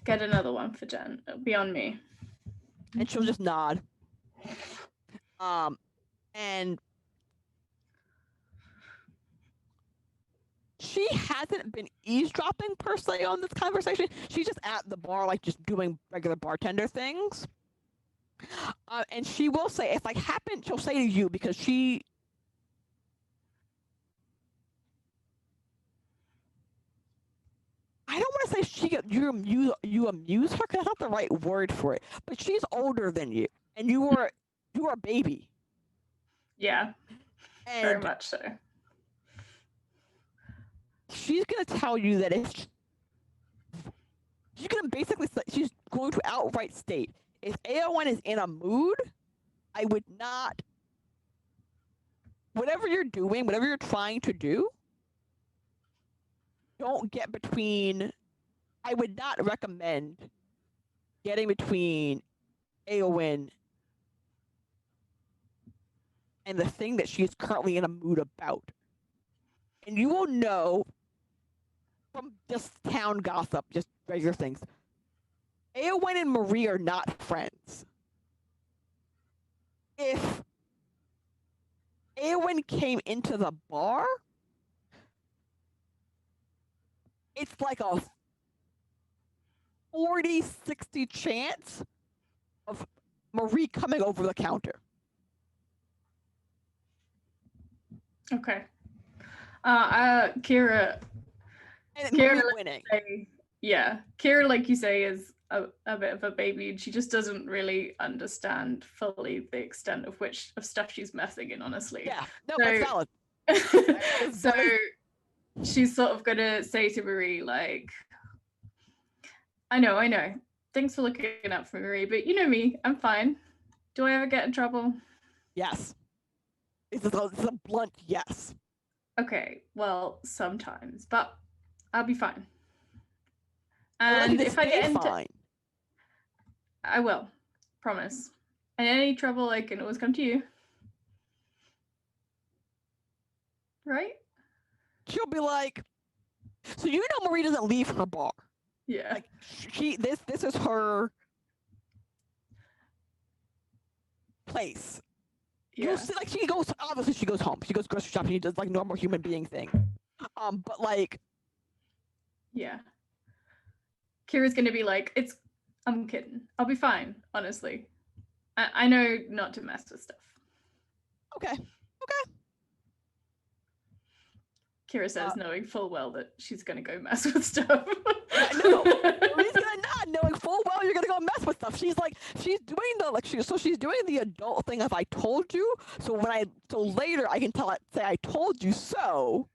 get another one for Jen. It'll be on me. And she'll just nod. And she hasn't been eavesdropping per se on this conversation. She's just at the bar, just doing regular bartender things. And she will say, if she'll say to you, because she. I don't want to say you amuse her, because that's not the right word for it. But she's older than you, and you are a baby. Yeah, very much so. She's gonna tell you that she's gonna basically say, she's going to outright state, if Eowyn is in a mood, I would not. Whatever you're doing, whatever you're trying to do, don't get between. I would not recommend getting between Eowyn and the thing that she is currently in a mood about. And you will know from just town gossip, just regular things, Eowyn and Marie are not friends. If Eowyn came into the bar, it's like a 40-60 chance of Marie coming over the counter. Okay. Kira. And Kira winning. Kira, like you say, is a bit of a baby, and she just doesn't really understand fully the extent of stuff she's messing in, honestly. Yeah, no, that's valid. So she's sort of gonna say to Marie, I know. Thanks for looking out for Marie, but you know me, I'm fine. Do I ever get in trouble? Yes. It's a blunt yes. Okay, well, sometimes, but I'll be fine. And if I get into fine. I will, promise. And any trouble, I can always come to you. Right? She'll be like, so you know Marie doesn't leave her bar. Yeah. This is her place. Yeah. You'll see, she goes home. She goes grocery shopping. She does normal human being thing. But yeah. Kira's gonna be like, I'm kidding. I'll be fine, honestly. I know not to mess with stuff. Okay. Kira says, knowing full well that she's gonna go mess with stuff. No, Marie's gonna not, knowing full well you're gonna go mess with stuff. She's doing she's doing the adult thing of I told you. So later I can say I told you so.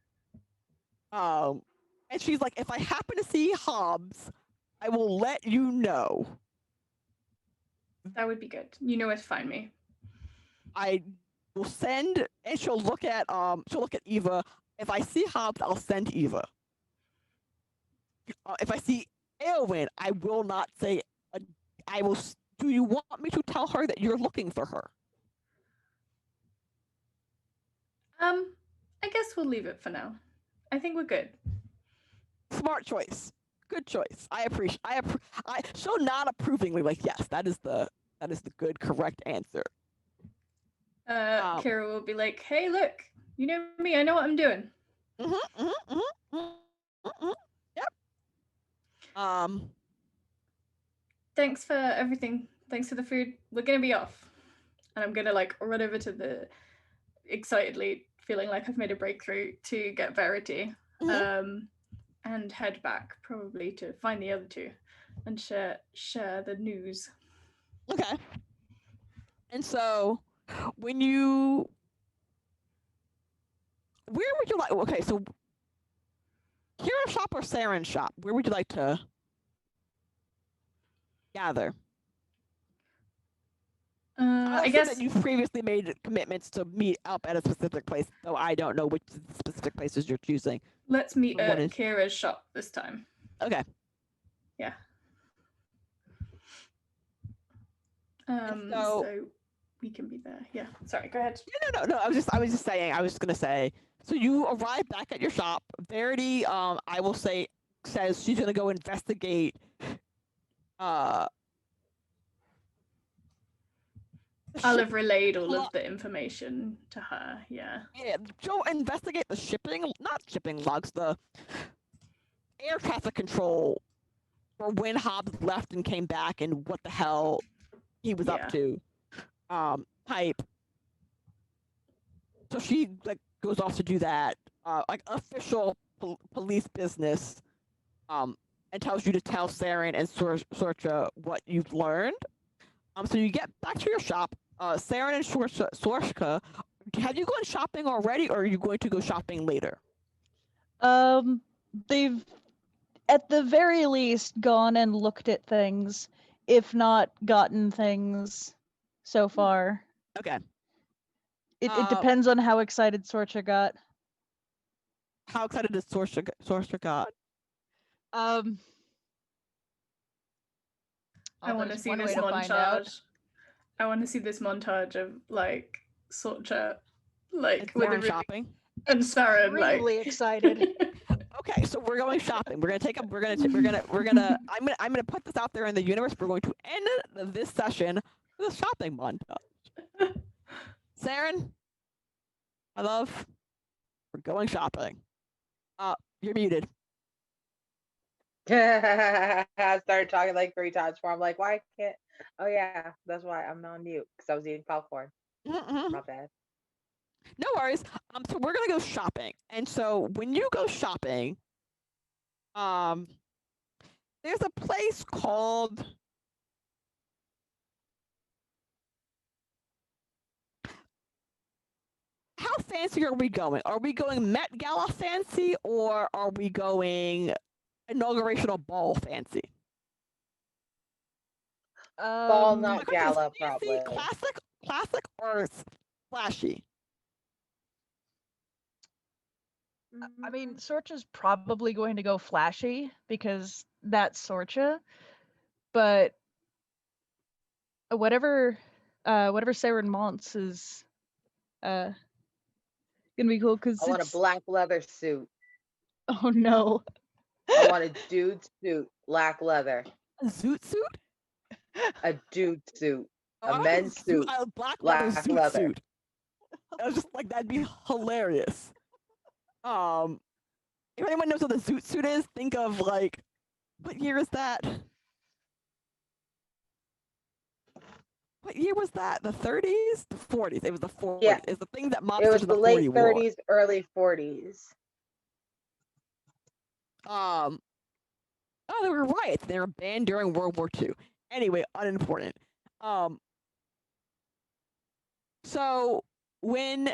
And she's like, if I happen to see Hobbs, I will let you know. That would be good. You know where to find me. I will send, and she'll look at Eva. If I see Hobbs, I'll send Eva. If I see Aelwyn, I will not say. I will. Do you want me to tell her that you're looking for her? I guess we'll leave it for now. I think we're good. Smart choice. Good choice. I appreciate. I so not approvingly like yes. That is the good correct answer. Kira will be like, "Hey, look, you know me. I know what I'm doing." Yep. Thanks for everything. Thanks for the food. We're gonna be off, and I'm gonna like run over to the excitedly feeling like I've made a breakthrough to get Verity, and head back probably to find the other two, and share the news. Okay. And so, when you, where would you like? Okay, so Kira's shop or Saren's shop? Where would you like to gather? I guess that you've previously made commitments to meet up at a specific place, though I don't know which specific places you're choosing. Let's meet at Kira's shop this time. Okay. Yeah. So we can be there. Yeah. Sorry. Go ahead. No. I was just saying. I was gonna say. So you arrive back at your shop. Verity, I will say, says she's gonna go investigate. I'll have relayed all of the information to her. Yeah. Yeah. Go investigate the not shipping logs, the air traffic control for when Hobbs left and came back and what the hell he was up to. Type. So she goes off to do that, official police business, and tells you to tell Saren and Sorcha what you've learned. So you get back to your shop. Saren and Sorcha, have you gone shopping already, or are you going to go shopping later? They've, at the very least, gone and looked at things, if not gotten things so far. Okay. It depends on how excited Sorcha got. How excited is Sorcha got? I want to see this montage. I want to see this montage of Sorcha, with a shopping, and Saren really excited. Okay, so we're going shopping. We're gonna. I'm gonna put this out there in the universe. We're going to end this session with a shopping montage. Saren, my love, we're going shopping. You're muted. I started talking 3 times before. I'm like, why can't? Oh yeah, that's why I'm on mute because I was eating popcorn. My bad. No worries. So we're gonna go shopping, and so when you go shopping, there's a place called. How fancy are we going? Are we going Met Gala fancy, or are we going inaugurational ball fancy? Ball, not gala, probably. Classic, or flashy? I mean, Sorcha's probably going to go flashy because that's Sorcha, but whatever Saren wants is gonna be cool because I want a black leather suit. Oh no! I want a dude suit, black leather. A zoot suit? A dude suit. A men's suit. A black leather. Suit. I was just like, that'd be hilarious. If anyone knows what the zoot suit is, think of what year is that? What year was that? The 30s? The 40s. It was the 40s. Yeah. It's the thing that It mobsters was in the the late 40 war. 30s, early 40s. Oh, they were riots. They were banned during World War II. Anyway, unimportant. So when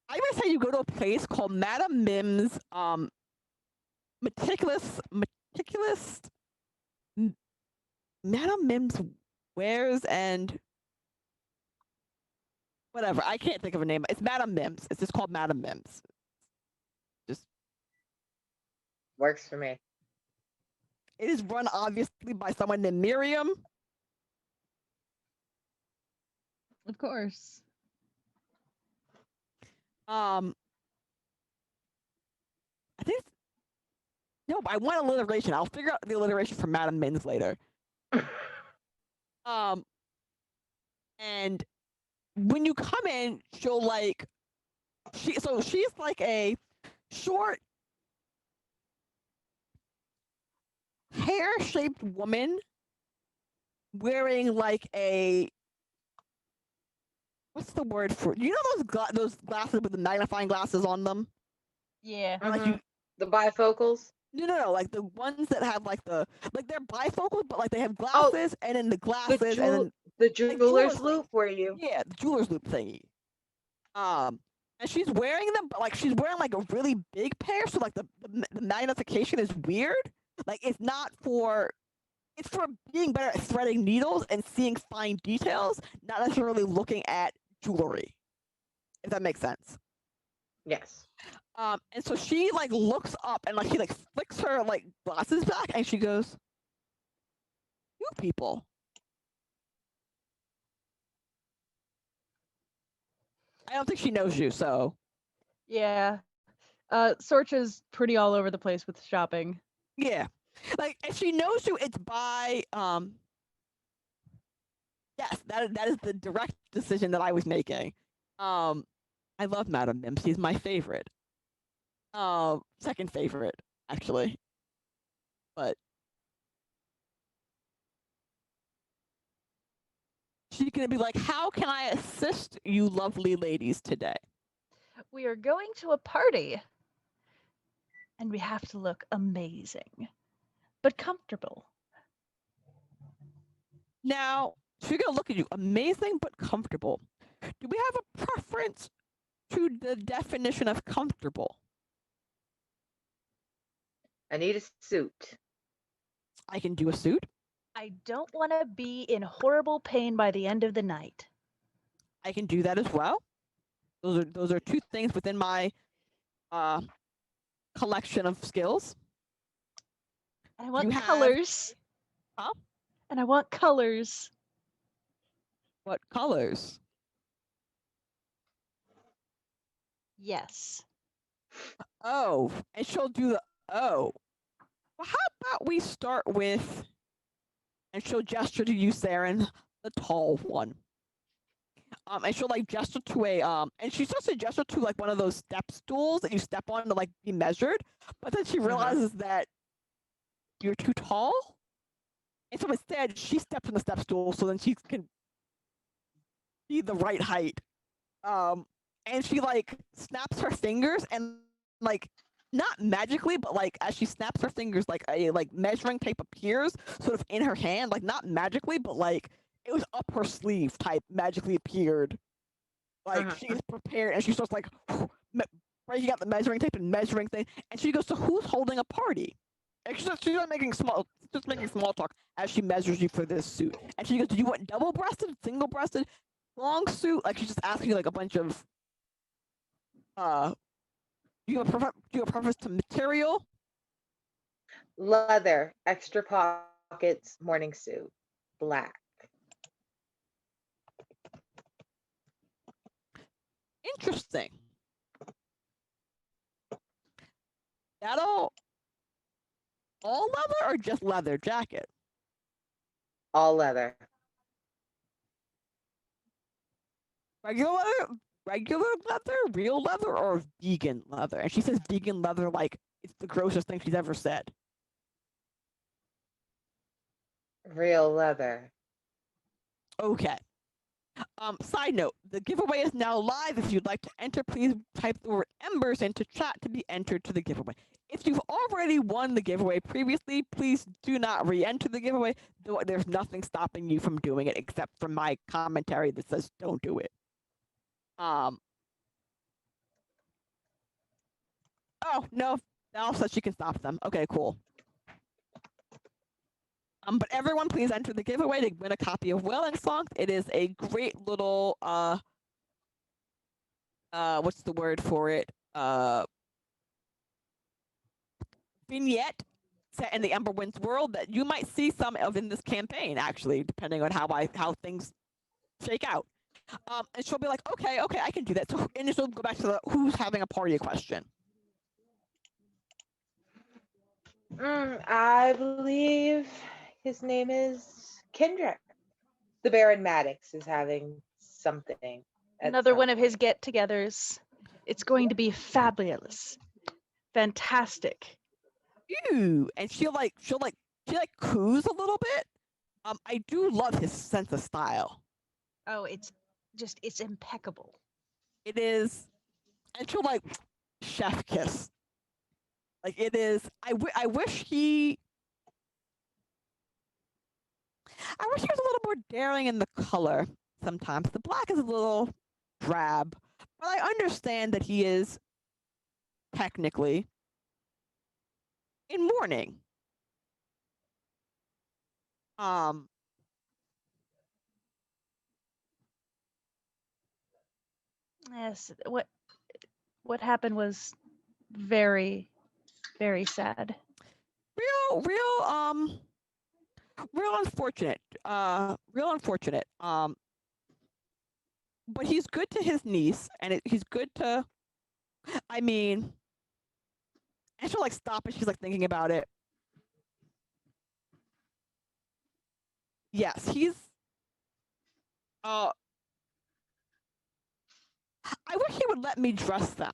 I would say you go to a place called Madame Mim's meticulous Madame Mim's wares and whatever. I can't think of a name. It's Madame Mim's. It's just called Madame Mim's. Just Works for me. it is run obviously by someone named Miriam. Of course. I think no, but I want alliteration. I'll figure out the alliteration for Madame Mim's later. And when you come in, she'll like she's like a short hair-shaped woman wearing like a what's the word for you know those glasses with the magnifying glasses on them? Yeah. Or like the bifocals? No, like the ones that have like they're bifocals, but like they have glasses and then the glasses and then the jeweler's loop were you? Yeah, the jeweler's loop thingy. And she's wearing them, but like she's wearing like a really big pair, so like the magnification is weird. Like it's for being better at threading needles and seeing fine details, not necessarily looking at jewelry. If that makes sense. Yes. And so she like looks up and like she like flicks her like glasses back and she goes, "You people." I don't think she knows you, so. Yeah. Sorcha's pretty all over the place with shopping. Yeah. Like if she knows you, it's by yes, that is the direct decision that I was making. I love Madame Mim. She's my favorite. Second favorite, actually. But she's gonna be like, "How can I assist you, lovely ladies, today?" We are going to a party, and we have to look amazing, but comfortable. Now, she's gonna look at you, amazing but comfortable. Do we have a preference to the definition of comfortable? I need a suit. I can do a suit. I don't want to be in horrible pain by the end of the night. I can do that as well. Those are two things within my collection of skills. And I want colors. Huh? And I want colors. What colors? Yes. Oh, and she'll do the oh. Well, how about we start with, and she'll gesture to you, Saren, the tall one. And she'll like gesture to and she starts to gesture to like one of those step stools that you step on to like be measured, but then she realizes that you're too tall, and so instead she steps on the step stool so then she can be the right height. And she like snaps her fingers and like not magically, but like as she snaps her fingers, like a like measuring tape appears sort of in her hand, like not magically, but like it was up her sleeve type magically appeared. Like she's prepared and she starts like breaking out the measuring tape and measuring things, and she goes, "So who's holding a party?" And she's not making small talk as she measures you for this suit. And she goes, "Do you want double-breasted, single-breasted, long suit?" Like she's just asking you like a bunch of do you have a preference to material? Leather, extra pockets, morning suit, black. Interesting. That'll all leather or just leather jacket? All leather. Regular leather, real leather, or vegan leather? And she says vegan leather like it's the grossest thing she's ever said. Real leather. Okay. Side note, the giveaway is now live. If you'd like to enter, please type the word Embers into chat to be entered to the giveaway. If you've already won the giveaway previously, please do not re-enter the giveaway. Though there's nothing stopping you from doing it except for my commentary that says don't do it. Oh no, Val says she can stop them. Okay, cool. But everyone, please enter the giveaway to win a copy of Wailing Song. It is a great little what's the word for it? Vignette set in the Emberwind's world that you might see some of in this campaign, actually, depending on how things shake out. And she'll be like, okay, I can do that. So, and she'll go back to the who's having a party question. I believe his name is Kendrick. The Baron Maddox is having something. Another one of his get-togethers. It's going to be fabulous, fantastic. Ew, and she coos a little bit. I do love his sense of style. Oh, it's impeccable. It is, and she'll chef kiss. Like it is. I wish he was a little more daring in the color. Sometimes the black is a little drab, but I understand that he is technically in mourning. Yes, what happened was very, very sad. Real unfortunate. Real unfortunate. But he's good to his niece, and he's good to. I mean, and she'll stop, and she's thinking about it. Yes, he's. I wish he would let me dress them.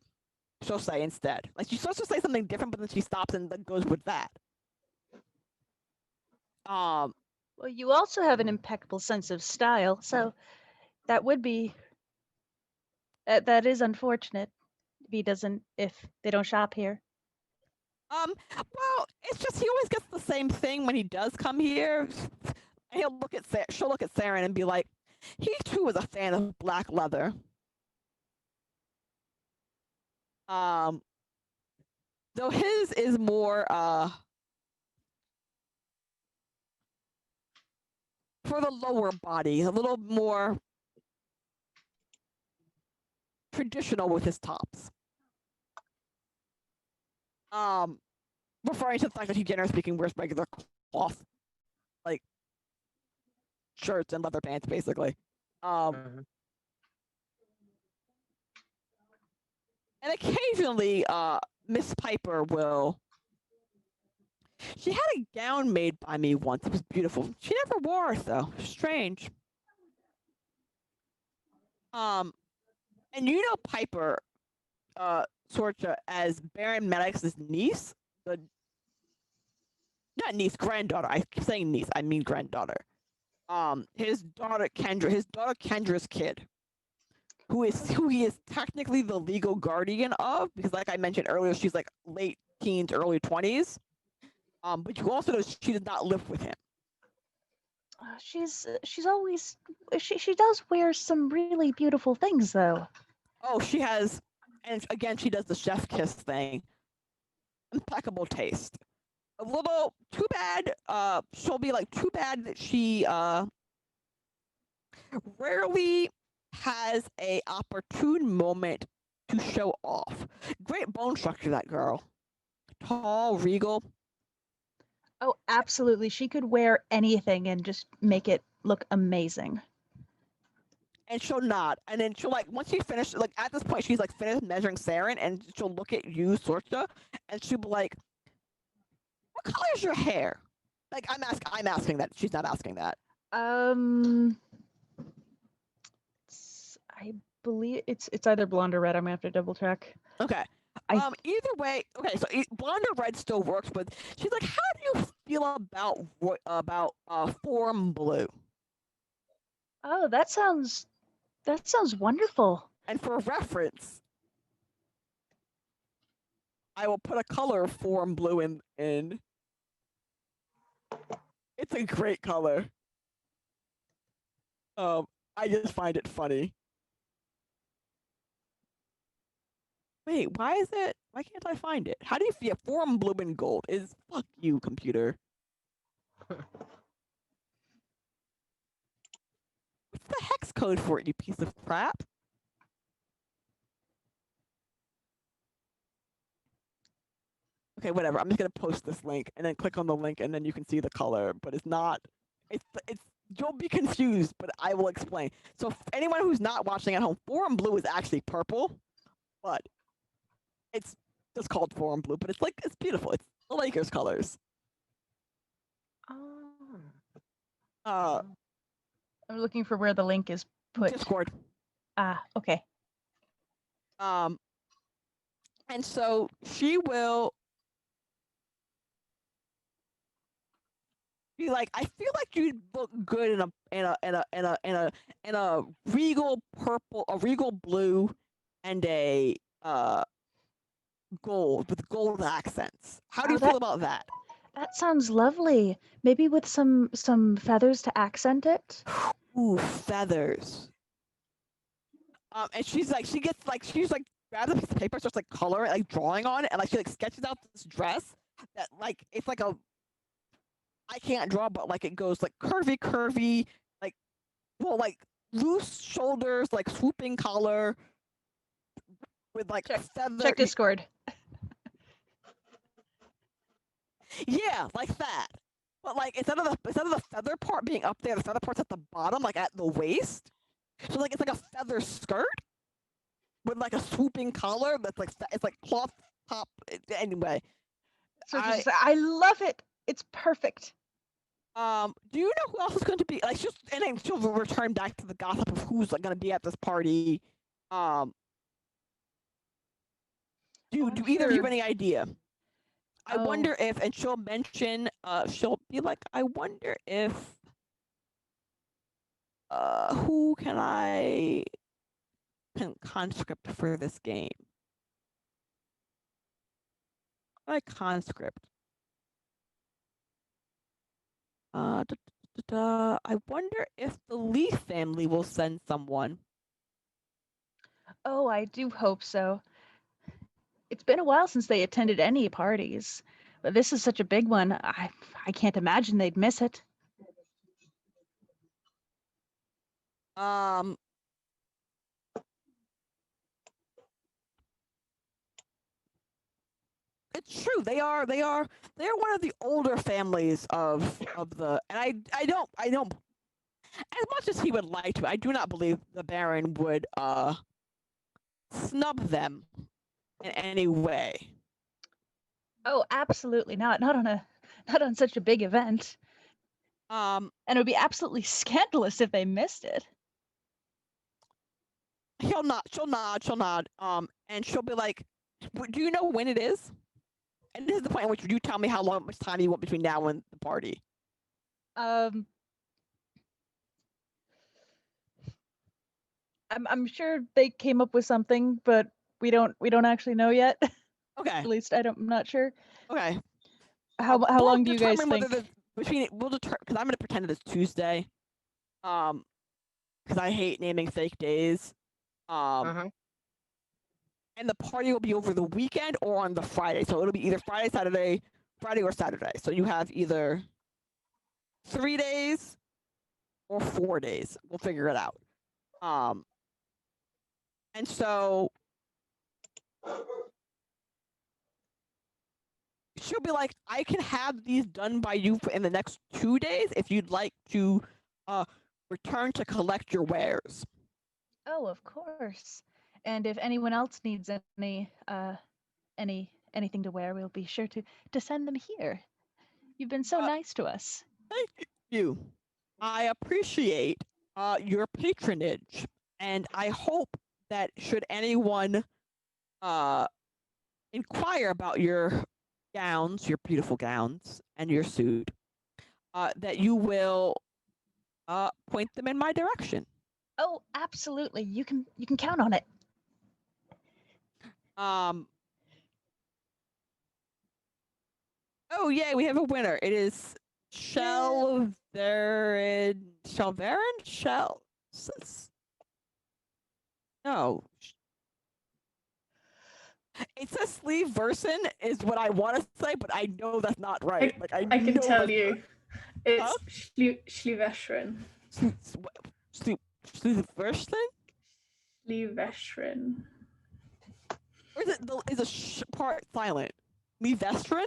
She'll say instead. She's supposed to say something different, but then she stops and then goes with that. Well, you also have an impeccable sense of style, so that would be. That is unfortunate. If they don't shop here. Well, it's just he always gets the same thing when he does come here. She'll look at Saren and be like, he too was a fan of black leather. Though his is more for the lower body, a little more traditional with his tops. Referring to the fact that he generally speaking wears regular cloth, shirts and leather pants, basically. And occasionally, Miss Piper will. She had a gown made by me once. It was beautiful. She never wore it though. Strange. And Piper, Sorcha as Baron Maddox's niece. Not niece, granddaughter. I keep saying niece. I mean granddaughter. His daughter Kendra's kid, who he is technically the legal guardian of, because like I mentioned earlier, she's late teens, early 20s. But you also know she does not live with him. She's always she does wear some really beautiful things though. Oh, she has, and again she does the chef kiss thing. Impeccable taste. A little too bad. She'll be too bad that she rarely has a opportune moment to show off. Great bone structure, that girl. Tall, regal. Oh, absolutely. She could wear anything and just make it look amazing. And she'll nod. And then she'll once she finishes, at this point, she's finished measuring Saren, and she'll look at you, Sorcha, and she'll be like, what color is your hair? I'm asking that. She's not asking that. I believe it's either blonde or red. I'm gonna have to double check. Okay. Either way, okay. So blonde or red still works, but she's like, how do you feel about form blue? Oh, that sounds That sounds wonderful. And for reference, I will put a color of Forum Blue in. It's a great color. I just find it funny. Wait, why can't I find it? How do you feel? Forum Blue and Gold is fuck you, computer. What's the hex code for it, you piece of crap? Okay, whatever. I'm just gonna post this link and then click on the link and then you can see the color, but it's not. It's you'll be confused, but I will explain. So anyone who's not watching at home, Forum Blue is actually purple, but it's just called Forum Blue. But it's beautiful. It's the Lakers colors. I'm looking for where the link is put. Discord. Ah, okay. And so she will be like, I feel like you'd look good in a regal purple, a regal blue, and a gold with gold accents. How do you feel about that? That sounds lovely. Maybe with some feathers to accent it. Ooh, feathers. And she's like grabs a piece of paper, starts like coloring, like drawing on it, and like she like sketches out this dress that like it's like a I can't draw, but like it goes like curvy, like like loose shoulders, like swooping collar, with like feather. Check Discord. Yeah, like that. But like instead of the feather part being up there, the feather part's at the bottom, like at the waist. So like it's like a feather skirt with like a swooping collar that's like it's like cloth top. Anyway. So I love it. It's perfect. Do you know who else is going to be? Like, she'll return back to the gossip of who's like going to be at this party. Do either of you have any idea? I wonder if, and she'll mention, she'll be like, I wonder if, who can I conscript for this game? I conscript. I wonder if the Lee family will send someone. Oh, I do hope so. It's been a while since they attended any parties, but this is such a big one. I can't imagine they'd miss it. It's true. They are one of the older families of the, and I don't as much as he would like to, I do not believe the Baron would snub them in any way. Oh, absolutely not. Not on such a big event. And it would be absolutely scandalous if they missed it. She'll nod. And she'll be like, do you know when it is? And this is the point in which you tell me how much time you want between now and the party. I'm sure they came up with something, but we don't actually know yet. Okay. At least I'm not sure. Okay. How long do you guys think? We'll determine, because I'm going to pretend it is Tuesday. Because I hate naming fake days. And the party will be over the weekend or on the Friday. So it'll be either Friday or Saturday. So you have either 3 days or 4 days. We'll figure it out. And so she'll be like, I can have these done by you in the next 2 days if you'd like to return to collect your wares. Oh, of course. And if anyone else needs anything to wear, we'll be sure to send them here. You've been so nice to us. Thank you. I appreciate your patronage, and I hope that should anyone inquire about your gowns, your beautiful gowns, and your suit, that you will point them in my direction. Oh, absolutely. You can count on it. Oh yeah, we have a winner. It is Shelverin. No. It says Sleeve Version is what I want to say, but I know that's not right. I can tell you. It's Sliveshrin. Sliveshrin? Sliveshrin. Or is it is a part silent? Sliveshrin?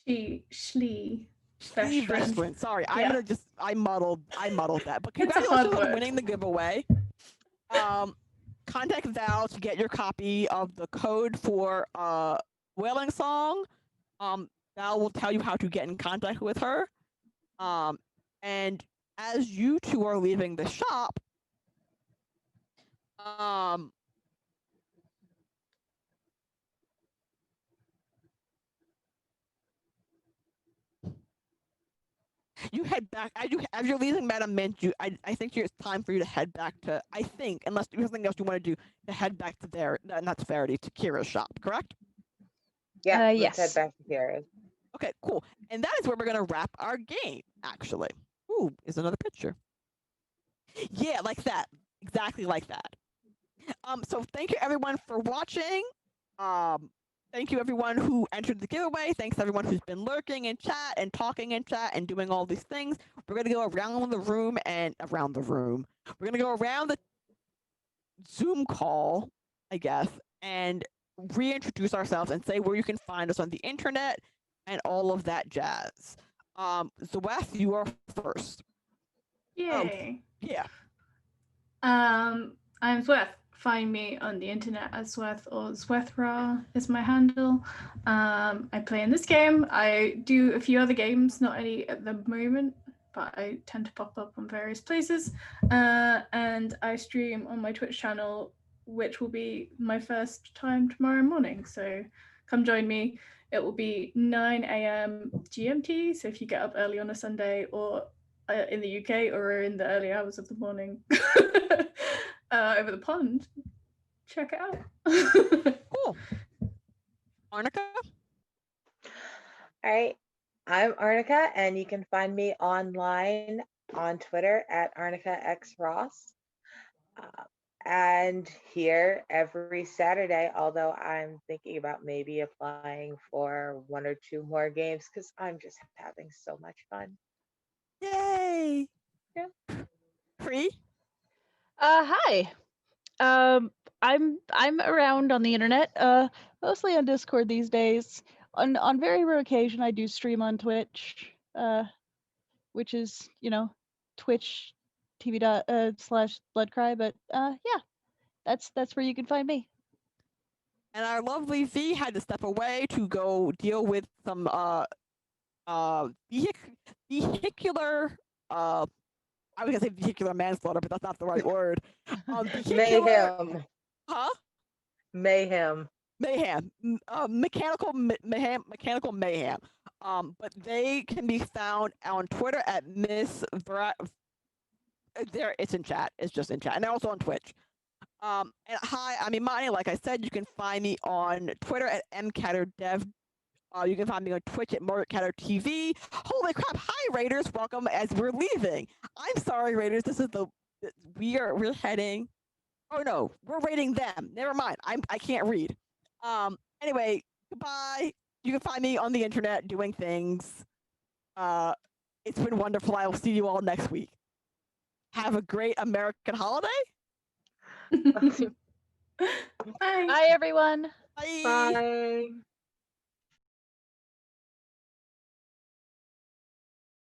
Sliveshrin. Sorry, Yeah. I muddled that. But It's a hard congratulations on word. winning the giveaway. Contact Val to get your copy of the code for Wailing Song. Val will tell you how to get in contact with her. And as you two are leaving the shop, you head back as you're leaving Madame Mint. I think it's time for you to head back to. I think, unless there's something else you want to do, to head back to not to Verity, to Kira's shop. Correct? Yeah. Yes. Let's head back to Kira's. Okay, cool. And that is where we're gonna wrap our game. Actually, ooh, is another picture. Yeah, like that. Exactly like that. So thank you everyone for watching. Thank you everyone who entered the giveaway. Thanks everyone who's been lurking in chat and talking in chat and doing all these things. We're gonna go around the room. We're gonna go around the Zoom call, I guess, and reintroduce ourselves and say where you can find us on the internet and all of that jazz. Wes, you are first. Yay. Yeah. I'm Zweth. Find me on the internet as Zweth, or Zwethra is my handle. I play in this game. I do a few other games, not any at the moment, but I tend to pop up on various places. And I stream on my Twitch channel, which will be my first time tomorrow morning. So come join me. It will be 9 a.m. GMT. So if you get up early on a Sunday, or in the UK, or in the early hours of the morning over the pond, check it out. Cool. Arnica? All right. I'm Arnica, and you can find me online on Twitter at ArnicaXRoss. And here every Saturday, although I'm thinking about maybe applying for 1 or 2 more games because I'm just having so much fun. Yay! Yeah. Free? Hi. I'm around on the internet, mostly on Discord these days. On very rare occasion, I do stream on Twitch, which is Twitch TV./Bloodcry. But yeah, that's where you can find me. And our lovely V had to step away to go deal with some vehicular I was gonna say vehicular manslaughter, but that's not the right word. Mayhem. Huh? Mayhem. Mechanical mayhem. But they can be found on Twitter at Miss there, it's in chat. It's just in chat, and they're also on Twitch. And hi, I'm Imani. Like I said, you can find me on Twitter at mcatterdev. You can find me on Twitch at Margaret TV. Holy crap! Hi, Raiders. Welcome as we're leaving. I'm sorry, Raiders. This is we're heading. Oh no, we're raiding them. Never mind. I can't read. Anyway, goodbye. You can find me on the internet doing things. It's been wonderful. I will see you all next week. Have a great American holiday. Bye. Bye, everyone. Bye. Bye.